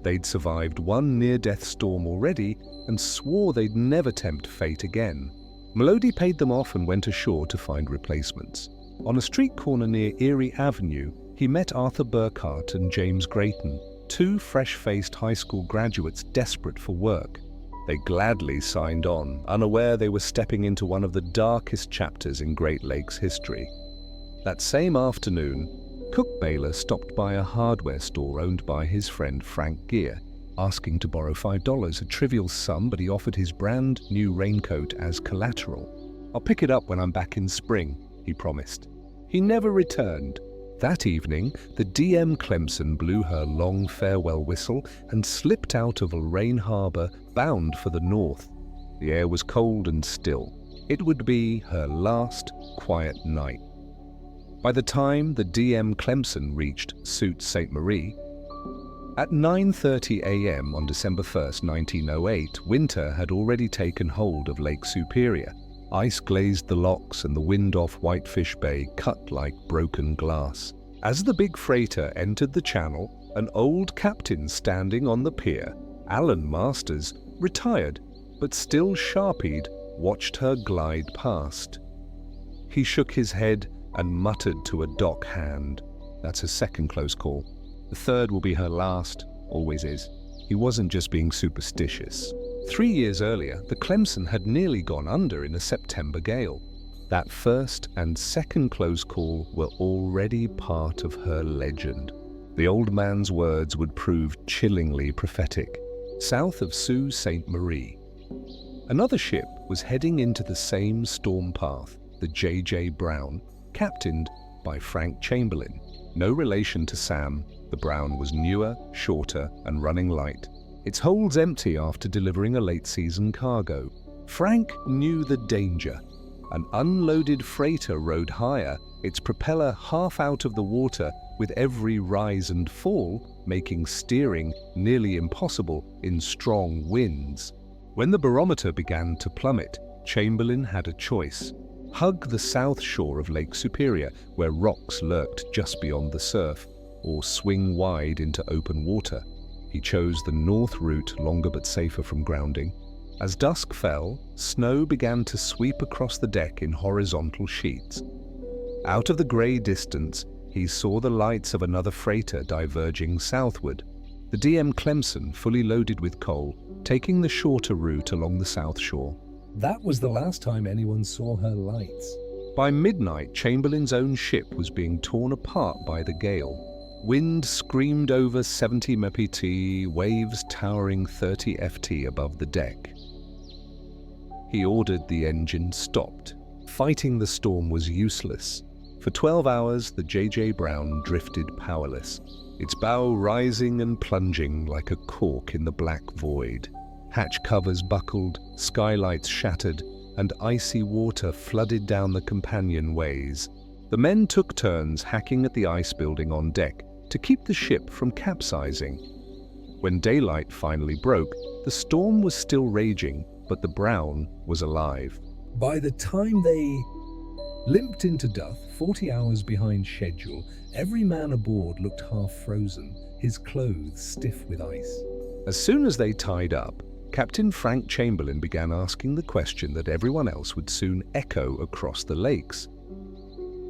They'd survived 1 near-death storm already and swore they'd never tempt fate again. Melody paid them off and went ashore to find replacements. On a street corner near Eerie Avenue, he met Arthur Burkhart and James Grayton, 2 fresh-faced high school graduates desperate for work. They gladly signed on, unaware they were stepping into one of the darkest chapters in Great Lakes history. That same afternoon, Cook Baylor stopped by a hardware store owned by his friend Frank Gear, asking to borrow $5, a trivial sum, but he offered his brand new raincoat as collateral. "I'll pick it up when I'm back in spring," he promised. He never returned. That evening, the DM Clemson blew her long farewell whistle and slipped out of Lorraine Harbor, bound for the north. The air was cold and still. It would be her last quiet night. By the time the DM Clemson reached Sault Ste. Marie, at 9:30 a.m. on December 1st, 1908, winter had already taken hold of Lake Superior. Ice glazed the locks and the wind off Whitefish Bay cut like broken glass. As the big freighter entered the channel, an old captain standing on the pier, Alan Masters, retired, but still sharpied, watched her glide past. He shook his head and muttered to a dock hand, "That's her second close call. The third will be her last, always is." He wasn't just being superstitious. 3 years earlier, the Clemson had nearly gone under in a September gale. That first and second close call were already part of her legend. The old man's words would prove chillingly prophetic. South of Sault Ste. Marie, another ship was heading into the same storm path, the J.J. Brown, captained by Frank Chamberlain. No relation to Sam, the Brown was newer, shorter, and running light. Its holds empty after delivering a late-season cargo. Frank knew the danger. An unloaded freighter rode higher, its propeller half out of the water, with every rise and fall making steering nearly impossible in strong winds. When the barometer began to plummet, Chamberlain had a choice. Hug the south shore of Lake Superior, where rocks lurked just beyond the surf, or swing wide into open water. He chose the north route, longer but safer from grounding. As dusk fell, snow began to sweep across the deck in horizontal sheets. Out of the grey distance, he saw the lights of another freighter diverging southward. The DM Clemson, fully loaded with coal, taking the shorter route along the south shore. That was the last time anyone saw her lights. By midnight, Chamberlain's own ship was being torn apart by the gale. Wind screamed over 70 mpt, waves towering 30 ft above the deck. He ordered the engine stopped. Fighting the storm was useless. For 12 hours, the J.J. Brown drifted powerless, its bow rising and plunging like a cork in the black void. Hatch covers buckled, skylights shattered, and icy water flooded down the companionways. The men took turns hacking at the ice building on deck, to keep the ship from capsizing. When daylight finally broke, the storm was still raging, but the Brown was alive. By the time they limped into Duff, 40 hours behind schedule, every man aboard looked half frozen, his clothes stiff with ice. As soon as they tied up, Captain Frank Chamberlain began asking the question that everyone else would soon echo across the lakes.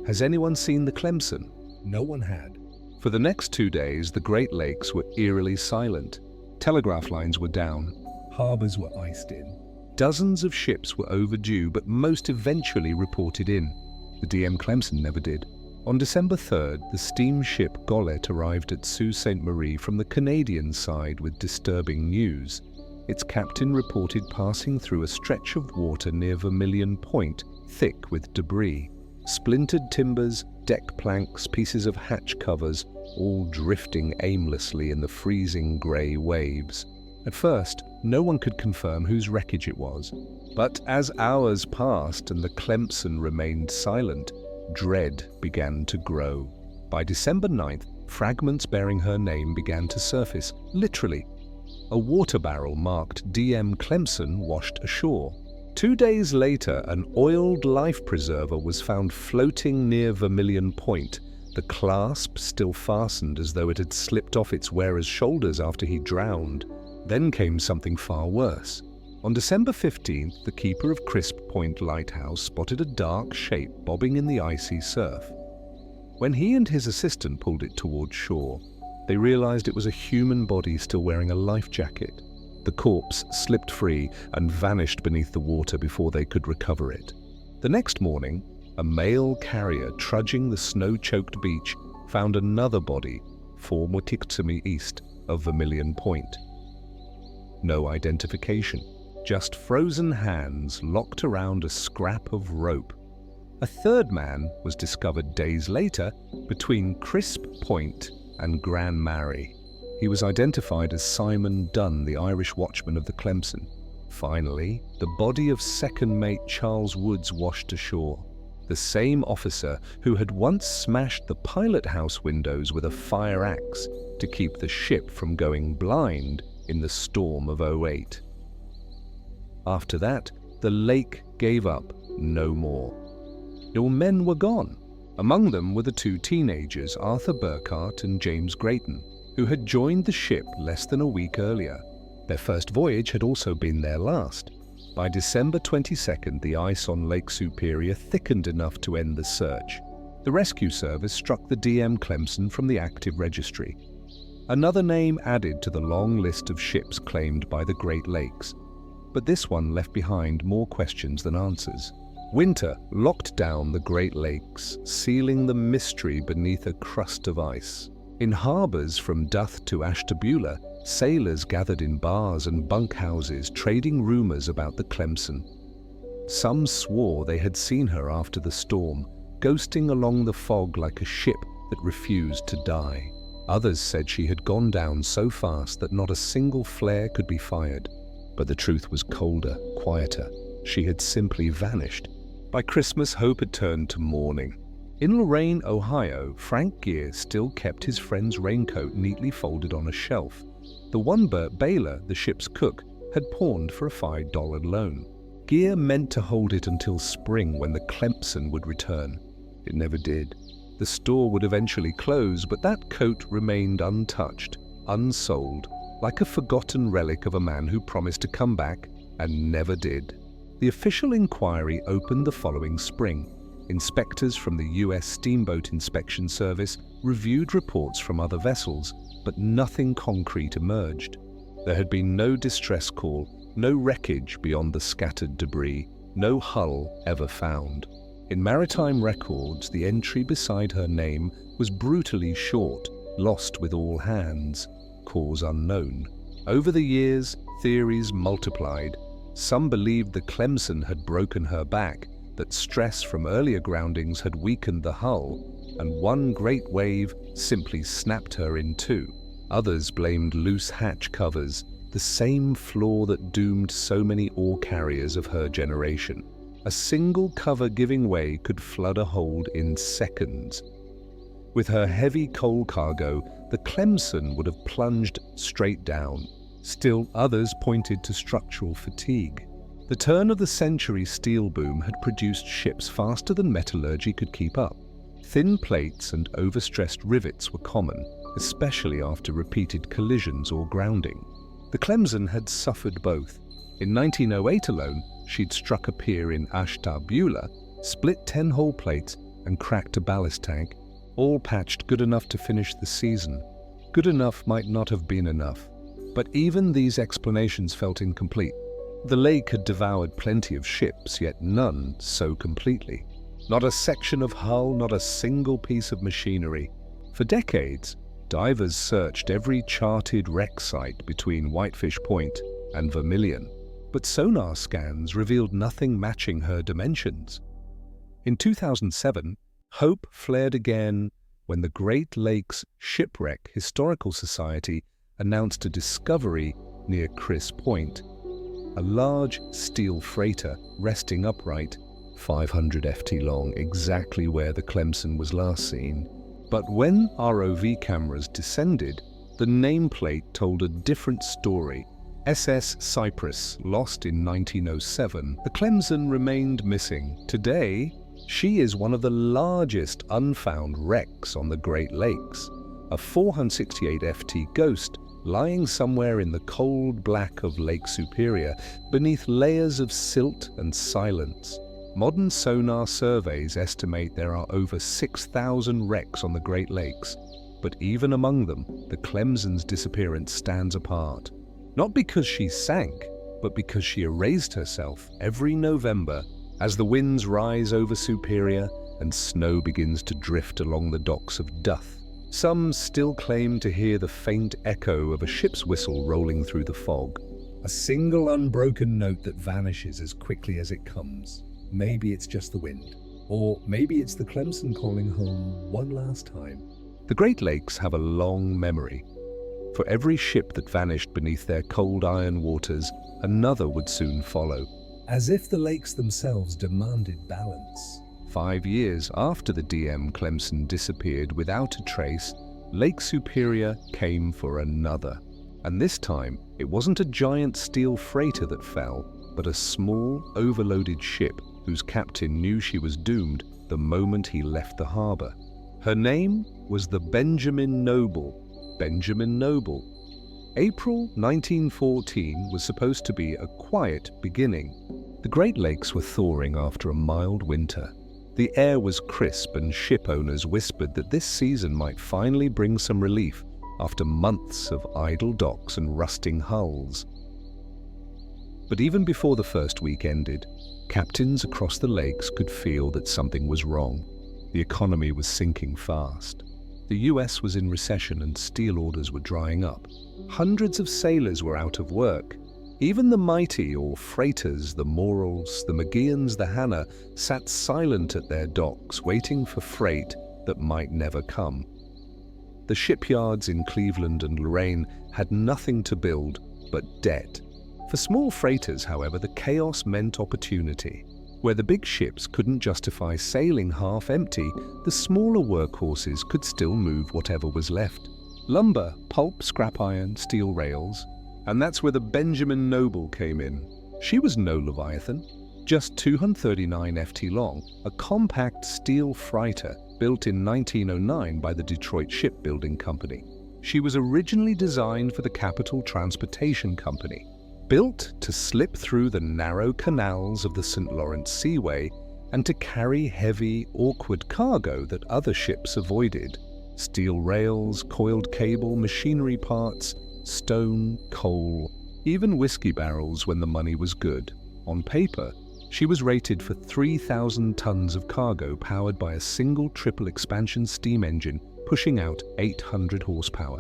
Has anyone seen the Clemson? No one had. For the next 2 days, the Great Lakes were eerily silent. Telegraph lines were down. Harbors were iced in. Dozens of ships were overdue, but most eventually reported in. The DM Clemson never did. On December 3rd, the steamship Gollet arrived at Sault Ste. Marie from the Canadian side with disturbing news. Its captain reported passing through a stretch of water near Vermilion Point, thick with debris. Splintered timbers, deck planks, pieces of hatch covers, all drifting aimlessly in the freezing grey waves. At first, no one could confirm whose wreckage it was. But as hours passed and the Clemson remained silent, dread began to grow. By December 9th, fragments bearing her name began to surface, literally. A water barrel marked DM Clemson washed ashore. 2 days later, an oiled life preserver was found floating near Vermilion Point, the clasp still fastened as though it had slipped off its wearer's shoulders after he drowned. Then came something far worse. On December 15th, the keeper of Crisp Point Lighthouse spotted a dark shape bobbing in the icy surf. When he and his assistant pulled it towards shore, they realized it was a human body still wearing a life jacket. The corpse slipped free and vanished beneath the water before they could recover it. The next morning, a mail carrier trudging the snow-choked beach found another body 4 Mutiksumi east of Vermilion Point. No identification, just frozen hands locked around a scrap of rope. A third man was discovered days later between Crisp Point and Gran Mary. He was identified as Simon Dunn, the Irish watchman of the Clemson. Finally, the body of second mate Charles Woods washed ashore, the same officer who had once smashed the pilot house windows with a fire axe to keep the ship from going blind in the storm of '08. After that, the lake gave up no more. All men were gone. Among them were the 2 teenagers, Arthur Burkhart and James Grayton, who had joined the ship less than a week earlier. Their first voyage had also been their last. By December 22nd, the ice on Lake Superior thickened enough to end the search. The rescue service struck the DM Clemson from the active registry. Another name added to the long list of ships claimed by the Great Lakes. But this one left behind more questions than answers. Winter locked down the Great Lakes, sealing the mystery beneath a crust of ice. In harbors from Duth to Ashtabula, sailors gathered in bars and bunkhouses trading rumors about the Clemson. Some swore they had seen her after the storm, ghosting along the fog like a ship that refused to die. Others said she had gone down so fast that not a single flare could be fired. But the truth was colder, quieter. She had simply vanished. By Christmas, hope had turned to mourning. In Lorain, Ohio, Frank Gear still kept his friend's raincoat neatly folded on a shelf. The one Bert Baylor, the ship's cook, had pawned for a $5 loan. Gear meant to hold it until spring when the Clemson would return. It never did. The store would eventually close, but that coat remained untouched, unsold, like a forgotten relic of a man who promised to come back and never did. The official inquiry opened the following spring. Inspectors from the U.S. Steamboat Inspection Service reviewed reports from other vessels, but nothing concrete emerged. There had been no distress call, no wreckage beyond the scattered debris, no hull ever found. In maritime records, the entry beside her name was brutally short, lost with all hands, cause unknown. Over the years, theories multiplied. Some believed the Clemson had broken her back, that stress from earlier groundings had weakened the hull, and one great wave simply snapped her in two. Others blamed loose hatch covers, the same flaw that doomed so many ore carriers of her generation. A single cover giving way could flood a hold in seconds. With her heavy coal cargo, the Clemson would have plunged straight down. Still, others pointed to structural fatigue. The turn-of-the-century steel boom had produced ships faster than metallurgy could keep up. Thin plates and overstressed rivets were common, especially after repeated collisions or grounding. The Clemson had suffered both. In 1908 alone, she'd struck a pier in Ashtabula, split 10 hull plates, and cracked a ballast tank, all patched good enough to finish the season. Good enough might not have been enough, but even these explanations felt incomplete. The lake had devoured plenty of ships, yet none so completely. Not a section of hull, not a single piece of machinery. For decades, divers searched every charted wreck site between Whitefish Point and Vermilion, but sonar scans revealed nothing matching her dimensions. In 2007, hope flared again when the Great Lakes Shipwreck Historical Society announced a discovery near Chris Point, a large steel freighter resting upright, 500 ft long, exactly where the Clemson was last seen. But when ROV cameras descended, the nameplate told a different story. SS Cyprus, lost in 1907, the Clemson remained missing. Today, she is one of the largest unfound wrecks on the Great Lakes, a 468 ft ghost lying somewhere in the cold black of Lake Superior, beneath layers of silt and silence. Modern sonar surveys estimate there are over 6,000 wrecks on the Great Lakes, but even among them, the Clemson's disappearance stands apart. Not because she sank, but because she erased herself every November as the winds rise over Superior and snow begins to drift along the docks of Duth. Some still claim to hear the faint echo of a ship's whistle rolling through the fog. A single unbroken note that vanishes as quickly as it comes. Maybe it's just the wind. Or maybe it's the Clemson calling home one last time. The Great Lakes have a long memory. For every ship that vanished beneath their cold iron waters, another would soon follow. As if the lakes themselves demanded balance. 5 years after the DM Clemson disappeared without a trace, Lake Superior came for another. And this time, it wasn't a giant steel freighter that fell, but a small, overloaded ship whose captain knew she was doomed the moment he left the harbor. Her name was the Benjamin Noble. Benjamin Noble. April 1914 was supposed to be a quiet beginning. The Great Lakes were thawing after a mild winter. The air was crisp and ship owners whispered that this season might finally bring some relief after months of idle docks and rusting hulls. But even before the first week ended, captains across the lakes could feel that something was wrong. The economy was sinking fast. The US was in recession and steel orders were drying up. Hundreds of sailors were out of work. Even the mighty, or freighters, the Morals, the McGeeans, the Hannah, sat silent at their docks, waiting for freight that might never come. The shipyards in Cleveland and Lorraine had nothing to build but debt. For small freighters, however, the chaos meant opportunity. Where the big ships couldn't justify sailing half empty, the smaller workhorses could still move whatever was left. Lumber, pulp, scrap iron, steel rails. And that's where the Benjamin Noble came in. She was no Leviathan, just 239 ft long, a compact steel freighter built in 1909 by the Detroit Shipbuilding Company. She was originally designed for the Capital Transportation Company, built to slip through the narrow canals of the St. Lawrence Seaway and to carry heavy, awkward cargo that other ships avoided. Steel rails, coiled cable, machinery parts, stone, coal, even whiskey barrels when the money was good. On paper, she was rated for 3,000 tons of cargo powered by a single triple expansion steam engine pushing out 800 horsepower.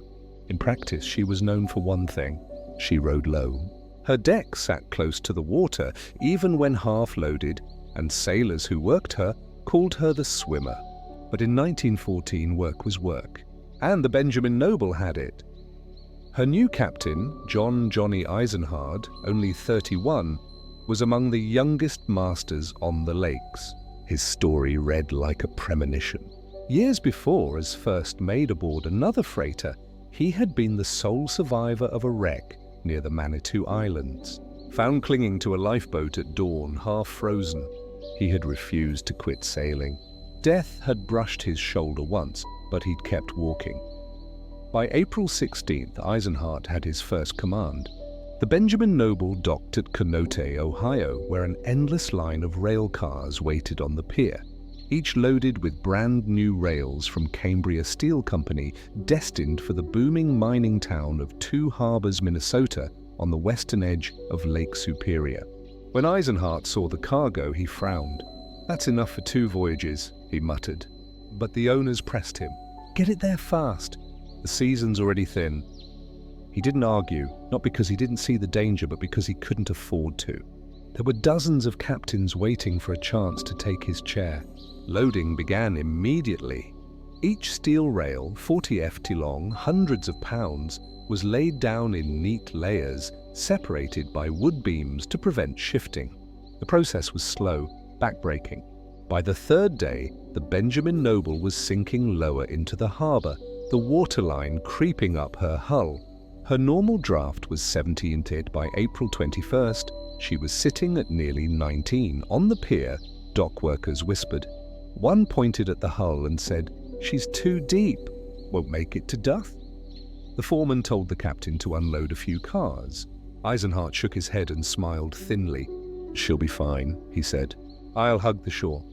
In practice, she was known for one thing: she rode low. Her deck sat close to the water even when half-loaded, and sailors who worked her called her the swimmer. But in 1914, work was work, and the Benjamin Noble had it. Her new captain, John "Johnny" Eisenhard, only 31, was among the youngest masters on the lakes. His story read like a premonition. Years before, as first mate aboard another freighter, he had been the sole survivor of a wreck near the Manitou Islands. Found clinging to a lifeboat at dawn, half frozen, he had refused to quit sailing. Death had brushed his shoulder once, but he'd kept walking. By April 16th, Eisenhart had his first command. The Benjamin Noble docked at Conotay, Ohio, where an endless line of rail cars waited on the pier, each loaded with brand new rails from Cambria Steel Company, destined for the booming mining town of Two Harbors, Minnesota, on the western edge of Lake Superior. When Eisenhart saw the cargo, he frowned. "That's enough for 2 voyages," he muttered. But the owners pressed him. "Get it there fast. The season's already thin." He didn't argue, not because he didn't see the danger, but because he couldn't afford to. There were dozens of captains waiting for a chance to take his chair. Loading began immediately. Each steel rail, 40 ft long, hundreds of pounds, was laid down in neat layers, separated by wood beams to prevent shifting. The process was slow, backbreaking. By the 3rd day, the Benjamin Noble was sinking lower into the harbor, the waterline creeping up her hull. Her normal draft was 17 ft. By April 21st, she was sitting at nearly 19. On the pier, dock workers whispered. One pointed at the hull and said, "She's too deep. Won't make it to Duff." The foreman told the captain to unload a few cars. Eisenhart shook his head and smiled thinly. "She'll be fine," he said. "I'll hug the shore."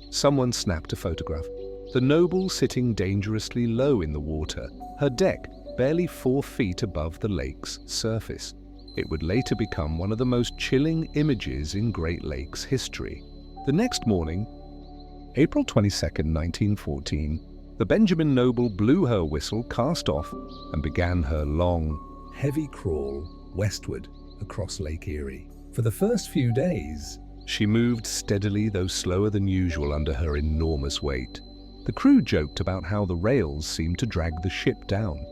Someone snapped a photograph. The Noble sitting dangerously low in the water, her deck barely 4 feet above the lake's surface. It would later become one of the most chilling images in Great Lakes history. The next morning, April 22nd, 1914, the Benjamin Noble blew her whistle, cast off, and began her long, heavy crawl westward across Lake Erie. For the first few days, she moved steadily, though slower than usual under her enormous weight. The crew joked about how the rails seemed to drag the ship down.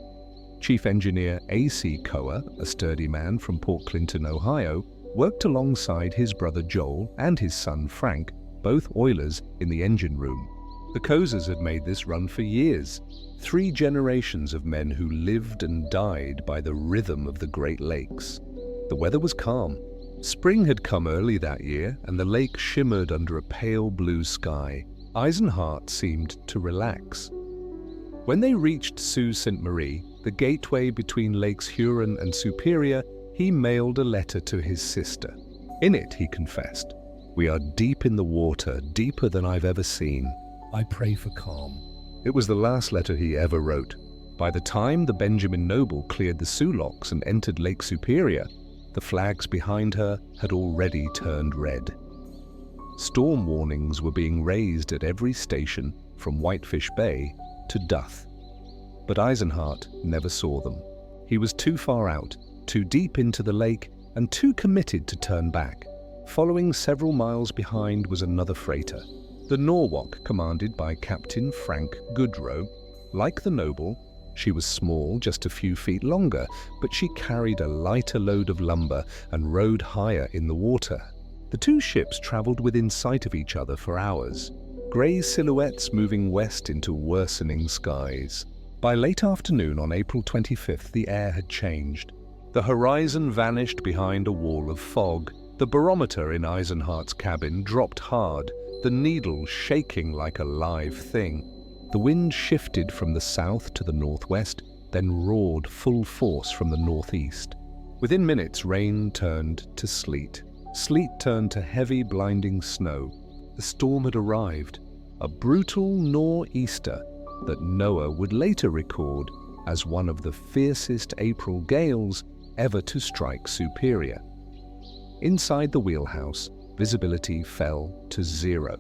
Chief Engineer A.C. Coa, a sturdy man from Port Clinton, Ohio, worked alongside his brother Joel and his son Frank, both oilers, in the engine room. The Cozas had made this run for years, 3 generations of men who lived and died by the rhythm of the Great Lakes. The weather was calm. Spring had come early that year, and the lake shimmered under a pale blue sky. Eisenhart seemed to relax. When they reached Sault Ste. Marie, the gateway between Lakes Huron and Superior, he mailed a letter to his sister. In it, he confessed, "We are deep in the water, deeper than I've ever seen. I pray for calm." It was the last letter he ever wrote. By the time the Benjamin Noble cleared the Soo Locks and entered Lake Superior, the flags behind her had already turned red. Storm warnings were being raised at every station from Whitefish Bay to Duff. But Eisenhart never saw them. He was too far out, too deep into the lake, and too committed to turn back. Following several miles behind was another freighter, the Norwalk, commanded by Captain Frank Goodrow. Like the Noble, she was small, just a few feet longer, but she carried a lighter load of lumber and rode higher in the water. The 2 ships traveled within sight of each other for hours, grey silhouettes moving west into worsening skies. By late afternoon on April 25th, the air had changed. The horizon vanished behind a wall of fog. The barometer in Eisenhart's cabin dropped hard, the needle shaking like a live thing. The wind shifted from the south to the northwest, then roared full force from the northeast. Within minutes, rain turned to sleet. Sleet turned to heavy, blinding snow. The storm had arrived, a brutal nor'easter that Noah would later record as one of the fiercest April gales ever to strike Superior. Inside the wheelhouse, visibility fell to 0.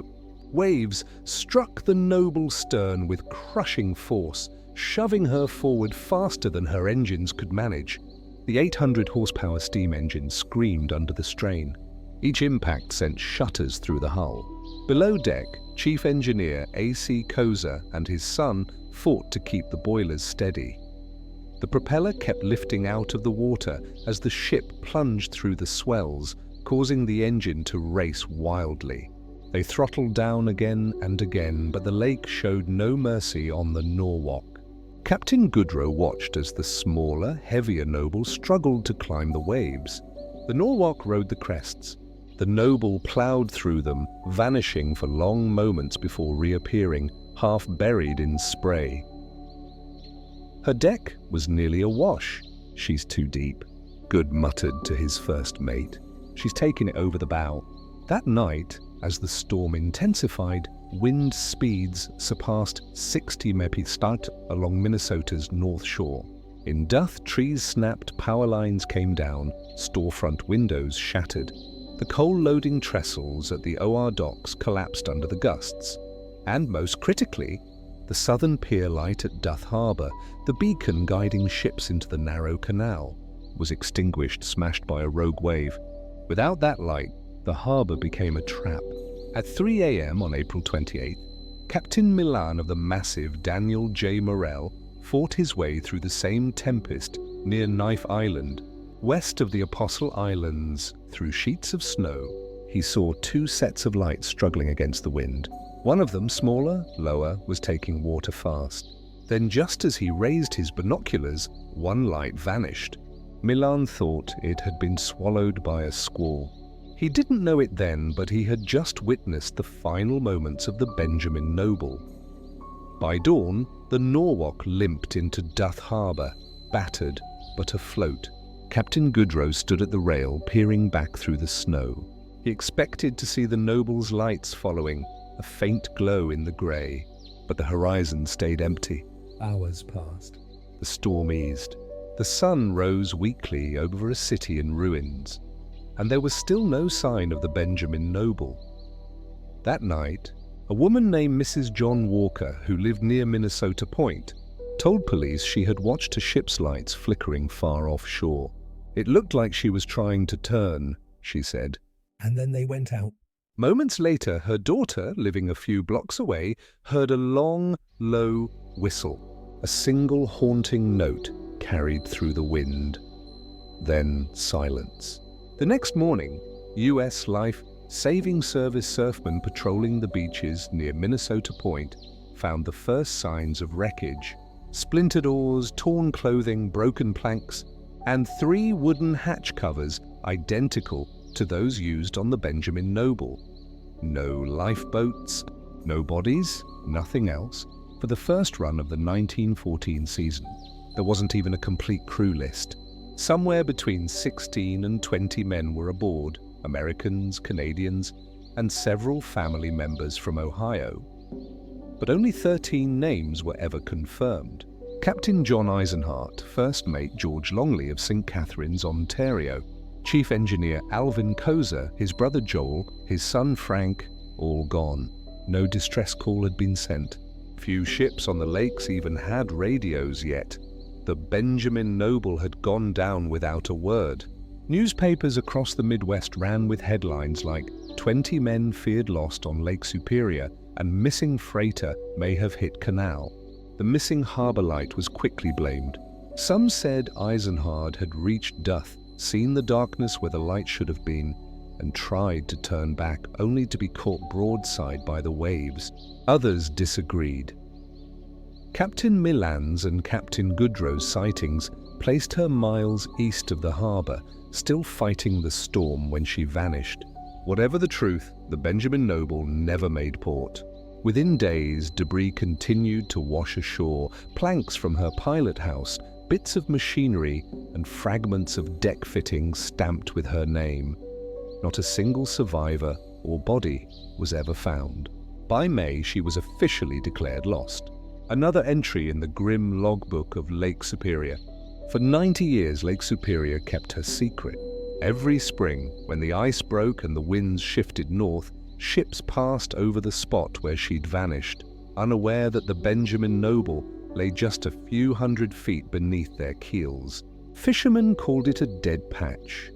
Waves struck the Noble stern with crushing force, shoving her forward faster than her engines could manage. The 800 horsepower steam engine screamed under the strain. Each impact sent shutters through the hull. Below deck, Chief Engineer A.C. Koza and his son fought to keep the boilers steady. The propeller kept lifting out of the water as the ship plunged through the swells, causing the engine to race wildly. They throttled down again and again, but the lake showed no mercy on the Norwalk. Captain Goodrow watched as the smaller, heavier Noble struggled to climb the waves. The Norwalk rode the crests. The Noble ploughed through them, vanishing for long moments before reappearing, half buried in spray. Her deck was nearly awash. "She's too deep," Good muttered to his first mate. "She's taken it over the bow." That night, as the storm intensified, wind speeds surpassed 60 mph along Minnesota's North Shore. In Duth, trees snapped, power lines came down, storefront windows shattered. The coal-loading trestles at the OR docks collapsed under the gusts. And most critically, the southern pier light at Duth Harbour, the beacon guiding ships into the narrow canal, was extinguished, smashed by a rogue wave. Without that light, the harbour became a trap. At 3 a.m. on April 28th, Captain Milan of the massive Daniel J. Morrell fought his way through the same tempest near Knife Island. West of the Apostle Islands, through sheets of snow, he saw two sets of lights struggling against the wind. One of them, smaller, lower, was taking water fast. Then just as he raised his binoculars, one light vanished. Milan thought it had been swallowed by a squall. He didn't know it then, but he had just witnessed the final moments of the Benjamin Noble. By dawn, the Norwalk limped into Duth Harbour, battered but afloat. Captain Goodrow stood at the rail, peering back through the snow. He expected to see the Noble's lights following, a faint glow in the grey, but the horizon stayed empty. Hours passed. The storm eased. The sun rose weakly over a city in ruins, and there was still no sign of the Benjamin Noble. That night, a woman named Mrs. John Walker, who lived near Minnesota Point, told police she had watched a ship's lights flickering far offshore. "It looked like she was trying to turn," she said. And then they went out. Moments later, her daughter, living a few blocks away, heard a long, low whistle, a single haunting note carried through the wind. Then silence. The next morning, U.S. Life Saving Service surfmen patrolling the beaches near Minnesota Point found the first signs of wreckage: splintered oars, torn clothing, broken planks, and 3 wooden hatch covers identical to those used on the Benjamin Noble. No lifeboats, no bodies, nothing else. For the first run of the 1914 season, there wasn't even a complete crew list. Somewhere between 16 and 20 men were aboard, Americans, Canadians, and several family members from Ohio. But only 13 names were ever confirmed. Captain John Eisenhart, First Mate George Longley of St. Catharines, Ontario, Chief Engineer Alvin Koza, his brother Joel, his son Frank, all gone. No distress call had been sent. Few ships on the lakes even had radios yet. The Benjamin Noble had gone down without a word. Newspapers across the Midwest ran with headlines like 20 men feared lost on Lake Superior and missing freighter may have hit canal. The missing harbor light was quickly blamed. Some said Eisenhart had reached Duth, seen the darkness where the light should have been, and tried to turn back only to be caught broadside by the waves. Others disagreed. Captain Milan's and Captain Goodrow's sightings placed her miles east of the harbour, still fighting the storm when she vanished. Whatever the truth, the Benjamin Noble never made port. Within days, debris continued to wash ashore, planks from her pilot house, bits of machinery, and fragments of deck fittings stamped with her name. Not a single survivor or body was ever found. By May, she was officially declared lost. Another entry in the grim logbook of Lake Superior. For 90 years, Lake Superior kept her secret. Every spring, when the ice broke and the winds shifted north, ships passed over the spot where she'd vanished, unaware that the Benjamin Noble lay just a few hundred feet beneath their keels. Fishermen called it a dead patch.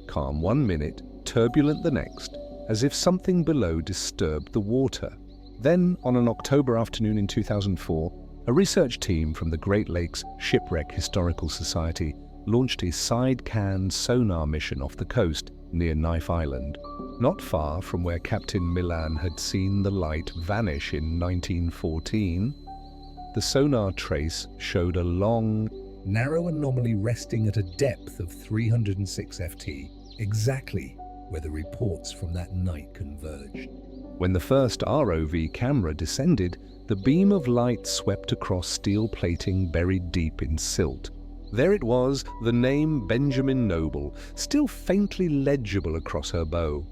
Calm one minute, turbulent the next, as if something below disturbed the water. Then, on an October afternoon in 2004, a research team from the Great Lakes Shipwreck Historical Society launched a side-can sonar mission off the coast, near Knife Island, not far from where Captain Milan had seen the light vanish in 1914. The sonar trace showed a long, narrow anomaly resting at a depth of 306 FT, exactly where the reports from that night converged. When the first ROV camera descended, the beam of light swept across steel plating buried deep in silt. There it was, the name Benjamin Noble, still faintly legible across her bow.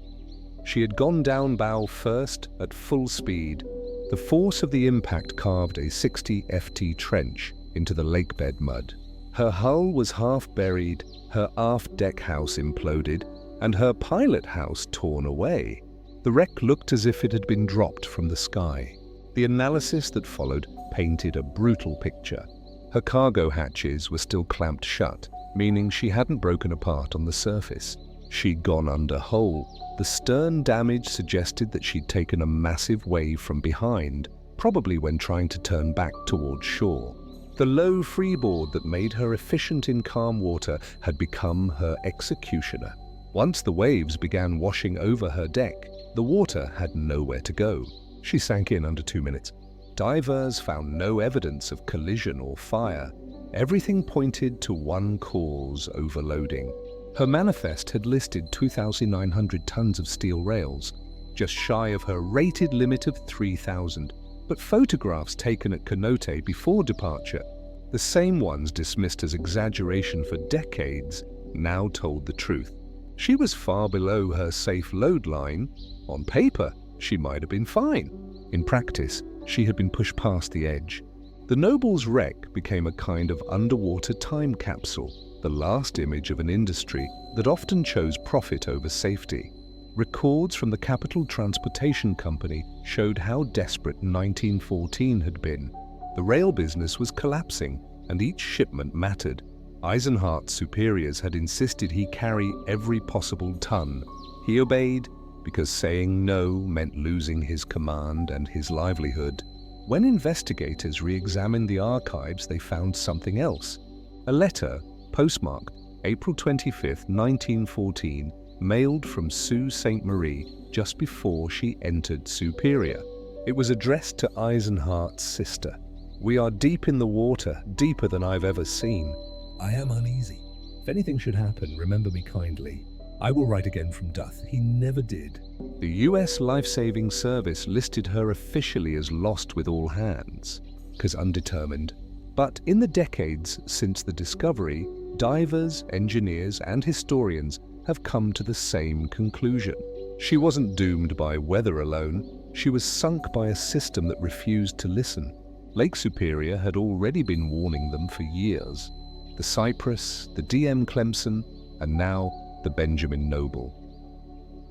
She had gone down bow first at full speed. The force of the impact carved a 60 FT trench into the lakebed mud. Her hull was half buried, her aft deck house imploded, and her pilot house torn away. The wreck looked as if it had been dropped from the sky. The analysis that followed painted a brutal picture. Her cargo hatches were still clamped shut, meaning she hadn't broken apart on the surface. She'd gone under whole. The stern damage suggested that she'd taken a massive wave from behind, probably when trying to turn back towards shore. The low freeboard that made her efficient in calm water had become her executioner. Once the waves began washing over her deck, the water had nowhere to go. She sank in under 2 minutes. Divers found no evidence of collision or fire. Everything pointed to one cause: overloading. Her manifest had listed 2,900 tons of steel rails, just shy of her rated limit of 3,000. But photographs taken at Canote before departure, the same ones dismissed as exaggeration for decades, now told the truth. She was far below her safe load line. On paper, she might have been fine. In practice, she had been pushed past the edge. The Noble's wreck became a kind of underwater time capsule, the last image of an industry that often chose profit over safety. Records from the Capital Transportation Company showed how desperate 1914 had been. The rail business was collapsing, and each shipment mattered. Eisenhardt's superiors had insisted he carry every possible ton. He obeyed because saying no meant losing his command and his livelihood. When investigators re-examined the archives, they found something else. A letter, postmarked April 25, 1914, mailed from Sault Ste. Marie just before she entered Superior. It was addressed to Eisenhardt's sister. "We are deep in the water, deeper than I've ever seen. I am uneasy. If anything should happen, remember me kindly. I will write again from Duth." He never did. The US Life-Saving Service listed her officially as lost with all hands, because undetermined. But in the decades since the discovery, divers, engineers, and historians have come to the same conclusion. She wasn't doomed by weather alone. She was sunk by a system that refused to listen. Lake Superior had already been warning them for years. The Cypress, the DM Clemson, and now the Benjamin Noble.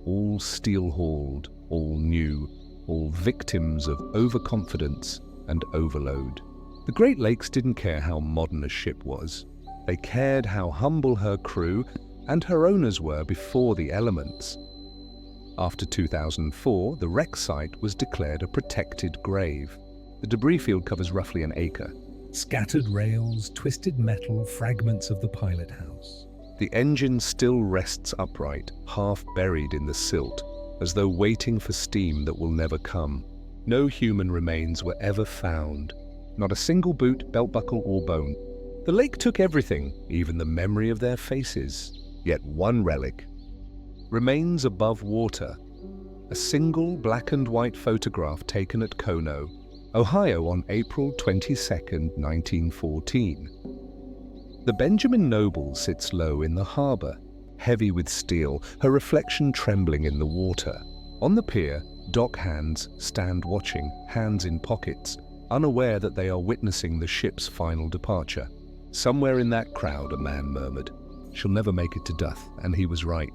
All steel-hauled, all new, all victims of overconfidence and overload. The Great Lakes didn't care how modern a ship was. They cared how humble her crew and her owners were before the elements. After 2004, the wreck site was declared a protected grave. The debris field covers roughly an acre. Scattered rails, twisted metal, fragments of the pilot house. The engine still rests upright, half buried in the silt, as though waiting for steam that will never come. No human remains were ever found. Not a single boot, belt buckle, or bone. The lake took everything, even the memory of their faces. Yet one relic remains above water. A single black and white photograph taken at Kono, Ohio on April 22, 1914. The Benjamin Noble sits low in the harbor, heavy with steel, her reflection trembling in the water. On the pier, dock hands stand watching, hands in pockets, unaware that they are witnessing the ship's final departure. Somewhere in that crowd, a man murmured, "She'll never make it to Duth," and he was right.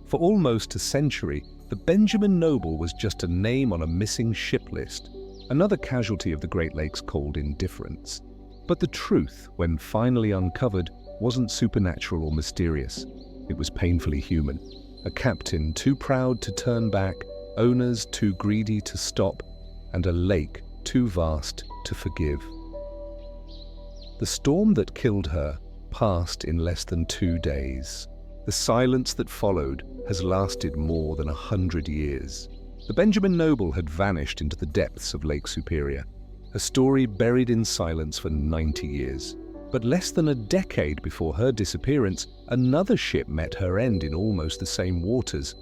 For almost a century, the Benjamin Noble was just a name on a missing ship list, another casualty of the Great Lakes' cold indifference. But the truth, when finally uncovered, wasn't supernatural or mysterious. It was painfully human. A captain too proud to turn back, owners too greedy to stop, and a lake too vast to forgive. The storm that killed her passed in less than 2 days. The silence that followed has lasted more than 100 years. The Benjamin Noble had vanished into the depths of Lake Superior, a story buried in silence for 90 years. But less than a decade before her disappearance, another ship met her end in almost the same waters,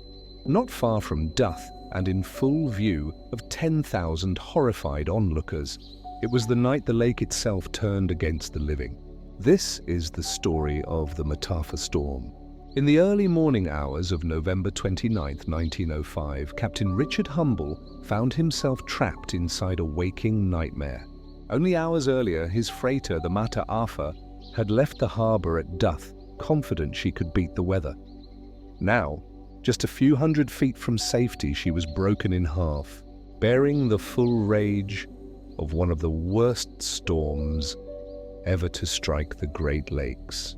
not far from Duth and in full view of 10,000 horrified onlookers. It was the night the lake itself turned against the living. This is the story of the Mataafa Storm. In the early morning hours of November 29, 1905, Captain Richard Humble found himself trapped inside a waking nightmare. Only hours earlier, his freighter, the Mataafa, had left the harbour at Duth, confident she could beat the weather. Now, just a few hundred feet from safety, she was broken in half, bearing the full rage of one of the worst storms ever to strike the Great Lakes.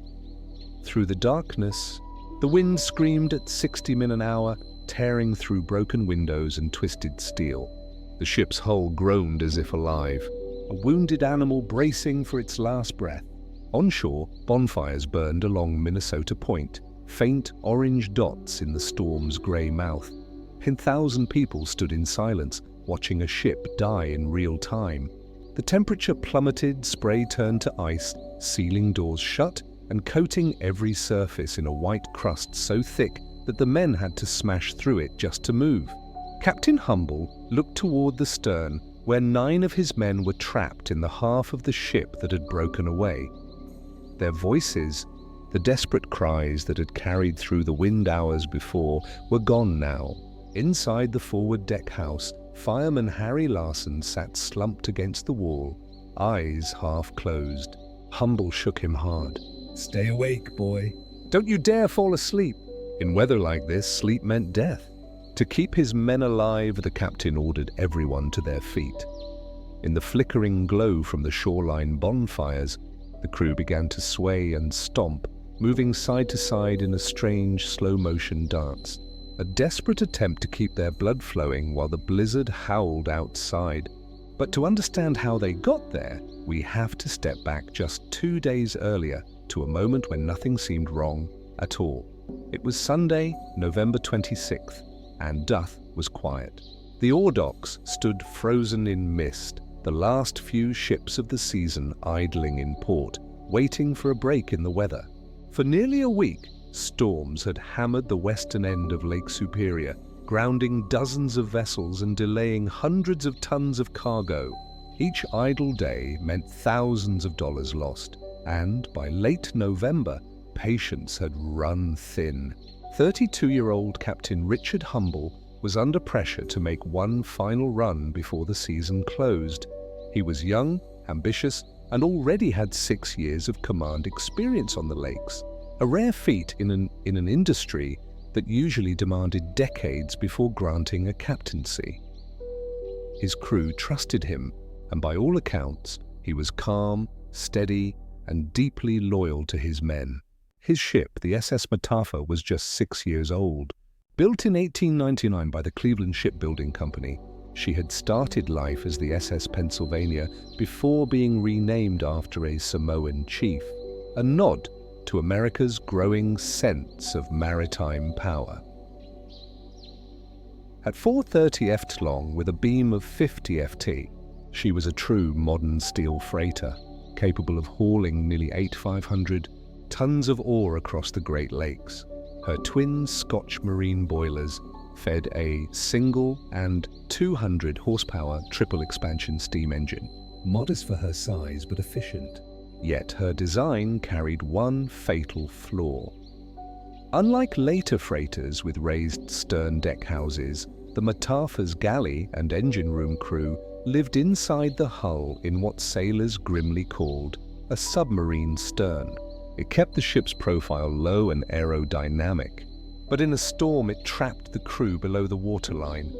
Through the darkness, the wind screamed at 60 miles an hour, tearing through broken windows and twisted steel. The ship's hull groaned as if alive, a wounded animal bracing for its last breath. Onshore, bonfires burned along Minnesota Point, faint orange dots in the storm's grey mouth. 10,000 people stood in silence, watching a ship die in real time. The temperature plummeted, spray turned to ice, sealing doors shut, and coating every surface in a white crust so thick that the men had to smash through it just to move. Captain Humble looked toward the stern, where 9 of his men were trapped in the half of the ship that had broken away. Their voices, the desperate cries that had carried through the wind hours before, were gone now. Inside the forward deck house, fireman Harry Larson sat slumped against the wall, eyes half closed. Humble shook him hard. "Stay awake, boy. Don't you dare fall asleep." In weather like this, sleep meant death. To keep his men alive, the captain ordered everyone to their feet. In the flickering glow from the shoreline bonfires, the crew began to sway and stomp, moving side to side in a strange slow-motion dance. A desperate attempt to keep their blood flowing while the blizzard howled outside. But to understand how they got there, we have to step back just 2 days earlier to a moment when nothing seemed wrong at all. It was Sunday, November 26th, and Duth was quiet. The ore docks stood frozen in mist, the last few ships of the season idling in port, waiting for a break in the weather. For nearly a week, storms had hammered the western end of Lake Superior, grounding dozens of vessels and delaying hundreds of tons of cargo. Each idle day meant thousands of dollars lost, and by late November, patience had run thin. 32-year-old Captain Richard Humble was under pressure to make one final run before the season closed. He was young, ambitious, and already had 6 years of command experience on the lakes, a rare feat in an industry that usually demanded decades before granting a captaincy. His crew trusted him, and by all accounts, he was calm, steady, and deeply loyal to his men. His ship, the SS Mataafa, was just 6 years old. Built in 1899 by the Cleveland Shipbuilding Company, she had started life as the SS Pennsylvania before being renamed after a Samoan chief, a nod to America's growing sense of maritime power. At 430 ft long with a beam of 50 ft, she was a true modern steel freighter, capable of hauling nearly 8,500 tons of ore across the Great Lakes. Her twin Scotch marine boilers fed a single and 200 horsepower triple expansion steam engine. Modest for her size, but efficient. Yet her design carried one fatal flaw. Unlike later freighters with raised stern deck houses, the Mataafa's galley and engine room crew lived inside the hull in what sailors grimly called a submarine stern. It kept the ship's profile low and aerodynamic, but in a storm it trapped the crew below the waterline.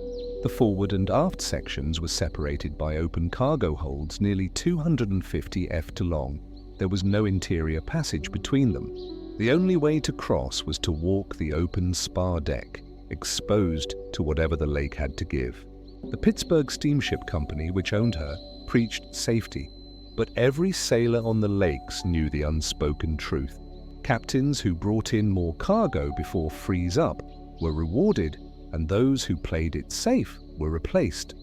The forward and aft sections were separated by open cargo holds nearly 250 ft long. There was no interior passage between them. The only way to cross was to walk the open spar deck, exposed to whatever the lake had to give. The Pittsburgh Steamship Company, which owned her, preached safety, but every sailor on the lakes knew the unspoken truth. Captains who brought in more cargo before freeze up were rewarded, and those who played it safe were replaced.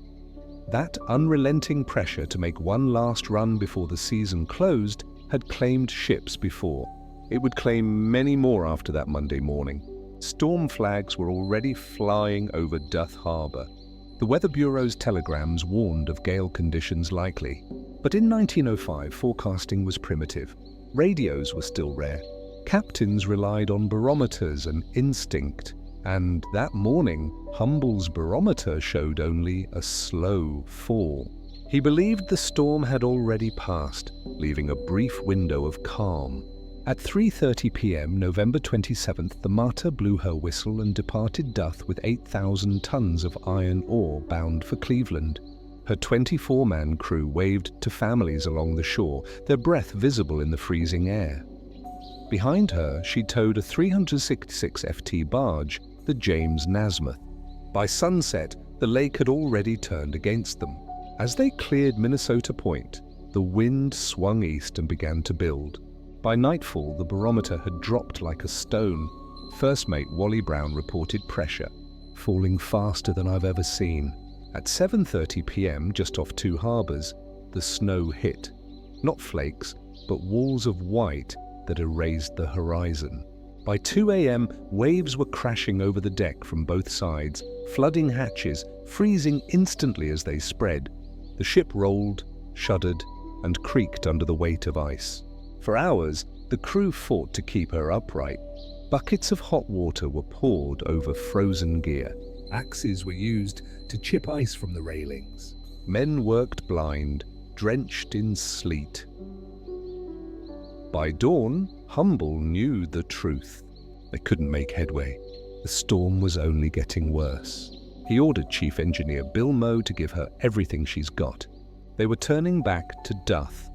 That unrelenting pressure to make one last run before the season closed had claimed ships before. It would claim many more after that Monday morning. Storm flags were already flying over Duth Harbour. The Weather Bureau's telegrams warned of gale conditions likely. But in 1905, forecasting was primitive. Radios were still rare. Captains relied on barometers and instinct. And that morning, Humble's barometer showed only a slow fall. He believed the storm had already passed, leaving a brief window of calm. At 3:30 p.m., November 27th, the Marta blew her whistle and departed Duth with 8,000 tons of iron ore bound for Cleveland. Her 24-man crew waved to families along the shore, their breath visible in the freezing air. Behind her, she towed a 366 FT barge, the James Nasmyth. By sunset, the lake had already turned against them. As they cleared Minnesota Point, the wind swung east and began to build. By nightfall, the barometer had dropped like a stone. First mate Wally Brown reported pressure, falling faster than I've ever seen. At 7:30 p.m., just off Two Harbors, the snow hit. Not flakes, but walls of white that erased the horizon. By 2 a.m., waves were crashing over the deck from both sides, flooding hatches, freezing instantly as they spread. The ship rolled, shuddered, and creaked under the weight of ice. For hours, the crew fought to keep her upright. Buckets of hot water were poured over frozen gear. Axes were used to chip ice from the railings. Men worked blind, drenched in sleet. By dawn, Humble knew the truth. They couldn't make headway. The storm was only getting worse. He ordered Chief Engineer Bill Moe to give her everything she's got. They were turning back to Duth.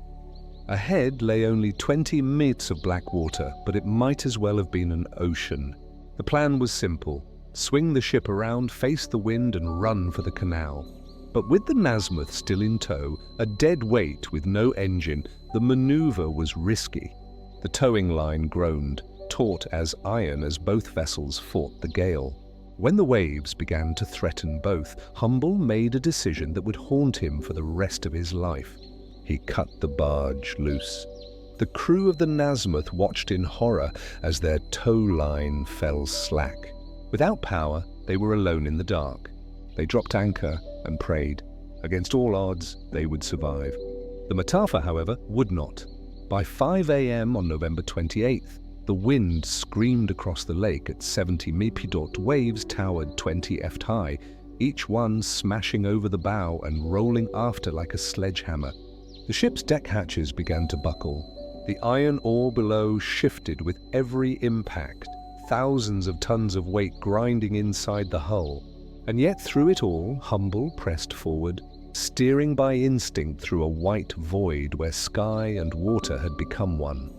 Ahead lay only 20 metres of black water, but it might as well have been an ocean. The plan was simple. Swing the ship around, face the wind, and run for the canal. But with the Nasmyth still in tow, a dead weight with no engine, the maneuver was risky. The towing line groaned, taut as iron as both vessels fought the gale. When the waves began to threaten both, Humble made a decision that would haunt him for the rest of his life. He cut the barge loose. The crew of the Nasmyth watched in horror as their tow line fell slack. Without power, they were alone in the dark. They dropped anchor and prayed. Against all odds, they would survive. The Mataafa, however, would not. By 5 a.m. on November 28th, the wind screamed across the lake at 70 mph. Waves towered 20 ft high, each one smashing over the bow and rolling after like a sledgehammer. The ship's deck hatches began to buckle. The iron ore below shifted with every impact, thousands of tons of weight grinding inside the hull. And yet through it all, Humble pressed forward, steering by instinct through a white void where sky and water had become one.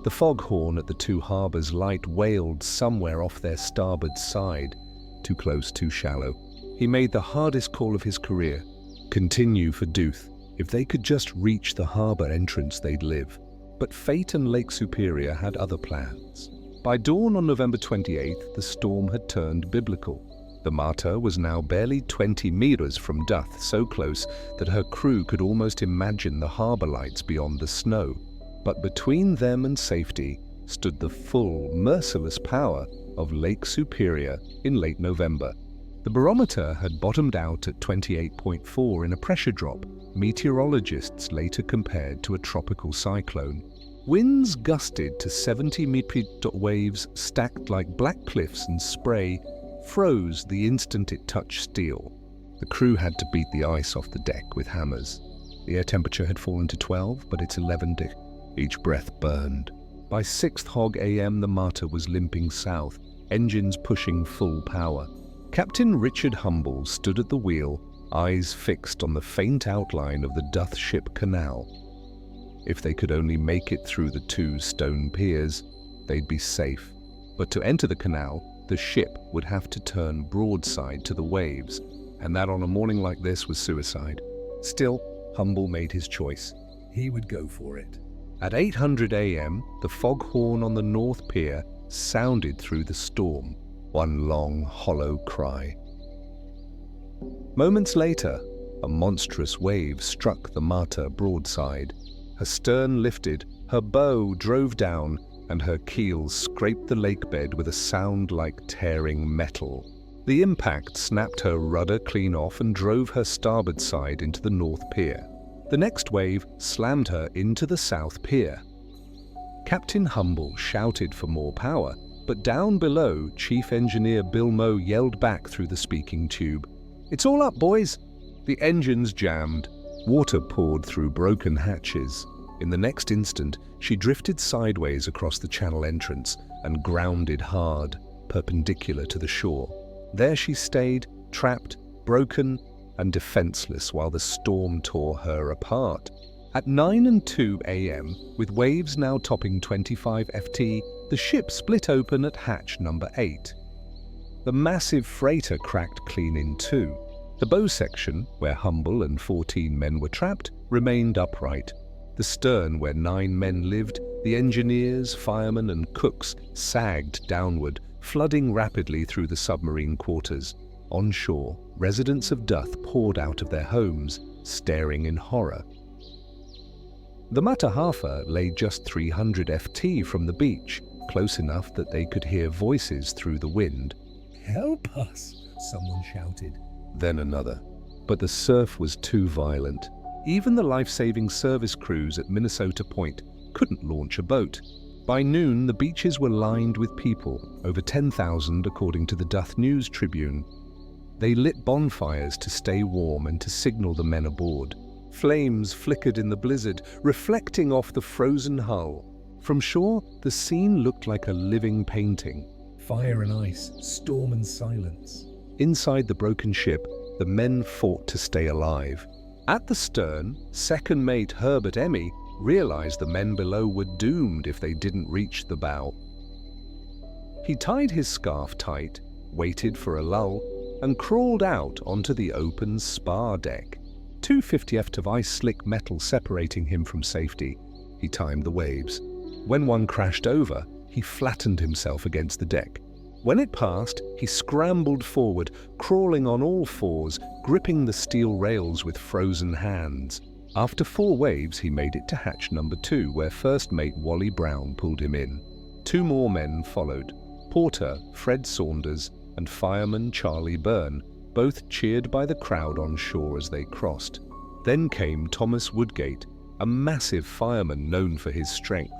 The foghorn at the Two Harbors light wailed somewhere off their starboard side. Too close, too shallow. He made the hardest call of his career. Continue for Duth. If they could just reach the harbor entrance, they'd live. But fate and Lake Superior had other plans. By dawn on November 28th, the storm had turned biblical. The Marta was now barely 20 meters from Duth, so close that her crew could almost imagine the harbor lights beyond the snow. But between them and safety stood the full, merciless power of Lake Superior in late November. The barometer had bottomed out at 28.4 in a pressure drop meteorologists later compared to a tropical cyclone. Winds gusted to 70 mph. Waves stacked like black cliffs and spray froze the instant it touched steel. The crew had to beat the ice off the deck with hammers. The air temperature had fallen to 12, but it's 11 degrees. Each breath burned. By 6th Hog AM, the Marta was limping south, engines pushing full power. Captain Richard Humble stood at the wheel, eyes fixed on the faint outline of the Duth Ship Canal. If they could only make it through the 2 stone piers, they'd be safe. But to enter the canal, the ship would have to turn broadside to the waves, and that on a morning like this was suicide. Still, Humble made his choice. He would go for it. At 8:00 a.m., the foghorn on the North Pier sounded through the storm. one long, hollow cry. Moments later, a monstrous wave struck the Mata broadside. Her stern lifted, her bow drove down, and her keel scraped the lakebed with a sound like tearing metal. The impact snapped her rudder clean off and drove her starboard side into the north pier. The next wave slammed her into the south pier. Captain Humble shouted for more power, but down below, Chief Engineer Bill Moe yelled back through the speaking tube, "It's all up, boys!" The engines jammed. Water poured through broken hatches. In the next instant, she drifted sideways across the channel entrance and grounded hard, perpendicular to the shore. There she stayed, trapped, broken, and defenseless while the storm tore her apart. At 9:02 a.m., with waves now topping 25 ft, the ship split open at hatch number 8. The massive freighter cracked clean in two. The bow section, where Humble and 14 men were trapped, remained upright. The stern, where 9 men lived, the engineers, firemen, and cooks sagged downward, flooding rapidly through the submarine quarters. On shore, residents of Duth poured out of their homes, staring in horror. The Mataafa lay just 300 ft from the beach, close enough that they could hear voices through the wind. "Help us!" someone shouted. Then another. But the surf was too violent. Even the life-saving service crews at Minnesota Point couldn't launch a boat. By noon, the beaches were lined with people, over 10,000 according to the Duth News Tribune. They lit bonfires to stay warm and to signal the men aboard. Flames flickered in the blizzard, reflecting off the frozen hull. From shore, the scene looked like a living painting. Fire and ice, storm and silence. Inside the broken ship, the men fought to stay alive. At the stern, second mate Herbert Emmy realized the men below were doomed if they didn't reach the bow. He tied his scarf tight, waited for a lull, and crawled out onto the open spar deck. 250 ft of ice-slick metal separating him from safety. He timed the waves. When one crashed over, he flattened himself against the deck. When it passed, he scrambled forward, crawling on all fours, gripping the steel rails with frozen hands. After 4 waves, he made it to hatch number 2, where first mate Wally Brown pulled him in. 2 more men followed. Porter, Fred Saunders, and fireman Charlie Byrne, both cheered by the crowd on shore as they crossed. Then came Thomas Woodgate, a massive fireman known for his strength.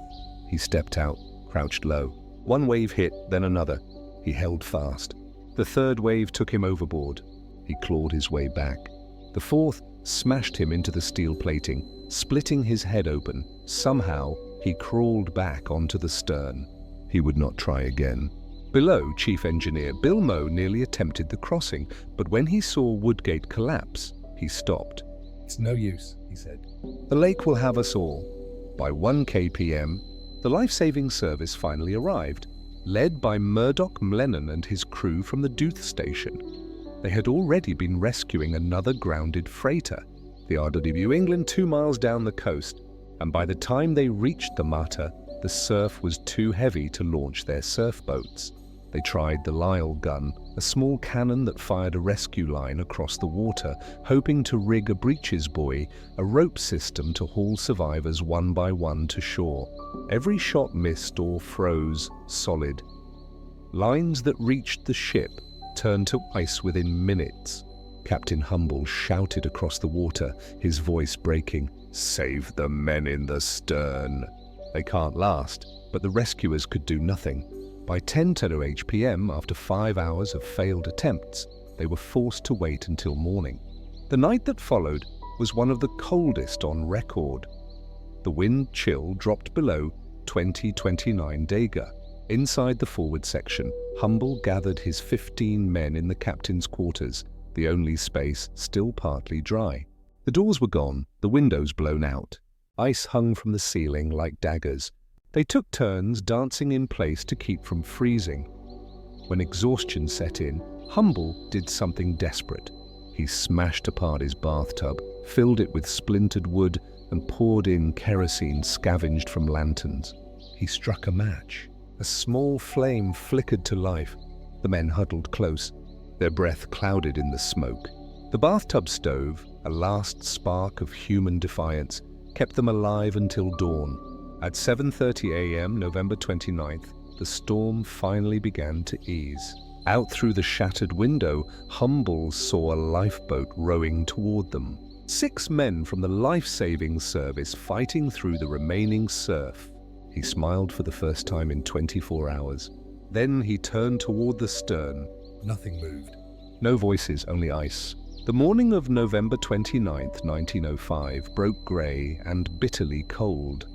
He stepped out, crouched low. 1 wave hit, then another. He held fast. The 3rd wave took him overboard. He clawed his way back. The 4th smashed him into the steel plating, splitting his head open. Somehow, he crawled back onto the stern. He would not try again. Below, Chief Engineer Bill Moe nearly attempted the crossing, but when he saw Woodgate collapse, he stopped. "It's no use," he said. "The lake will have us all." By 1 kpm, the life-saving service finally arrived, led by Murdoch Mlennon and his crew from the Duth station. They had already been rescuing another grounded freighter, the RW England, 2 miles down the coast, and by the time they reached the Mata, the surf was too heavy to launch their surf boats. They tried the Lyle gun, a small cannon that fired a rescue line across the water, hoping to rig a breeches buoy, a rope system to haul survivors one by one to shore. Every shot missed or froze solid. Lines that reached the ship turned to ice within minutes. Captain Humble shouted across the water, his voice breaking, "Save the men in the stern." They can't last, but the rescuers could do nothing. By 10:10 p.m., after 5 hours of failed attempts, they were forced to wait until morning. The night that followed was one of the coldest on record. The wind chill dropped below 20-29 Dega. Inside the forward section, Humble gathered his 15 men in the captain's quarters, the only space still partly dry. The doors were gone, the windows blown out. Ice hung from the ceiling like daggers. They took turns dancing in place to keep from freezing. When exhaustion set in, Humble did something desperate. He smashed apart his bathtub, filled it with splintered wood, and poured in kerosene scavenged from lanterns. He struck a match. A small flame flickered to life, The men huddled close, their breath clouded in the smoke. The bathtub stove, a last spark of human defiance, kept them alive until dawn. At 7:30 a.m., November 29th, the storm finally began to ease. Out through the shattered window, Humble saw a lifeboat rowing toward them. 6 men from the life-saving service fighting through the remaining surf. He smiled for the first time in 24 hours. Then he turned toward the stern. Nothing moved. No voices, only ice. The morning of November 29th, 1905, broke grey and bitterly cold.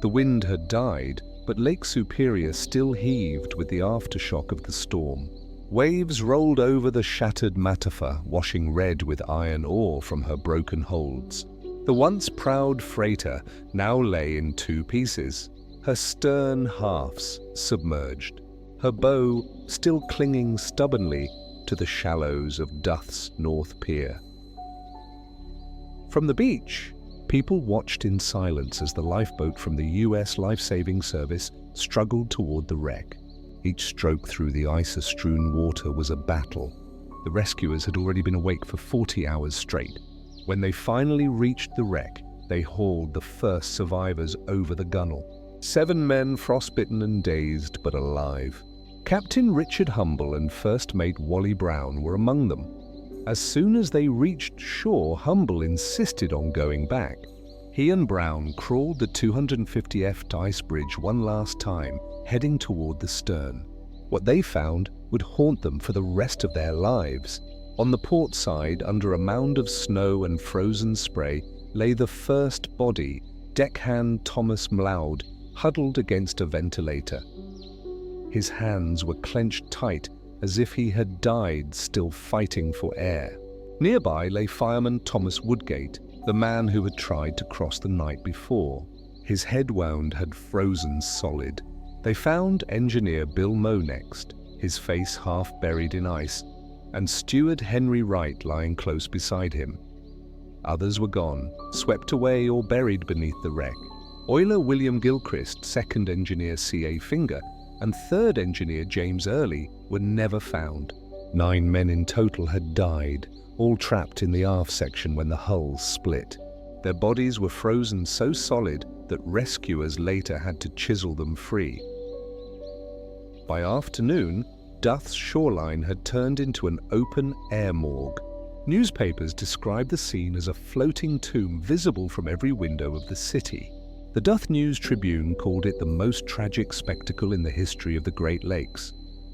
The wind had died, but Lake Superior still heaved with the aftershock of the storm. Waves rolled over the shattered Mataafa, washing red with iron ore from her broken holds. The once proud freighter now lay in 2 pieces, her stern halves submerged, her bow still clinging stubbornly to the shallows of Duth's North Pier. From the beach, people watched in silence as the lifeboat from the U.S. Life-Saving Service struggled toward the wreck. Each stroke through the ice-strewn water was a battle. The rescuers had already been awake for 40 hours straight. When they finally reached the wreck, they hauled the first survivors over the gunwale. 7 men frostbitten and dazed, but alive. Captain Richard Humble and First Mate Wally Brown were among them. As soon as they reached shore, Humble insisted on going back. He and Brown crawled the 250-foot ice bridge one last time, heading toward the stern. What they found would haunt them for the rest of their lives. On the port side, under a mound of snow and frozen spray, lay the first body, deckhand Thomas Mloud, huddled against a ventilator. His hands were clenched tight, as if he had died still fighting for air. Nearby lay fireman Thomas Woodgate, the man who had tried to cross the night before. His head wound had frozen solid. They found engineer Bill Moe next, his face half buried in ice, and steward Henry Wright lying close beside him. Others were gone, swept away or buried beneath the wreck. Oiler William Gilchrist, second engineer C.A. Finger, and third engineer James Early were never found. 9 men in total had died, all trapped in the aft section when the hulls split. Their bodies were frozen so solid that rescuers later had to chisel them free. By afternoon, Duth's shoreline had turned into an open-air morgue. Newspapers described the scene as a floating tomb visible from every window of the city. The Duth News Tribune called it the most tragic spectacle in the history of the Great Lakes.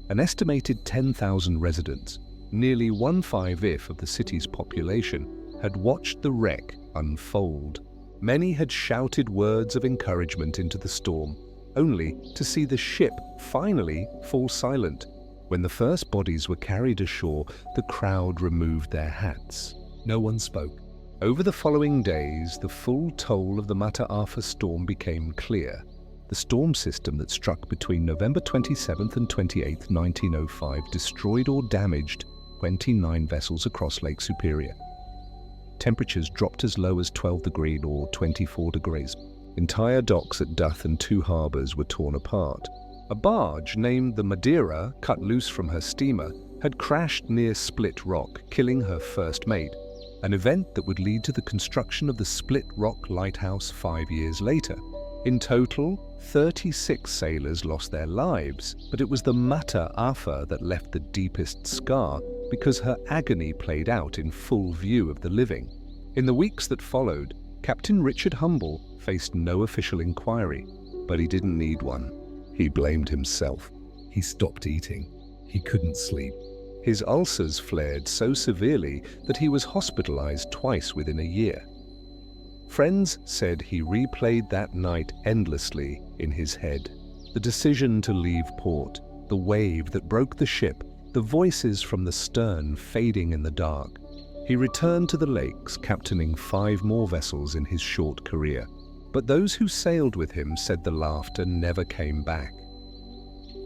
An estimated 10,000 residents, nearly 1/5 of the city's population, had watched the wreck unfold. Many had shouted words of encouragement into the storm, only to see the ship finally fall silent. When the first bodies were carried ashore, the crowd removed their hats. No one spoke. Over the following days, the full toll of the Mataafa Storm became clear. The storm system that struck between November 27th and 28th, 1905 destroyed or damaged 29 vessels across Lake Superior. Temperatures dropped as low as 12 degrees or 24 degrees. Entire docks at Duth and 2 harbors were torn apart. A barge named the Madeira, cut loose from her steamer, had crashed near Split Rock, killing her first mate, an event that would lead to the construction of the Split Rock Lighthouse 5 years later. In total, 36 sailors lost their lives, but it was the Mataafa that left the deepest scar because her agony played out in full view of the living. In the weeks that followed, Captain Richard Humble faced no official inquiry, but he didn't need one. He blamed himself. He stopped eating. He couldn't sleep. His ulcers flared so severely that he was hospitalized twice within a year. Friends said he replayed that night endlessly in his head. The decision to leave port, the wave that broke the ship, the voices from the stern fading in the dark. He returned to the lakes, captaining 5 more vessels in his short career. But those who sailed with him said the laughter never came back.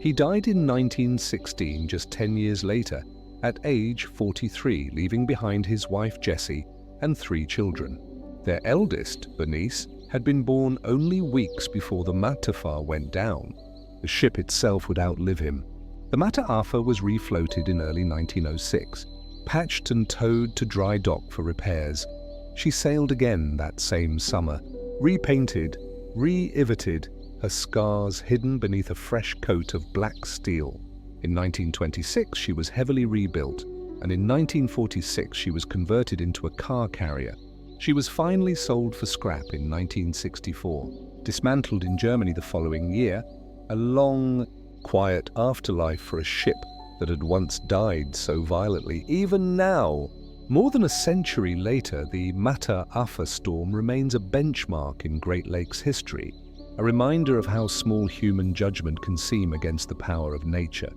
He died in 1916, just 10 years later, at age 43, leaving behind his wife Jessie and 3 children. Their eldest, Bernice, had been born only weeks before the Mataafa went down. The ship itself would outlive him. The Mataafa was refloated in early 1906, patched and towed to dry dock for repairs. She sailed again that same summer, repainted, re-iveted, her scars hidden beneath a fresh coat of black steel. In 1926, she was heavily rebuilt, and in 1946 she was converted into a car carrier. She was finally sold for scrap in 1964, dismantled in Germany the following year, a long, quiet afterlife for a ship that had once died so violently. Even now, more than a century later, the Mataafa Storm remains a benchmark in Great Lakes history, a reminder of how small human judgment can seem against the power of nature.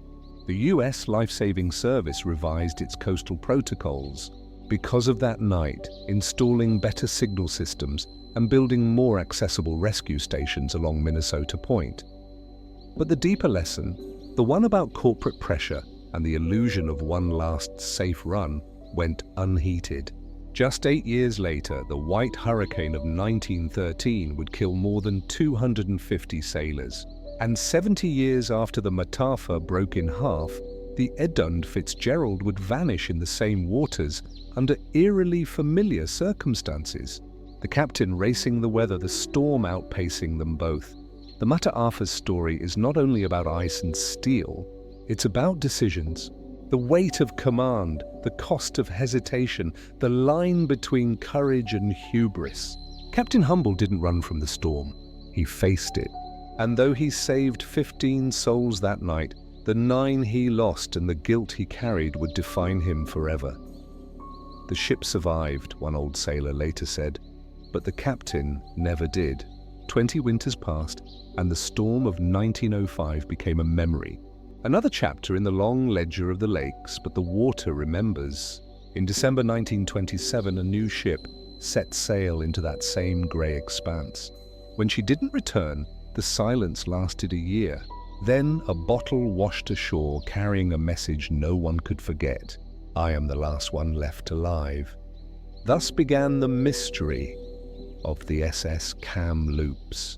The US Life-Saving Service revised its coastal protocols because of that night, installing better signal systems and building more accessible rescue stations along Minnesota Point. But the deeper lesson, the one about corporate pressure and the illusion of one last safe run, went unheeded. Just 8 years later, the White Hurricane of 1913 would kill more than 250 sailors. And 70 years after the Mataafa broke in half, the Edmund Fitzgerald would vanish in the same waters under eerily familiar circumstances. The captain racing the weather, the storm outpacing them both. The Mataafa's story is not only about ice and steel, it's about decisions. The weight of command, the cost of hesitation, the line between courage and hubris. Captain Humble didn't run from the storm, he faced it. And though he saved 15 souls that night, the 9 he lost and the guilt he carried would define him forever. The ship survived, one old sailor later said, but the captain never did. 20 winters passed, and the storm of 1905 became a memory. Another chapter in the long ledger of the lakes, but the water remembers. In December 1927, a new ship set sail into that same grey expanse. When she didn't return, the silence lasted a year. Then a bottle washed ashore carrying a message no one could forget. I am the last one left alive. Thus began the mystery of the SS Kamloops.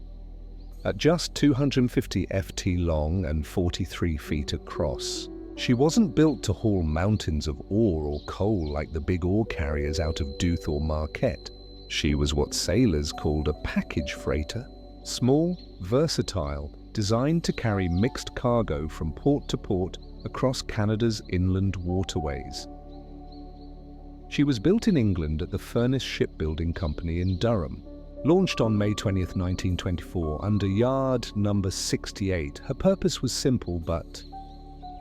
At just 250 ft long and 43 feet across, she wasn't built to haul mountains of ore or coal like the big ore carriers out of Deuth or Marquette. She was what sailors called a package freighter, small, versatile, designed to carry mixed cargo from port to port across Canada's inland waterways. She was built in England at the Furnace Shipbuilding Company in Durham. Launched on May 20, 1924, under yard number 68, her purpose was simple but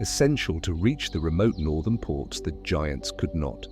essential: to reach the remote northern ports the giants could not.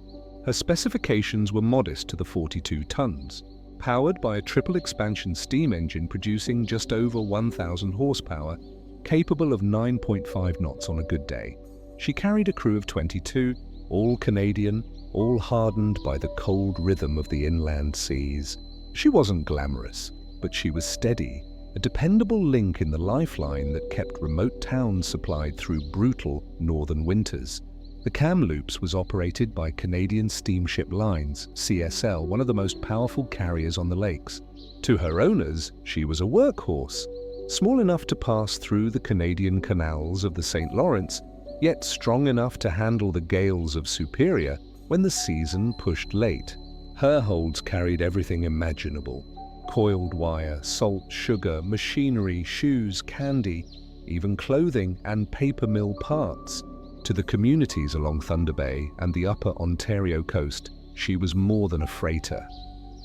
Her specifications were modest to the 42 tons, powered by a triple expansion steam engine producing just over 1,000 horsepower, capable of 9.5 knots on a good day. She carried a crew of 22, all Canadian, all hardened by the cold rhythm of the inland seas. She wasn't glamorous, but she was steady, a dependable link in the lifeline that kept remote towns supplied through brutal northern winters. The Kamloops was operated by Canadian Steamship Lines, CSL, one of the most powerful carriers on the lakes. To her owners, she was a workhorse, small enough to pass through the Canadian canals of the St. Lawrence, yet strong enough to handle the gales of Superior when the season pushed late. Her holds carried everything imaginable: coiled wire, salt, sugar, machinery, shoes, candy, even clothing and paper mill parts. To the communities along Thunder Bay and the upper Ontario coast, she was more than a freighter.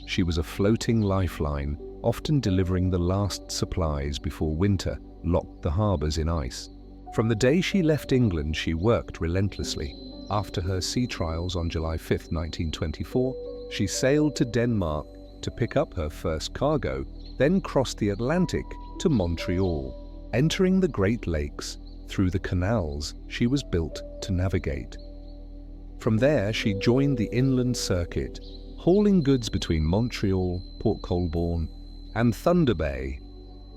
She was a floating lifeline, often delivering the last supplies before winter locked the harbours in ice. From the day she left England, she worked relentlessly. After her sea trials on July 5, 1924, she sailed to Denmark to pick up her first cargo, then crossed the Atlantic to Montreal. Entering the Great Lakes through the canals she was built to navigate. From there, she joined the inland circuit, hauling goods between Montreal, Port Colborne, and Thunder Bay.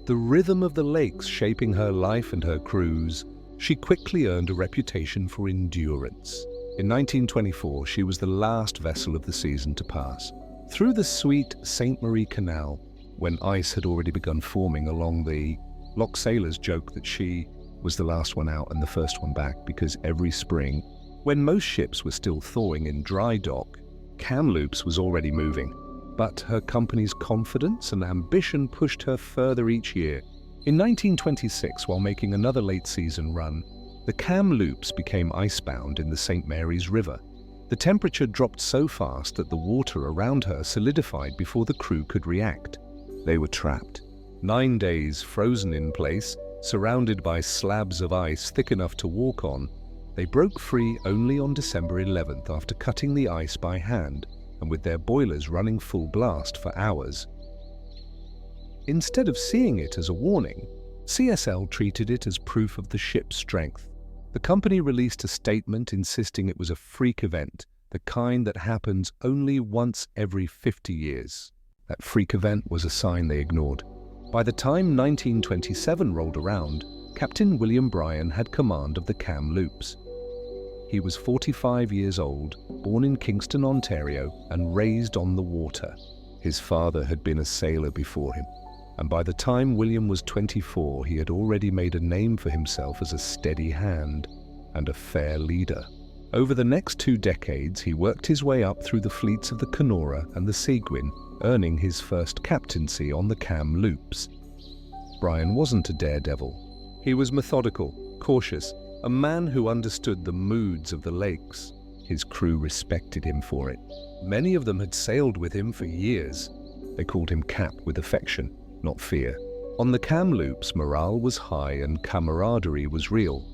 The rhythm of the lakes shaping her life and her crews, she quickly earned a reputation for endurance. In 1924, she was the last vessel of the season to pass. Through the sweet Ste. Marie Canal, when ice had already begun forming along the lock, sailors joke that she was the last one out and the first one back, because every spring, when most ships were still thawing in dry dock, Kamloops was already moving. But her company's confidence and ambition pushed her further each year. In 1926, while making another late-season run, the Kamloops became icebound in the St. Mary's River. The temperature dropped so fast that the water around her solidified before the crew could react. They were trapped. 9 days frozen in place, surrounded by slabs of ice thick enough to walk on. They broke free only on December 11th after cutting the ice by hand and with their boilers running full blast for hours. Instead of seeing it as a warning, CSL treated it as proof of the ship's strength. The company released a statement insisting it was a freak event, the kind that happens only once every 50 years. That freak event was a sign they ignored. By the time 1927 rolled around, Captain William Bryan had command of the Kamloops. He was 45 years old, born in Kingston, Ontario, and raised on the water. His father had been a sailor before him, and by the time William was 24, he had already made a name for himself as a steady hand and a fair leader. Over the next 2 decades, he worked his way up through the fleets of the Kenora and the Seguin, earning his first captaincy on the Kamloops. Bryan wasn't a daredevil. He was methodical, cautious, a man who understood the moods of the lakes. His crew respected him for it. Many of them had sailed with him for years. They called him Cap with affection, not fear. On the Kamloops, morale was high and camaraderie was real.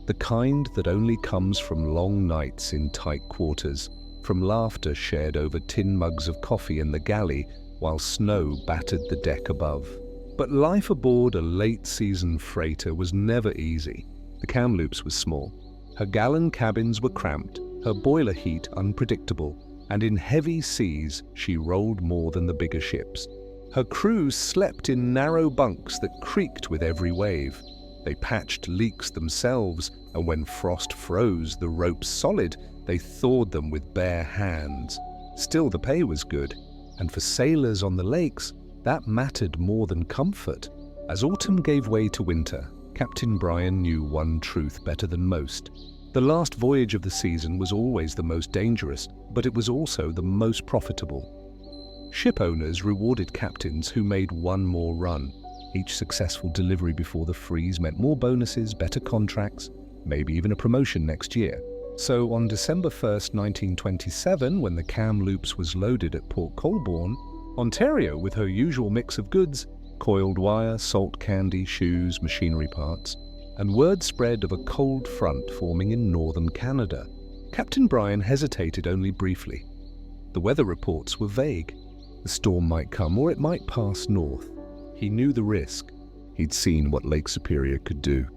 The kind that only comes from long nights in tight quarters, from laughter shared over tin mugs of coffee in the galley while snow battered the deck above. But life aboard a late-season freighter was never easy. The Kamloops was small. Her gallon cabins were cramped, her boiler heat unpredictable, and in heavy seas she rolled more than the bigger ships. Her crew slept in narrow bunks that creaked with every wave. They patched leaks themselves, and when frost froze the ropes solid, they thawed them with bare hands. Still, the pay was good, and for sailors on the lakes, that mattered more than comfort. As autumn gave way to winter, Captain Bryan knew one truth better than most. The last voyage of the season was always the most dangerous, but it was also the most profitable. Ship owners rewarded captains who made one more run. Each successful delivery before the freeze meant more bonuses, better contracts, maybe even a promotion next year. So on December 1st, 1927, when the Kamloops was loaded at Port Colborne, Ontario, with her usual mix of goods, coiled wire, salt candy, shoes, machinery parts, and word spread of a cold front forming in northern Canada, Captain Bryan hesitated only briefly. The weather reports were vague. The storm might come or it might pass north. He knew the risk. He'd seen what Lake Superior could do.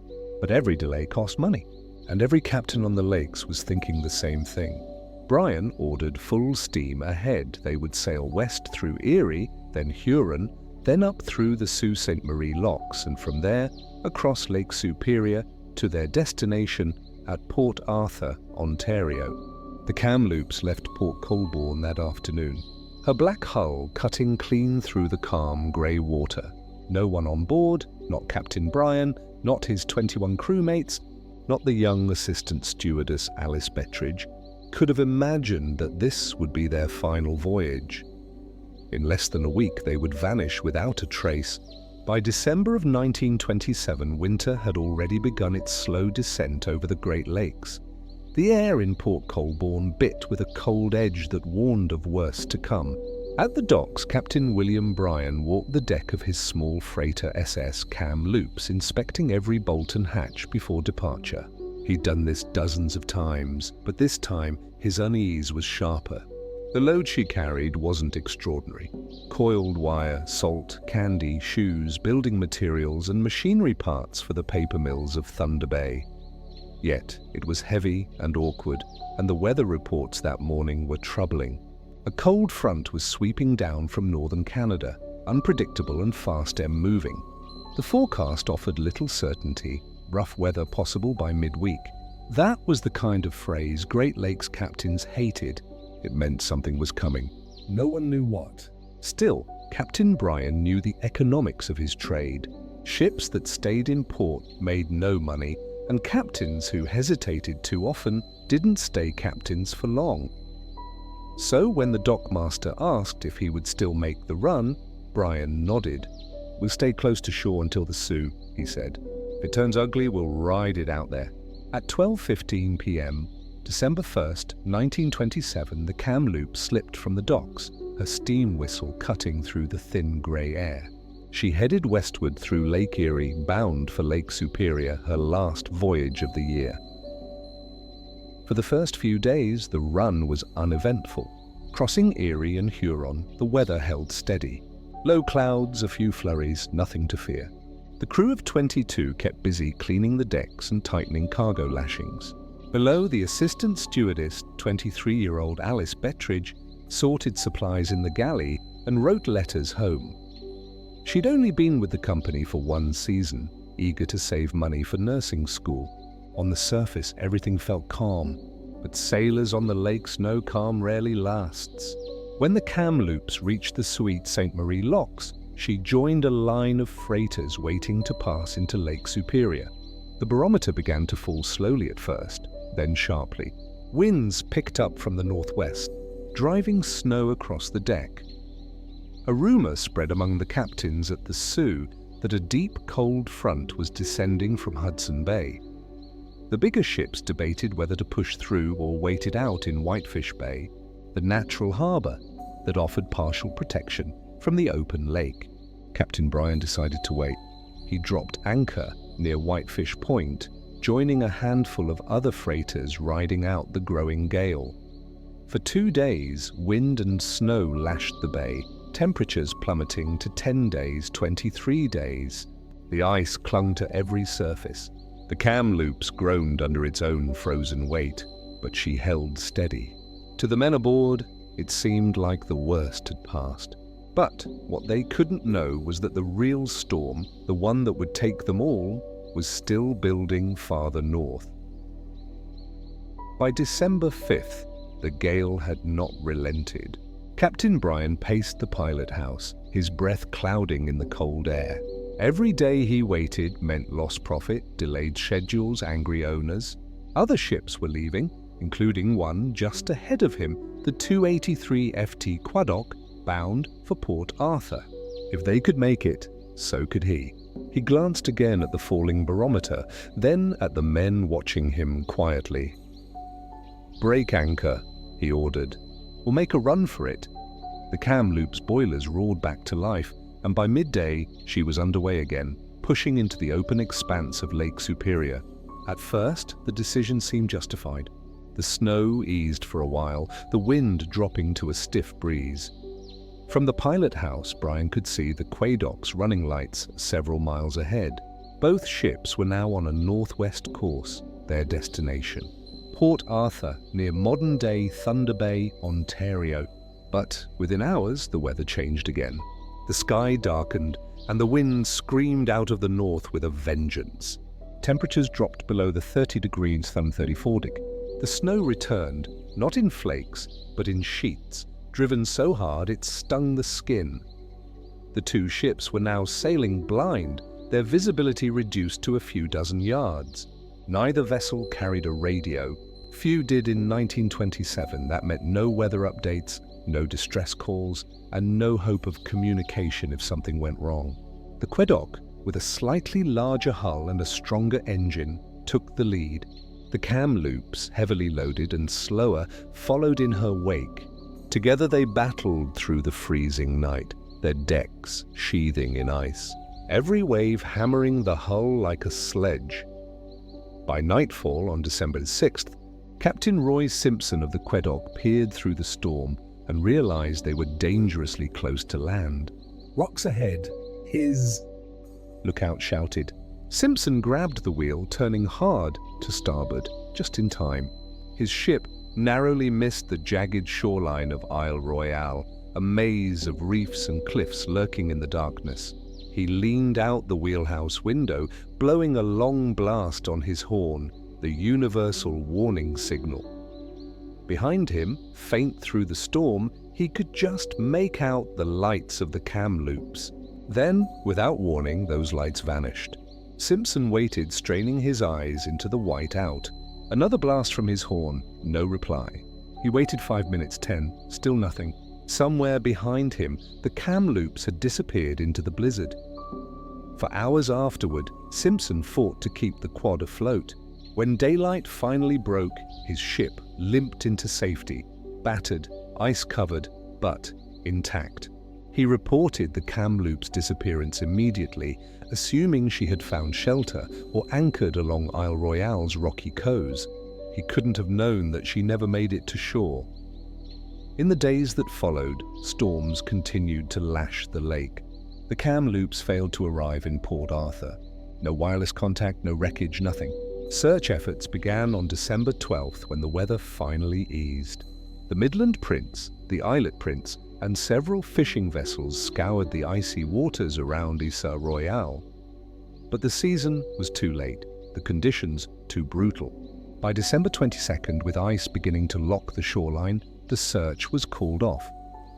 But every delay cost money, and every captain on the lakes was thinking the same thing. Bryan ordered full steam ahead. They would sail west through Erie, then Huron, then up through the Sault Ste. Marie locks, and from there across Lake Superior to their destination at Port Arthur, Ontario. The Kamloops left Port Colborne that afternoon, her black hull cutting clean through the calm grey water. No one on board, not Captain Bryan, not his 21 crewmates, not the young assistant stewardess Alice Bettridge, could have imagined that this would be their final voyage. In less than a week they would vanish without a trace. By December of 1927, winter had already begun its slow descent over the Great Lakes. The air in Port Colborne bit with a cold edge that warned of worse to come. At the docks, Captain William Bryan walked the deck of his small freighter SS Kamloops, inspecting every bolt and hatch before departure. He'd done this dozens of times, but this time his unease was sharper. The load she carried wasn't extraordinary. Coiled wire, salt, candy, shoes, building materials, and machinery parts for the paper mills of Thunder Bay. Yet it was heavy and awkward, and the weather reports that morning were troubling. A cold front was sweeping down from northern Canada, unpredictable and fast moving. The forecast offered little certainty, rough weather possible by midweek. That was the kind of phrase Great Lakes captains hated. It meant something was coming. No one knew what. Still, Captain Bryan knew the economics of his trade. Ships that stayed in port made no money, and captains who hesitated too often didn't stay captains for long. So when the dockmaster asked if he would still make the run, Brian nodded. "We'll stay close to shore until the Sioux," he said. "If it turns ugly, we'll ride it out there." At 12:15 p.m., December 1st, 1927, the Kamloops slipped from the docks, her steam whistle cutting through the thin grey air. She headed westward through Lake Erie, bound for Lake Superior, her last voyage of the year. For the first few days, the run was uneventful. Crossing Erie and Huron, the weather held steady. Low clouds, a few flurries, nothing to fear. The crew of 22 kept busy cleaning the decks and tightening cargo lashings. Below, the assistant stewardess, 23-year-old Alice Bettridge, sorted supplies in the galley and wrote letters home. She'd only been with the company for one season, eager to save money for nursing school. On the surface, everything felt calm, but sailors on the lakes know calm rarely lasts. When the Kamloops reached the sweet Ste. Marie locks, she joined a line of freighters waiting to pass into Lake Superior. The barometer began to fall slowly at first, then sharply. Winds picked up from the northwest, driving snow across the deck. A rumor spread among the captains at the Sioux that a deep, cold front was descending from Hudson Bay. The bigger ships debated whether to push through or wait it out in Whitefish Bay, the natural harbor that offered partial protection from the open lake. Captain Brian decided to wait. He dropped anchor near Whitefish Point, joining a handful of other freighters riding out the growing gale. For 2 days, wind and snow lashed the bay, temperatures plummeting to 10 days, 23 days. The ice clung to every surface. The Kamloops groaned under its own frozen weight, but she held steady. To the men aboard, it seemed like the worst had passed. But what they couldn't know was that the real storm, the one that would take them all, was still building farther north. By December 5th, the gale had not relented. Captain Brian paced the pilot house, his breath clouding in the cold air. Every day he waited meant lost profit, delayed schedules, angry owners. Other ships were leaving, including one just ahead of him, the 283 FT Quaddock, bound for Port Arthur. If they could make it, so could he. He glanced again at the falling barometer, then at the men watching him quietly. "Break anchor," he ordered. "We'll make a run for it." The Kamloops boilers roared back to life, and by midday she was underway again, pushing into the open expanse of Lake Superior. At first, the decision seemed justified. The snow eased for a while, the wind dropping to a stiff breeze. From the pilot house, Brian could see the Quadock's running lights several miles ahead. Both ships were now on a northwest course, their destination. Port Arthur, near modern-day Thunder Bay, Ontario. But within hours, the weather changed again. The sky darkened, and the wind screamed out of the north with a vengeance. Temperatures dropped below the 30 degrees thumb 34 deg. The snow returned, not in flakes, but in sheets, driven so hard it stung the skin. The two ships were now sailing blind, their visibility reduced to a few dozen yards. Neither vessel carried a radio. Few did in 1927. That meant no weather updates, no distress calls, and no hope of communication if something went wrong. The Queddock, with a slightly larger hull and a stronger engine, took the lead. The Kamloops, heavily loaded and slower, followed in her wake. Together they battled through the freezing night, their decks sheathing in ice, every wave hammering the hull like a sledge. By nightfall on December 6th, Captain Roy Simpson of the Queddock peered through the storm and realized they were dangerously close to land. "Rocks ahead. His..." Lookout shouted. Simpson grabbed the wheel, turning hard to starboard, just in time. His ship narrowly missed the jagged shoreline of Isle Royale, a maze of reefs and cliffs lurking in the darkness. He leaned out the wheelhouse window, blowing a long blast on his horn, the universal warning signal. Behind him, faint through the storm, he could just make out the lights of the Kamloops. Then, without warning, those lights vanished. Simpson waited, straining his eyes into the white out. Another blast from his horn, no reply. He waited 5 minutes, 10, still nothing. Somewhere behind him, the Kamloops had disappeared into the blizzard. For hours afterward, Simpson fought to keep the quad afloat. When daylight finally broke, his ship limped into safety, battered, ice-covered, but intact. He reported the Kamloops' disappearance immediately, assuming she had found shelter or anchored along Isle Royale's rocky coves. He couldn't have known that she never made it to shore. In the days that followed, storms continued to lash the lake. The Kamloops failed to arrive in Port Arthur. No wireless contact, no wreckage, nothing. Search efforts began on December 12th when the weather finally eased. The Midland Prince, the Islet Prince, and several fishing vessels scoured the icy waters around Isle Royale. But the season was too late, the conditions too brutal. By December 22nd, with ice beginning to lock the shoreline, the search was called off.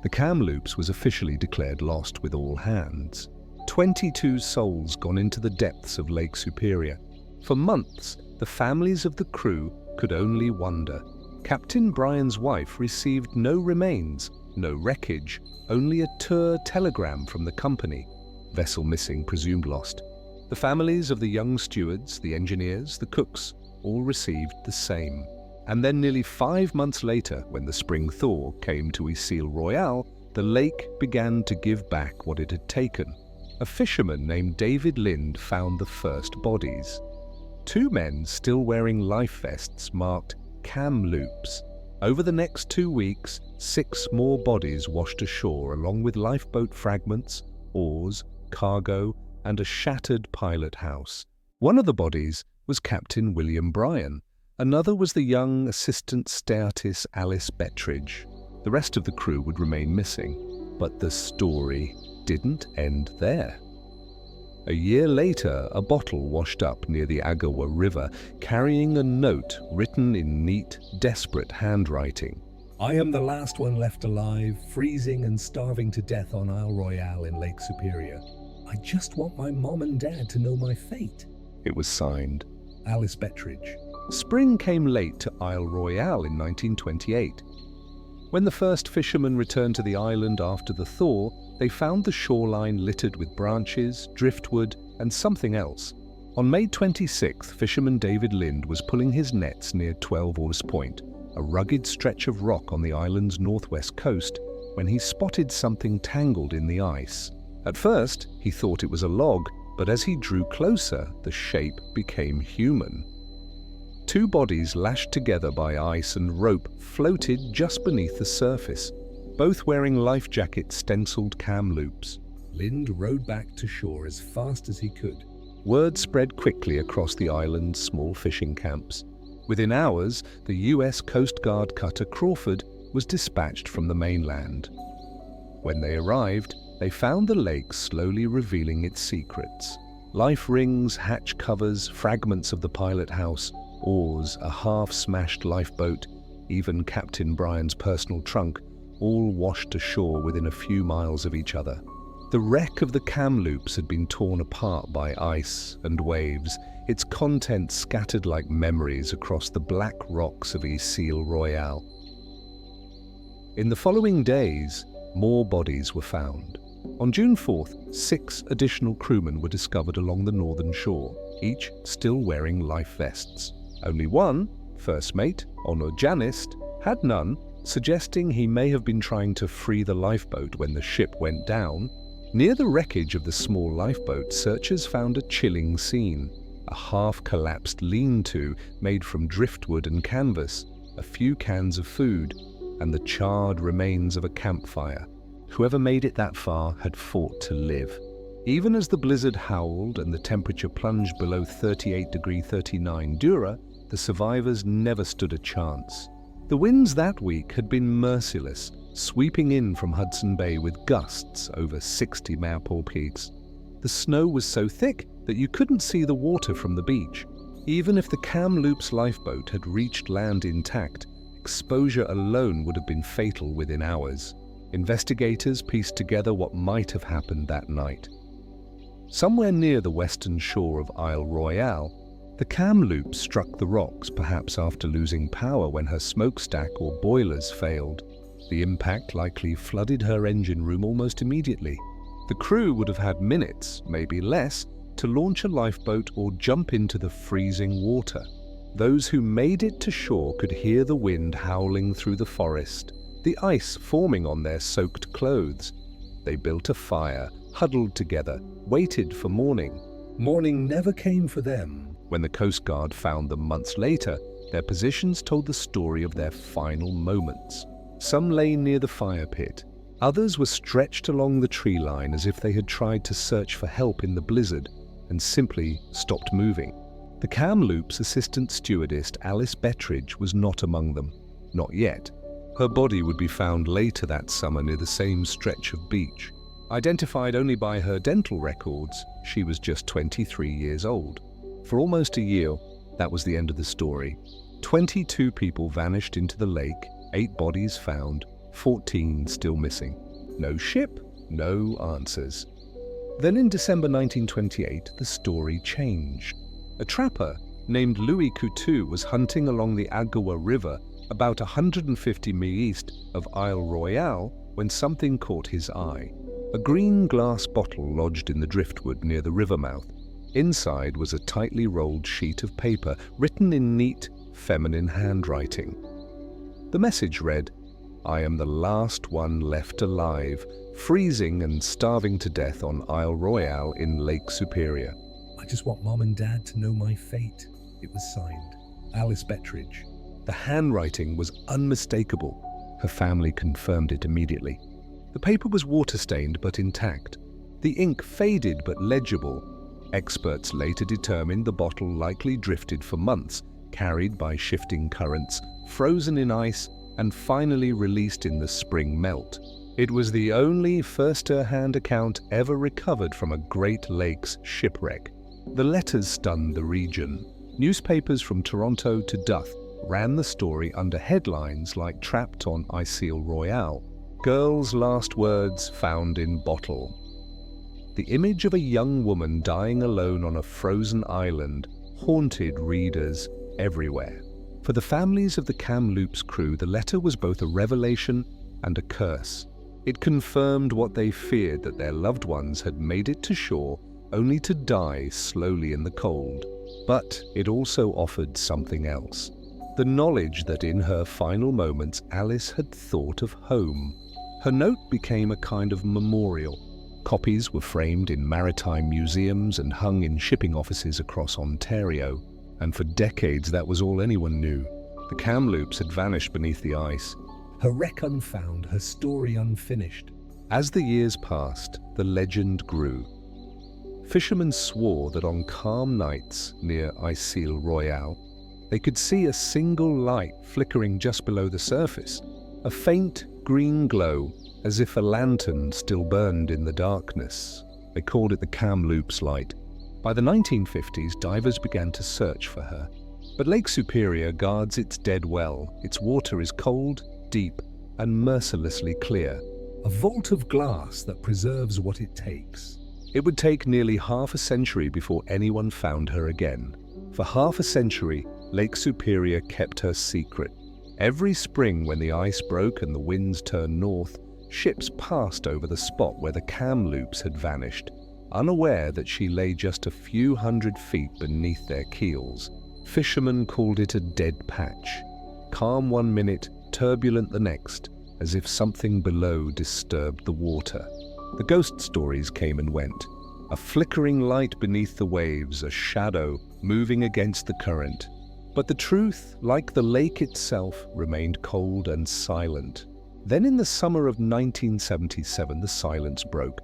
The Kamloops was officially declared lost with all hands. 22 souls gone into the depths of Lake Superior. For months, the families of the crew could only wonder. Captain Brian's wife received no remains, no wreckage, only a tour telegram from the company. Vessel missing, presumed lost. The families of the young stewards, the engineers, the cooks, all received the same. And then nearly 5 months later, when the spring thaw came to Isle Royale, the lake began to give back what it had taken. A fisherman named David Lind found the first bodies. 2 men still wearing life vests marked Kamloops. Over the next 2 weeks, 6 more bodies washed ashore along with lifeboat fragments, oars, cargo, and a shattered pilot house. One of the bodies was Captain William Bryan. Another was the young assistant stewardess Alice Bettridge. The rest of the crew would remain missing, but the story didn't end there. A year later, a bottle washed up near the Agawa River, carrying a note written in neat, desperate handwriting. I am the last one left alive, freezing and starving to death on Isle Royale in Lake Superior. I just want my mom and dad to know my fate. It was signed Alice Bettridge. Spring came late to Isle Royale in 1928. When the first fishermen returned to the island after the thaw, they found the shoreline littered with branches, driftwood, and something else. On May 26th, fisherman David Lind was pulling his nets near 12 Oars Point, a rugged stretch of rock on the island's northwest coast, when he spotted something tangled in the ice. At first, he thought it was a log, but as he drew closer, the shape became human. 2 bodies lashed together by ice and rope floated just beneath the surface, both wearing life jackets stenciled Kamloops. Lind rowed back to shore as fast as he could. Word spread quickly across the island's small fishing camps. Within hours, the U.S. Coast Guard cutter Crawford was dispatched from the mainland. When they arrived, they found the lake slowly revealing its secrets. Life rings, hatch covers, fragments of the pilot house, oars, a half-smashed lifeboat, even Captain Brian's personal trunk, all washed ashore within a few miles of each other. The wreck of the Kamloops had been torn apart by ice and waves, its contents scattered like memories across the black rocks of Isle Royale. In the following days, more bodies were found. On June 4th, 6 additional crewmen were discovered along the northern shore, each still wearing life vests. Only one, first mate, Honor Janist, had none, suggesting he may have been trying to free the lifeboat when the ship went down. Near the wreckage of the small lifeboat, searchers found a chilling scene. A half-collapsed lean-to made from driftwood and canvas, a few cans of food, and the charred remains of a campfire. Whoever made it that far had fought to live. Even as the blizzard howled and the temperature plunged below 38°39 Dura, the survivors never stood a chance. The winds that week had been merciless, sweeping in from Hudson Bay with gusts over 60 mph. The snow was so thick that you couldn't see the water from the beach. Even if the Kamloops lifeboat had reached land intact, exposure alone would have been fatal within hours. Investigators pieced together what might have happened that night. Somewhere near the western shore of Isle Royale, the Kamloops struck the rocks, perhaps after losing power when her smokestack or boilers failed. The impact likely flooded her engine room almost immediately. The crew would have had minutes, maybe less, to launch a lifeboat or jump into the freezing water. Those who made it to shore could hear the wind howling through the forest, the ice forming on their soaked clothes. They built a fire, huddled together, waited for morning. Morning never came for them. When the Coast Guard found them months later, their positions told the story of their final moments. Some lay near the fire pit. Others were stretched along the tree line as if they had tried to search for help in the blizzard and simply stopped moving. The Kamloops assistant stewardess Alice Bettridge was not among them. Not yet. Her body would be found later that summer near the same stretch of beach. Identified only by her dental records, she was just 23 years old. For almost a year, that was the end of the story. 22 people vanished into the lake, 8 bodies found, 14 still missing. No ship, no answers. Then in December 1928, the story changed. A trapper named Louis Coutu was hunting along the Agawa River about 150 mi east of Isle Royale when something caught his eye. A green glass bottle lodged in the driftwood near the river mouth. Inside was a tightly rolled sheet of paper written in neat, feminine handwriting. The message read, "I am the last one left alive, freezing and starving to death on Isle Royale in Lake Superior. I just want Mom and Dad to know my fate." It was signed, Alice Bettridge. The handwriting was unmistakable. Her family confirmed it immediately. The paper was water-stained but intact. The ink faded but legible. Experts later determined the bottle likely drifted for months, carried by shifting currents, frozen in ice, and finally released in the spring melt. It was the only first-hand account ever recovered from a Great Lakes shipwreck. The letters stunned the region. Newspapers from Toronto to Duff ran the story under headlines like "Trapped on Isle Royale," "Girl's Last Words Found in Bottle." The image of a young woman dying alone on a frozen island haunted readers everywhere. For the families of the Kamloops crew, the letter was both a revelation and a curse. It confirmed what they feared, that their loved ones had made it to shore only to die slowly in the cold. But it also offered something else. The knowledge that in her final moments Alice had thought of home. Her note became a kind of memorial. Copies were framed in maritime museums and hung in shipping offices across Ontario. And for decades that was all anyone knew. The Kamloops had vanished beneath the ice. Her wreck unfound, her story unfinished. As the years passed, the legend grew. Fishermen swore that on calm nights near Isle Royale, they could see a single light flickering just below the surface, a faint green glow, as if a lantern still burned in the darkness. They called it the Kamloops Light. By the 1950s, divers began to search for her. But Lake Superior guards its dead well. Its water is cold, deep, and mercilessly clear. A vault of glass that preserves what it takes. It would take nearly half a century before anyone found her again. For half a century, Lake Superior kept her secret. Every spring when the ice broke and the winds turned north, ships passed over the spot where the Kamloops had vanished, unaware that she lay just a few hundred feet beneath their keels. Fishermen called it a dead patch. Calm one minute, turbulent the next, as if something below disturbed the water. The ghost stories came and went. A flickering light beneath the waves, a shadow moving against the current. But the truth, like the lake itself, remained cold and silent. Then in the summer of 1977, the silence broke.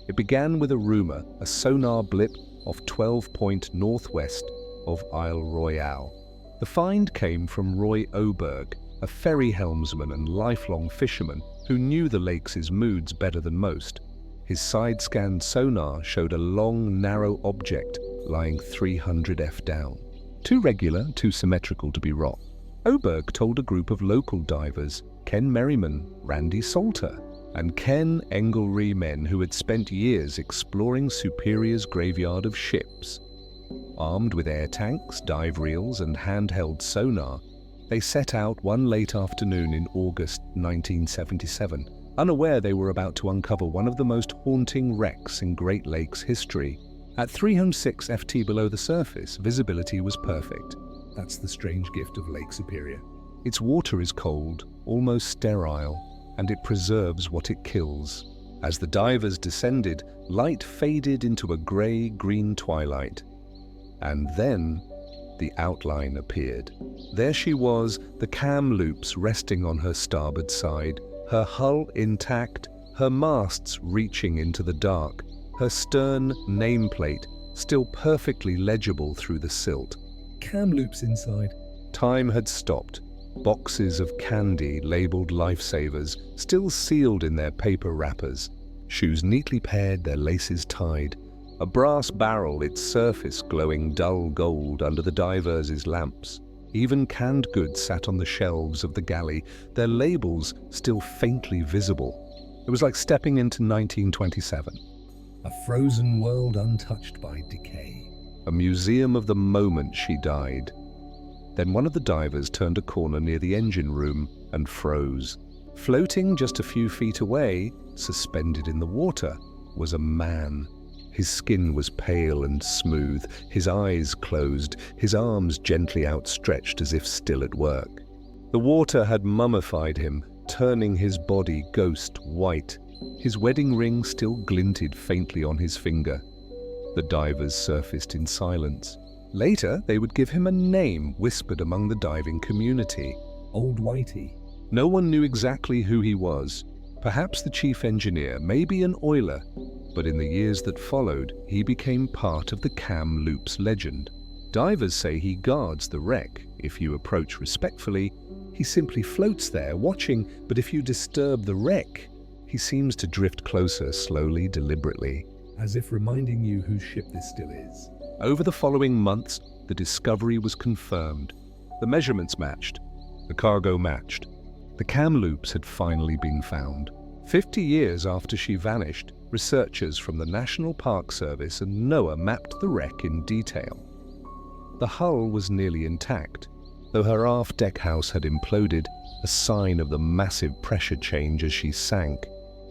It began with a rumor, a sonar blip off 12 Point northwest of Isle Royale. The find came from Roy Oberg, a ferry helmsman and lifelong fisherman who knew the lake's moods better than most. His side-scanned sonar showed a long, narrow object lying 300 F down. Too regular, too symmetrical to be rock. Oberg told a group of local divers, Ken Merriman, Randy Salter, and Ken Engelry men who had spent years exploring Superior's graveyard of ships. Armed with air tanks, dive reels, and handheld sonar, they set out one late afternoon in August 1977, unaware they were about to uncover one of the most haunting wrecks in Great Lakes history. At 306 FT below the surface, visibility was perfect. That's the strange gift of Lake Superior. Its water is cold, almost sterile, and it preserves what it kills. As the divers descended, light faded into a grey-green twilight. And then the outline appeared. There she was, the Kamloops resting on her starboard side, her hull intact, her masts reaching into the dark, her stern nameplate still perfectly legible through the silt. Kamloops inside. Time had stopped. Boxes of candy labeled lifesavers, still sealed in their paper wrappers. Shoes neatly paired, their laces tied. A brass barrel, its surface glowing dull gold under the divers' lamps. Even canned goods sat on the shelves of the galley, their labels still faintly visible. It was like stepping into 1927. A frozen world untouched by decay. A museum of the moment she died. Then one of the divers turned a corner near the engine room and froze. Floating just a few feet away, suspended in the water, was a man. His skin was pale and smooth, his eyes closed, his arms gently outstretched as if still at work. The water had mummified him, turning his body ghost white. His wedding ring still glinted faintly on his finger. The divers surfaced in silence. Later, they would give him a name whispered among the diving community. Old Whitey. No one knew exactly who he was. Perhaps the chief engineer, maybe an oiler. But in the years that followed, he became part of the Kamloops legend. Divers say he guards the wreck. If you approach respectfully, he simply floats there watching, but if you disturb the wreck, he seems to drift closer slowly, deliberately. As if reminding you whose ship this still is. Over the following months, the discovery was confirmed. The measurements matched. The cargo matched. The Kamloops had finally been found. 50 years after she vanished, researchers from the National Park Service and NOAA mapped the wreck in detail. The hull was nearly intact, though her aft deck house had imploded, a sign of the massive pressure change as she sank.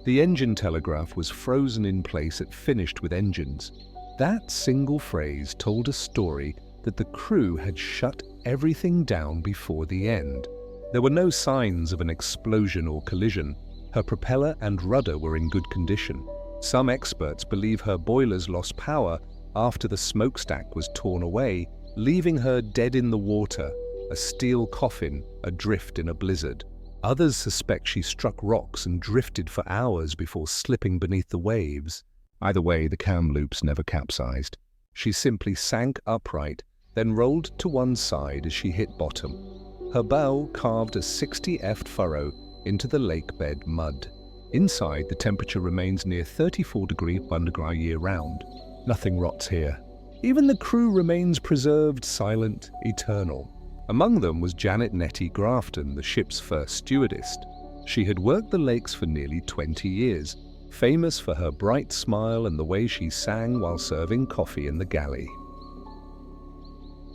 The engine telegraph was frozen in place at finished with engines. That single phrase told a story that the crew had shut everything down before the end. There were no signs of an explosion or collision. Her propeller and rudder were in good condition. Some experts believe her boilers lost power after the smokestack was torn away, leaving her dead in the water, a steel coffin adrift in a blizzard. Others suspect she struck rocks and drifted for hours before slipping beneath the waves. Either way, the Kamloops never capsized. She simply sank upright, then rolled to one side as she hit bottom. Her bow carved a 60ft furrow into the lake bed mud. Inside, the temperature remains near 34° underground year-round. Nothing rots here. Even the crew remains preserved, silent, eternal. Among them was Janet Nettie Grafton, the ship's first stewardess. She had worked the lakes for nearly 20 years, famous for her bright smile and the way she sang while serving coffee in the galley.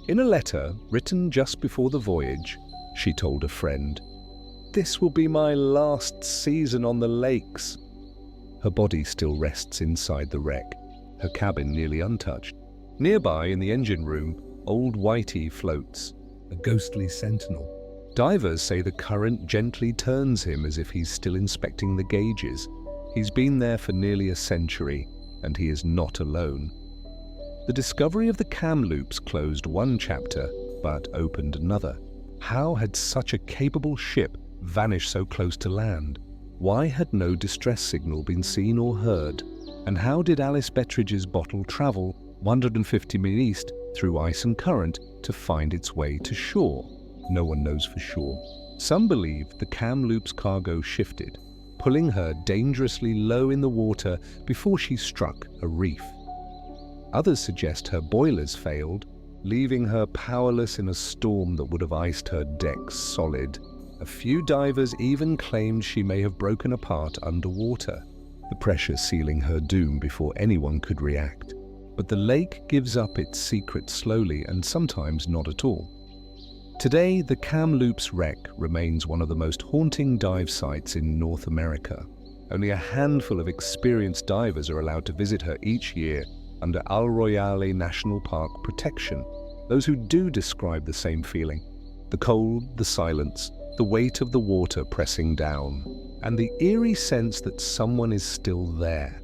In a letter written just before the voyage, she told a friend, "This will be my last season on the lakes." Her body still rests inside the wreck, her cabin nearly untouched. Nearby, in the engine room, old Whitey floats, a ghostly sentinel. Divers say the current gently turns him as if he's still inspecting the gauges. He's been there for nearly a century, and he is not alone. The discovery of the Kamloops closed one chapter, but opened another. How had such a capable ship vanished so close to land? Why had no distress signal been seen or heard? And how did Alice Bettridge's bottle travel 150 miles east through ice and current to find its way to shore? No one knows for sure. Some believe the Kamloops cargo shifted, pulling her dangerously low in the water before she struck a reef. Others suggest her boilers failed, leaving her powerless in a storm that would have iced her decks solid. A few divers even claimed she may have broken apart underwater, the pressure sealing her doom before anyone could react. But the lake gives up its secret slowly and sometimes not at all. Today, the Kamloops wreck remains one of the most haunting dive sites in North America. Only a handful of experienced divers are allowed to visit her each year under Al Royale National Park protection. Those who do describe the same feeling: the cold, the silence, the weight of the water pressing down, and the eerie sense that someone is still there.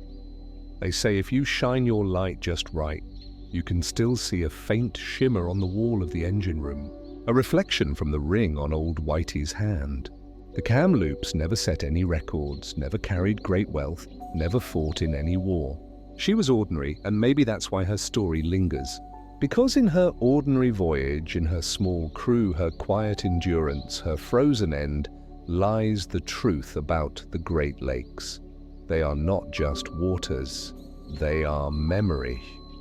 They say if you shine your light just right, you can still see a faint shimmer on the wall of the engine room, a reflection from the ring on old Whitey's hand. The Kamloops never set any records, never carried great wealth, never fought in any war. She was ordinary, and maybe that's why her story lingers. Because in her ordinary voyage, in her small crew, her quiet endurance, her frozen end, lies the truth about the Great Lakes. They are not just waters, they are memory.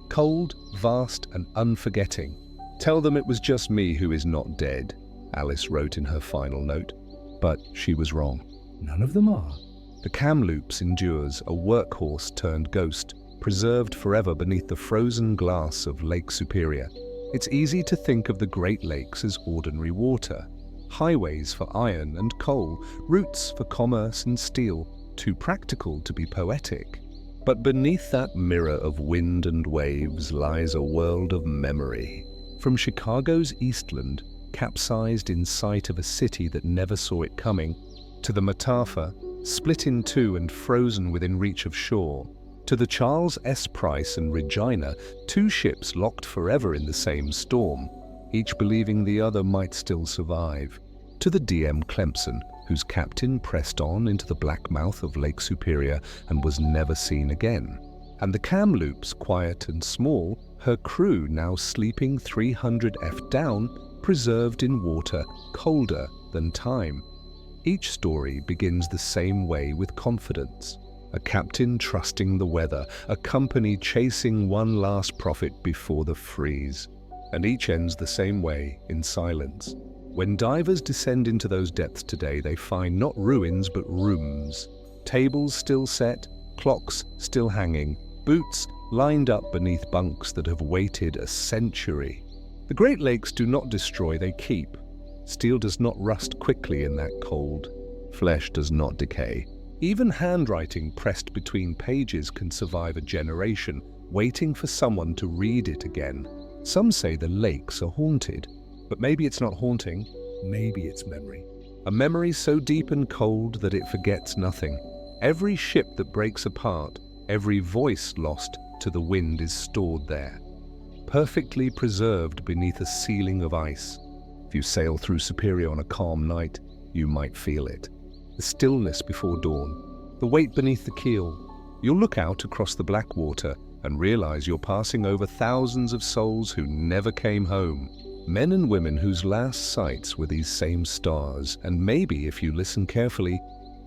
Cold, vast, and unforgetting. "Tell them it was just me who is not dead," Alice wrote in her final note. But she was wrong. None of them are. The Kamloops endures, a workhorse turned ghost, preserved forever beneath the frozen glass of Lake Superior. It's easy to think of the Great Lakes as ordinary water. Highways for iron and coal, routes for commerce and steel, too practical to be poetic. But beneath that mirror of wind and waves lies a world of memory. From Chicago's Eastland, capsized in sight of a city that never saw it coming, to the Mataafa, split in two and frozen within reach of shore, to the Charles S. Price and Regina, two ships locked forever in the same storm, each believing the other might still survive, to the DM Clemson, whose captain pressed on into the black mouth of Lake Superior and was never seen again, and the Kamloops, quiet and small, her crew now sleeping 300 F down, preserved in water colder than time. Each story begins the same way with confidence. A captain trusting the weather, a company chasing one last profit before the freeze. And each ends the same way, in silence. When divers descend into those depths today, they find not ruins but rooms. Tables still set, clocks still hanging, boots lined up beneath bunks that have waited a century. The Great Lakes do not destroy, they keep. Steel does not rust quickly in that cold. Flesh does not decay. Even handwriting pressed between pages can survive a generation, waiting for someone to read it again. Some say the lakes are haunted, but maybe it's not haunting, maybe it's memory. A memory so deep and cold that it forgets nothing. Every ship that breaks apart, every voice lost to the wind is stored there, perfectly preserved beneath a ceiling of ice. If you sail through Superior on a calm night, you might feel it. The stillness before dawn, the weight beneath the keel. You'll look out across the black water and realize you're passing over thousands of souls who never came home. Men and women whose last sights were these same stars, and maybe if you listen carefully,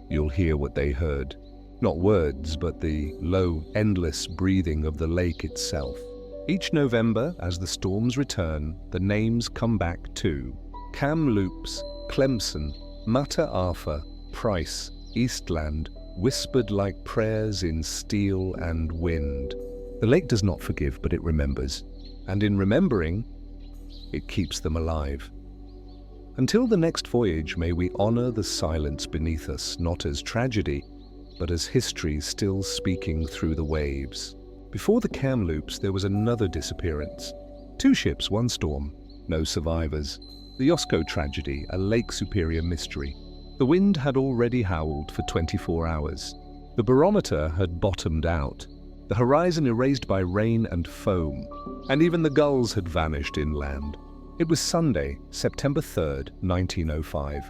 you'll hear what they heard. Not words, but the low, endless breathing of the lake itself. Each November, as the storms return, the names come back too. Kamloops, Clemson, Mataafa, Price, Eastland, whispered like prayers in steel and wind. The lake does not forgive, but it remembers. And in remembering, it keeps them alive. Until the next voyage, may we honor the silence beneath us, not as tragedy, but as history still speaking through the waves. Before the Kamloops, there was another disappearance. 2 ships, 1 storm, no survivors. The Yosco tragedy, a Lake Superior mystery. The wind had already howled for 24 hours. The barometer had bottomed out, the horizon erased by rain and foam, and even the gulls had vanished inland. It was Sunday, September 3rd, 1905,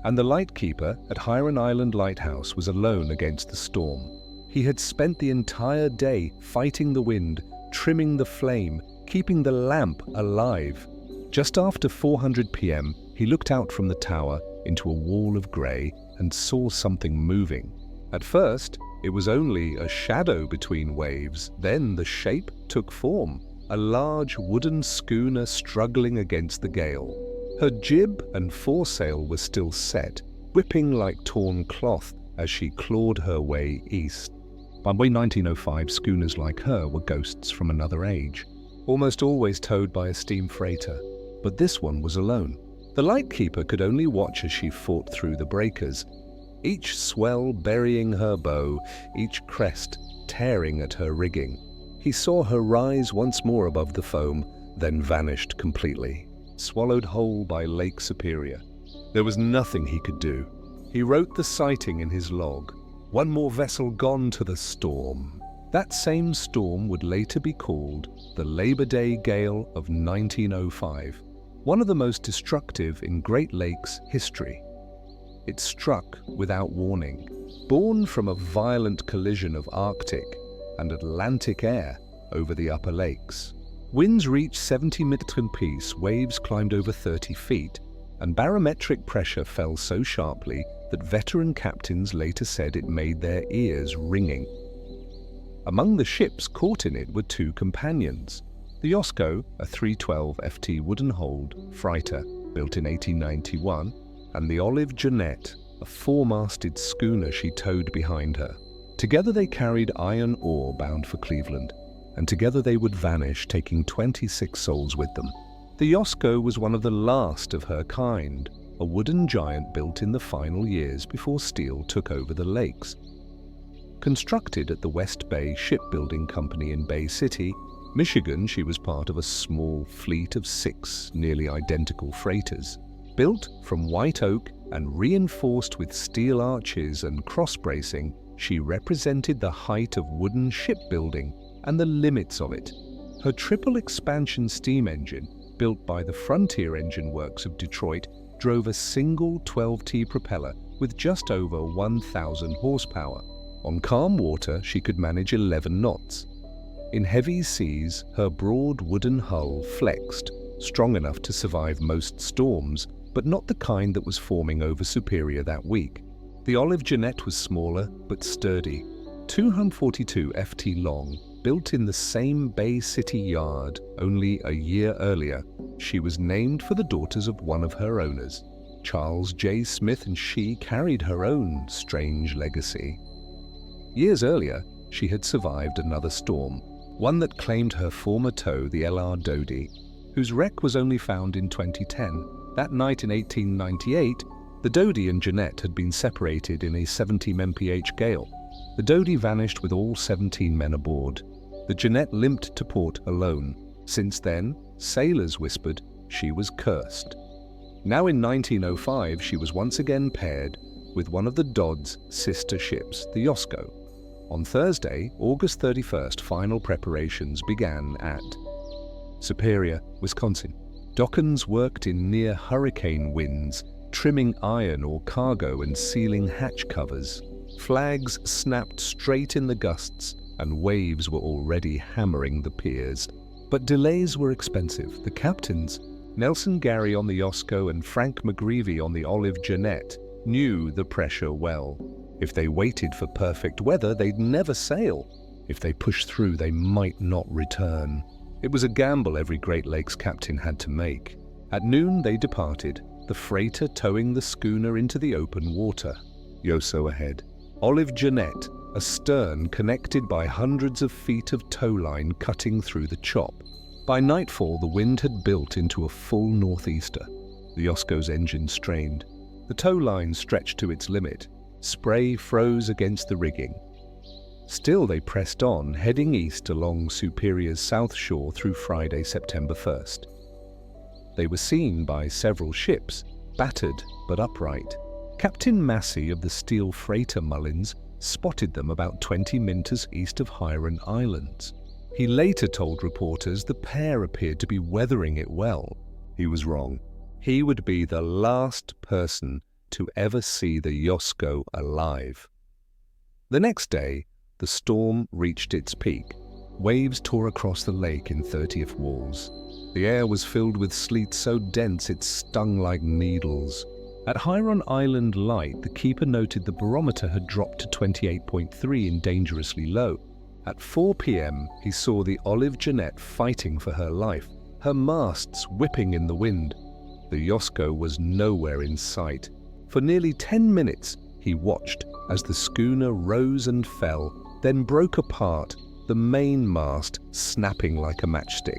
and the lightkeeper at Hiron Island Lighthouse was alone against the storm. He had spent the entire day fighting the wind, trimming the flame, keeping the lamp alive. Just after 400 p.m., he looked out from the tower into a wall of grey and saw something moving. At first, it was only a shadow between waves. Then the shape took form, a large wooden schooner struggling against the gale. Her jib and foresail were still set, whipping like torn cloth as she clawed her way east. By 1905, schooners like her were ghosts from another age, almost always towed by a steam freighter, but this one was alone. The lightkeeper could only watch as she fought through the breakers, each swell burying her bow, each crest tearing at her rigging. He saw her rise once more above the foam, then vanished completely, swallowed whole by Lake Superior. There was nothing he could do. He wrote the sighting in his log. One more vessel gone to the storm. That same storm would later be called the Labor Day Gale of 1905, one of the most destructive in Great Lakes history. It struck without warning, born from a violent collision of Arctic and Atlantic air over the upper lakes. Winds reached 70 mph, waves climbed over 30 feet, and barometric pressure fell so sharply that veteran captains later said it made their ears ringing. Among the ships caught in it were two companions. The Yosco, a 312 FT wooden-hulled freighter built in 1891, and the Olive Jeanette, a four-masted schooner she towed behind her. Together they carried iron ore bound for Cleveland, and together they would vanish, taking 26 souls with them. The Yosco was one of the last of her kind, a wooden giant built in the final years before steel took over the lakes. Constructed at the West Bay Shipbuilding Company in Bay City, Michigan, she was part of a small fleet of 6 nearly identical freighters. Built from white oak and reinforced with steel arches and cross-bracing, she represented the height of wooden shipbuilding and the limits of it. Her triple expansion steam engine, built by the Frontier Engine Works of Detroit, drove a single 12T propeller with just over 1,000 horsepower. On calm water, she could manage 11 knots. In heavy seas, her broad wooden hull flexed, strong enough to survive most storms, but not the kind that was forming over Superior that week. The Olive Jeanette was smaller but sturdy, 242 FT long, built in the same Bay City yard only a year earlier. She was named for the daughters of one of her owners. Charles J. Smith and she carried her own strange legacy. Years earlier, she had survived another storm, one that claimed her former tow, the LR Dodie, whose wreck was only found in 2010. That night in 1898, the Dodie and Jeanette had been separated in a 70 mph gale. The Dodie vanished with all 17 men aboard. The Jeanette limped to port alone. Since then, sailors whispered she was cursed. Now in 1905, she was once again paired with one of the Dodd's sister ships, the Yosco. On Thursday, August 31st, final preparations began at Superior, Wisconsin. Dockens worked in near hurricane winds, trimming iron or cargo and sealing hatch covers. Flags snapped straight in the gusts, and waves were already hammering the piers. But delays were expensive. The captains, Nelson Gary on the Yosco and Frank McGreevy on the Olive Jeanette, knew the pressure well. If they waited for perfect weather, they'd never sail. If they pushed through, they might not return. It was a gamble every Great Lakes captain had to make. At noon they departed, the freighter towing the schooner into the open water. Yoso ahead. Olive Jeanette, astern connected by hundreds of feet of tow line cutting through the chop. By nightfall, the wind had built into a full northeaster. The Yosco's engine strained. The tow line stretched to its limit. Spray froze against the rigging. Still they pressed on, heading east along Superior's south shore through Friday, September 1st. They were seen by several ships, battered but upright. Captain Massey of the steel freighter Mullins spotted them about 20 minutes east of Hiron Islands. He later told reporters the pair appeared to be weathering it well. He was wrong. He would be the last person to ever see the Yosco alive. The next day, the storm reached its peak. Waves tore across the lake in 30th walls. The air was filled with sleet so dense it stung like needles. At Hiron Island Light, the keeper noted the barometer had dropped to 28.3 and dangerously low. At 4 p.m., he saw the Olive Jeanette fighting for her life, her masts whipping in the wind. The Yosko was nowhere in sight. For nearly 10 minutes, he watched as the schooner rose and fell, then broke apart, the main mast snapping like a matchstick.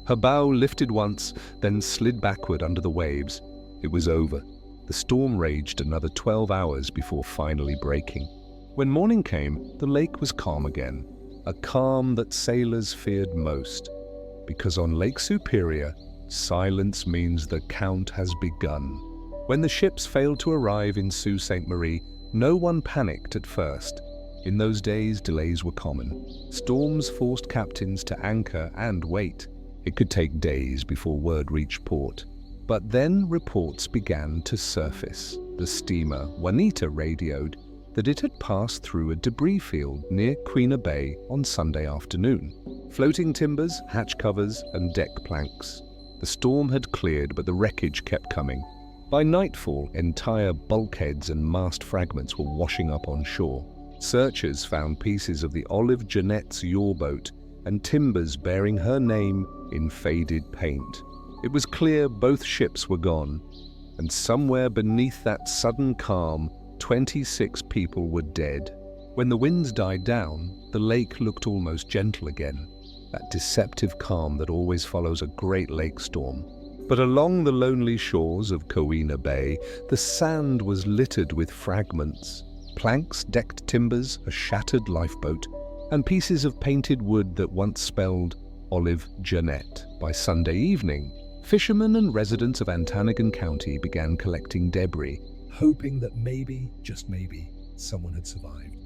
Her bow lifted once, then slid backward under the waves. It was over. The storm raged another 12 hours before finally breaking. When morning came, the lake was calm again, a calm that sailors feared most. Because on Lake Superior, silence means the count has begun. When the ships failed to arrive in Sault Ste. Marie, no one panicked at first. In those days, delays were common. Storms forced captains to anchor and wait. It could take days before word reached port. But then reports began to surface. The steamer Juanita radioed that it had passed through a debris field near Queen Bay on Sunday afternoon. Floating timbers, hatch covers, and deck planks. The storm had cleared, but the wreckage kept coming. By nightfall, entire bulkheads and mast fragments were washing up on shore. Searchers found pieces of the Olive Jeanette's yawboat and timbers bearing her name in faded paint. It was clear both ships were gone, and somewhere beneath that sudden calm, 26 people were dead. When the winds died down, the lake looked almost gentle again, that deceptive calm that always follows a Great Lake storm. But along the lonely shores of Queen Bay, the sand was littered with fragments. Planks, decked timbers, a shattered lifeboat, and pieces of painted wood that once spelled Olive Jeanette. By Sunday evening, fishermen and residents of Antigonish County began collecting debris, hoping that maybe, just maybe, someone had survived.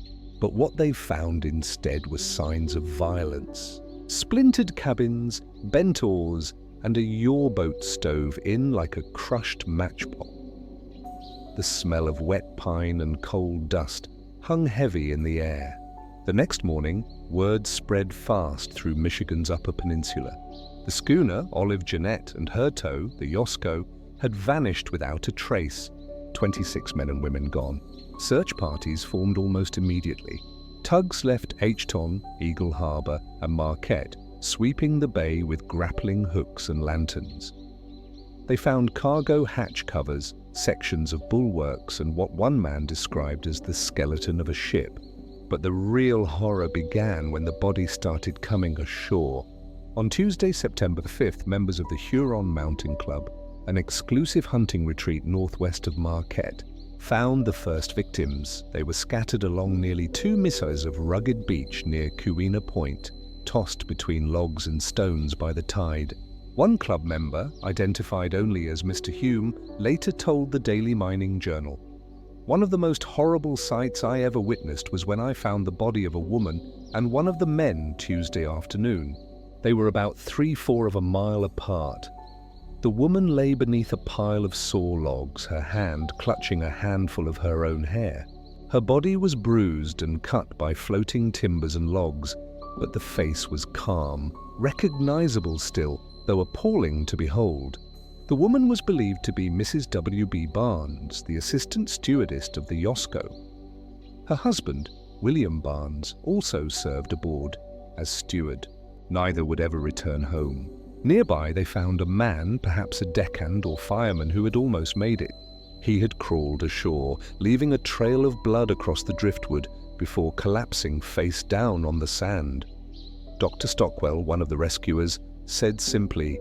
but what they found instead were signs of violence. Splintered cabins, bent oars, and a yawboat stove in like a crushed matchbox. The smell of wet pine and coal dust hung heavy in the air. The next morning, word spread fast through Michigan's Upper Peninsula. The schooner, Olive Jeanette, and her tow, the Yosko, had vanished without a trace. 26 men and women gone. Search parties formed almost immediately. Tugs left H-Ton, Eagle Harbor, and Marquette, sweeping the bay with grappling hooks and lanterns. They found cargo hatch covers, sections of bulwarks, and what one man described as the skeleton of a ship. But the real horror began when the body started coming ashore. On Tuesday, September 5th, members of the Huron Mountain Club, an exclusive hunting retreat northwest of Marquette, found the first victims. They were scattered along nearly 2 miles of rugged beach near Kuina Point, tossed between logs and stones by the tide. One club member, identified only as Mr. Hume, later told the Daily Mining Journal, "One of the most horrible sights I ever witnessed was when I found the body of a woman and one of the men Tuesday afternoon. They were about 3/4 of a mile apart. The woman lay beneath a pile of saw logs, her hand clutching a handful of her own hair. Her body was bruised and cut by floating timbers and logs, but the face was calm, recognizable still, though appalling to behold. The woman was believed to be Mrs. W.B. Barnes, the assistant stewardess of the Yosko. Her husband, William Barnes, also served aboard as steward. Neither would ever return home. Nearby, they found a man, perhaps a deckhand or fireman, who had almost made it. He had crawled ashore, leaving a trail of blood across the driftwood before collapsing face down on the sand. Dr. Stockwell, one of the rescuers, said simply,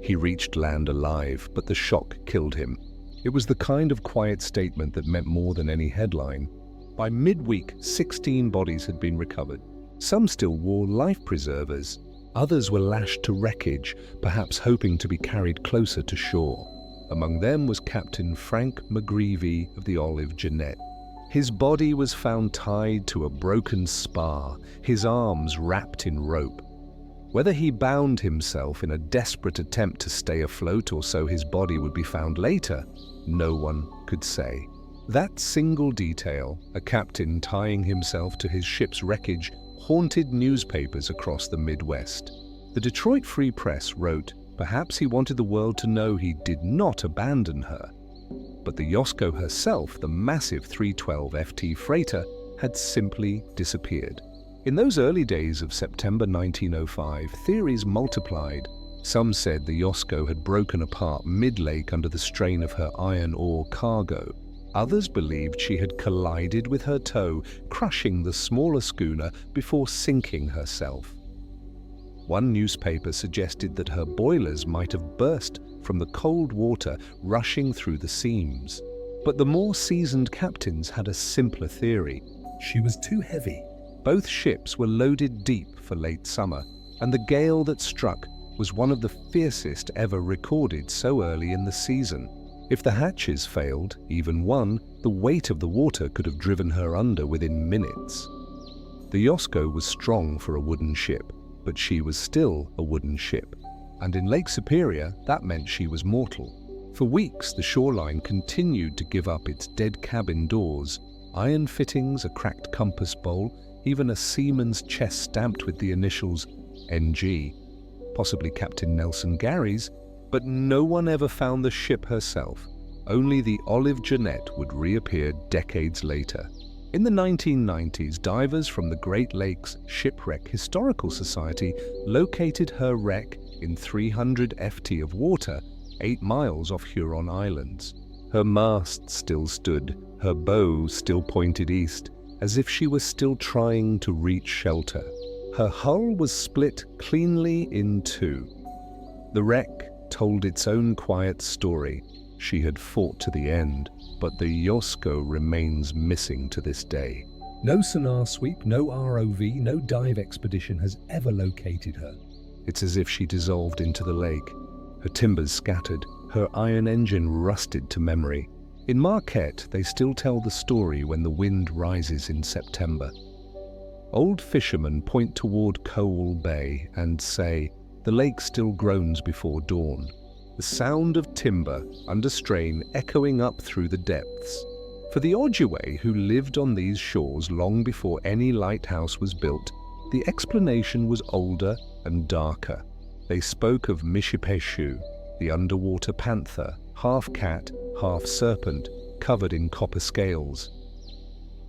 "He reached land alive, but the shock killed him." It was the kind of quiet statement that meant more than any headline. By midweek, 16 bodies had been recovered. Some still wore life preservers. Others were lashed to wreckage, perhaps hoping to be carried closer to shore. Among them was Captain Frank McGreevy of the Olive Jeanette. His body was found tied to a broken spar, his arms wrapped in rope. Whether he bound himself in a desperate attempt to stay afloat or so his body would be found later, no one could say. That single detail, a captain tying himself to his ship's wreckage, haunted newspapers across the Midwest. The Detroit Free Press wrote, perhaps he wanted the world to know he did not abandon her. But the Yosko herself, the massive 312 FT freighter, had simply disappeared. In those early days of September 1905, theories multiplied. Some said the Yosko had broken apart mid-lake under the strain of her iron ore cargo. Others believed she had collided with her tow, crushing the smaller schooner before sinking herself. One newspaper suggested that her boilers might have burst from the cold water rushing through the seams. But the more seasoned captains had a simpler theory. She was too heavy. Both ships were loaded deep for late summer, and the gale that struck was one of the fiercest ever recorded so early in the season. If the hatches failed, even one, the weight of the water could have driven her under within minutes. The Yosko was strong for a wooden ship, but she was still a wooden ship, and in Lake Superior that meant she was mortal. For weeks the shoreline continued to give up its dead cabin doors, iron fittings, a cracked compass bowl, even a seaman's chest stamped with the initials NG, possibly Captain Nelson Gary's, but no one ever found the ship herself. Only the Olive Jeanette would reappear decades later. In the 1990s, divers from the Great Lakes Shipwreck Historical Society located her wreck in 300 ft of water, 8 miles off Huron Islands. Her mast still stood, her bow still pointed east, as if she was still trying to reach shelter. Her hull was split cleanly in two. The wreck told its own quiet story. She had fought to the end, but the Yosko remains missing to this day. No sonar sweep, no ROV, no dive expedition has ever located her. It's as if she dissolved into the lake. Her timbers scattered, her iron engine rusted to memory. In Marquette, they still tell the story when the wind rises in September. Old fishermen point toward Coal Bay and say, the lake still groans before dawn. The sound of timber under strain echoing up through the depths. For the Ojibwe who lived on these shores long before any lighthouse was built, the explanation was older and darker. They spoke of Mishipeshu, the underwater panther, half cat, half serpent, covered in copper scales.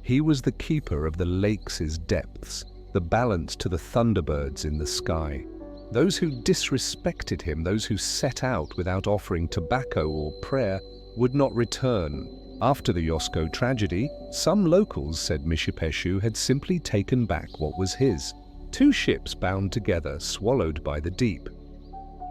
He was the keeper of the lake's depths, the balance to the thunderbirds in the sky. Those who disrespected him, those who set out without offering tobacco or prayer, would not return. After the Yosko tragedy, some locals said Mishipeshu had simply taken back what was his. 2 ships bound together, swallowed by the deep.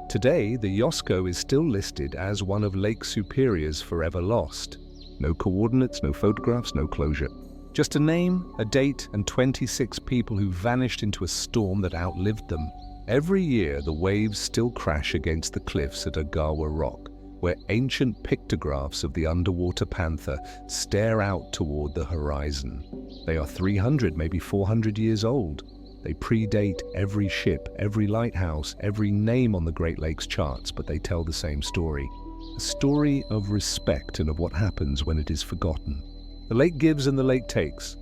Today, the Yosko is still listed as one of Lake Superior's forever lost. No coordinates, no photographs, no closure. Just a name, a date, and 26 people who vanished into a storm that outlived them. Every year, the waves still crash against the cliffs at Agawa Rock, where ancient pictographs of the underwater panther stare out toward the horizon. They are 300, maybe 400 years old. They predate every ship, every lighthouse, every name on the Great Lakes charts, but they tell the same story. A story of respect and of what happens when it is forgotten. The lake gives and the lake takes.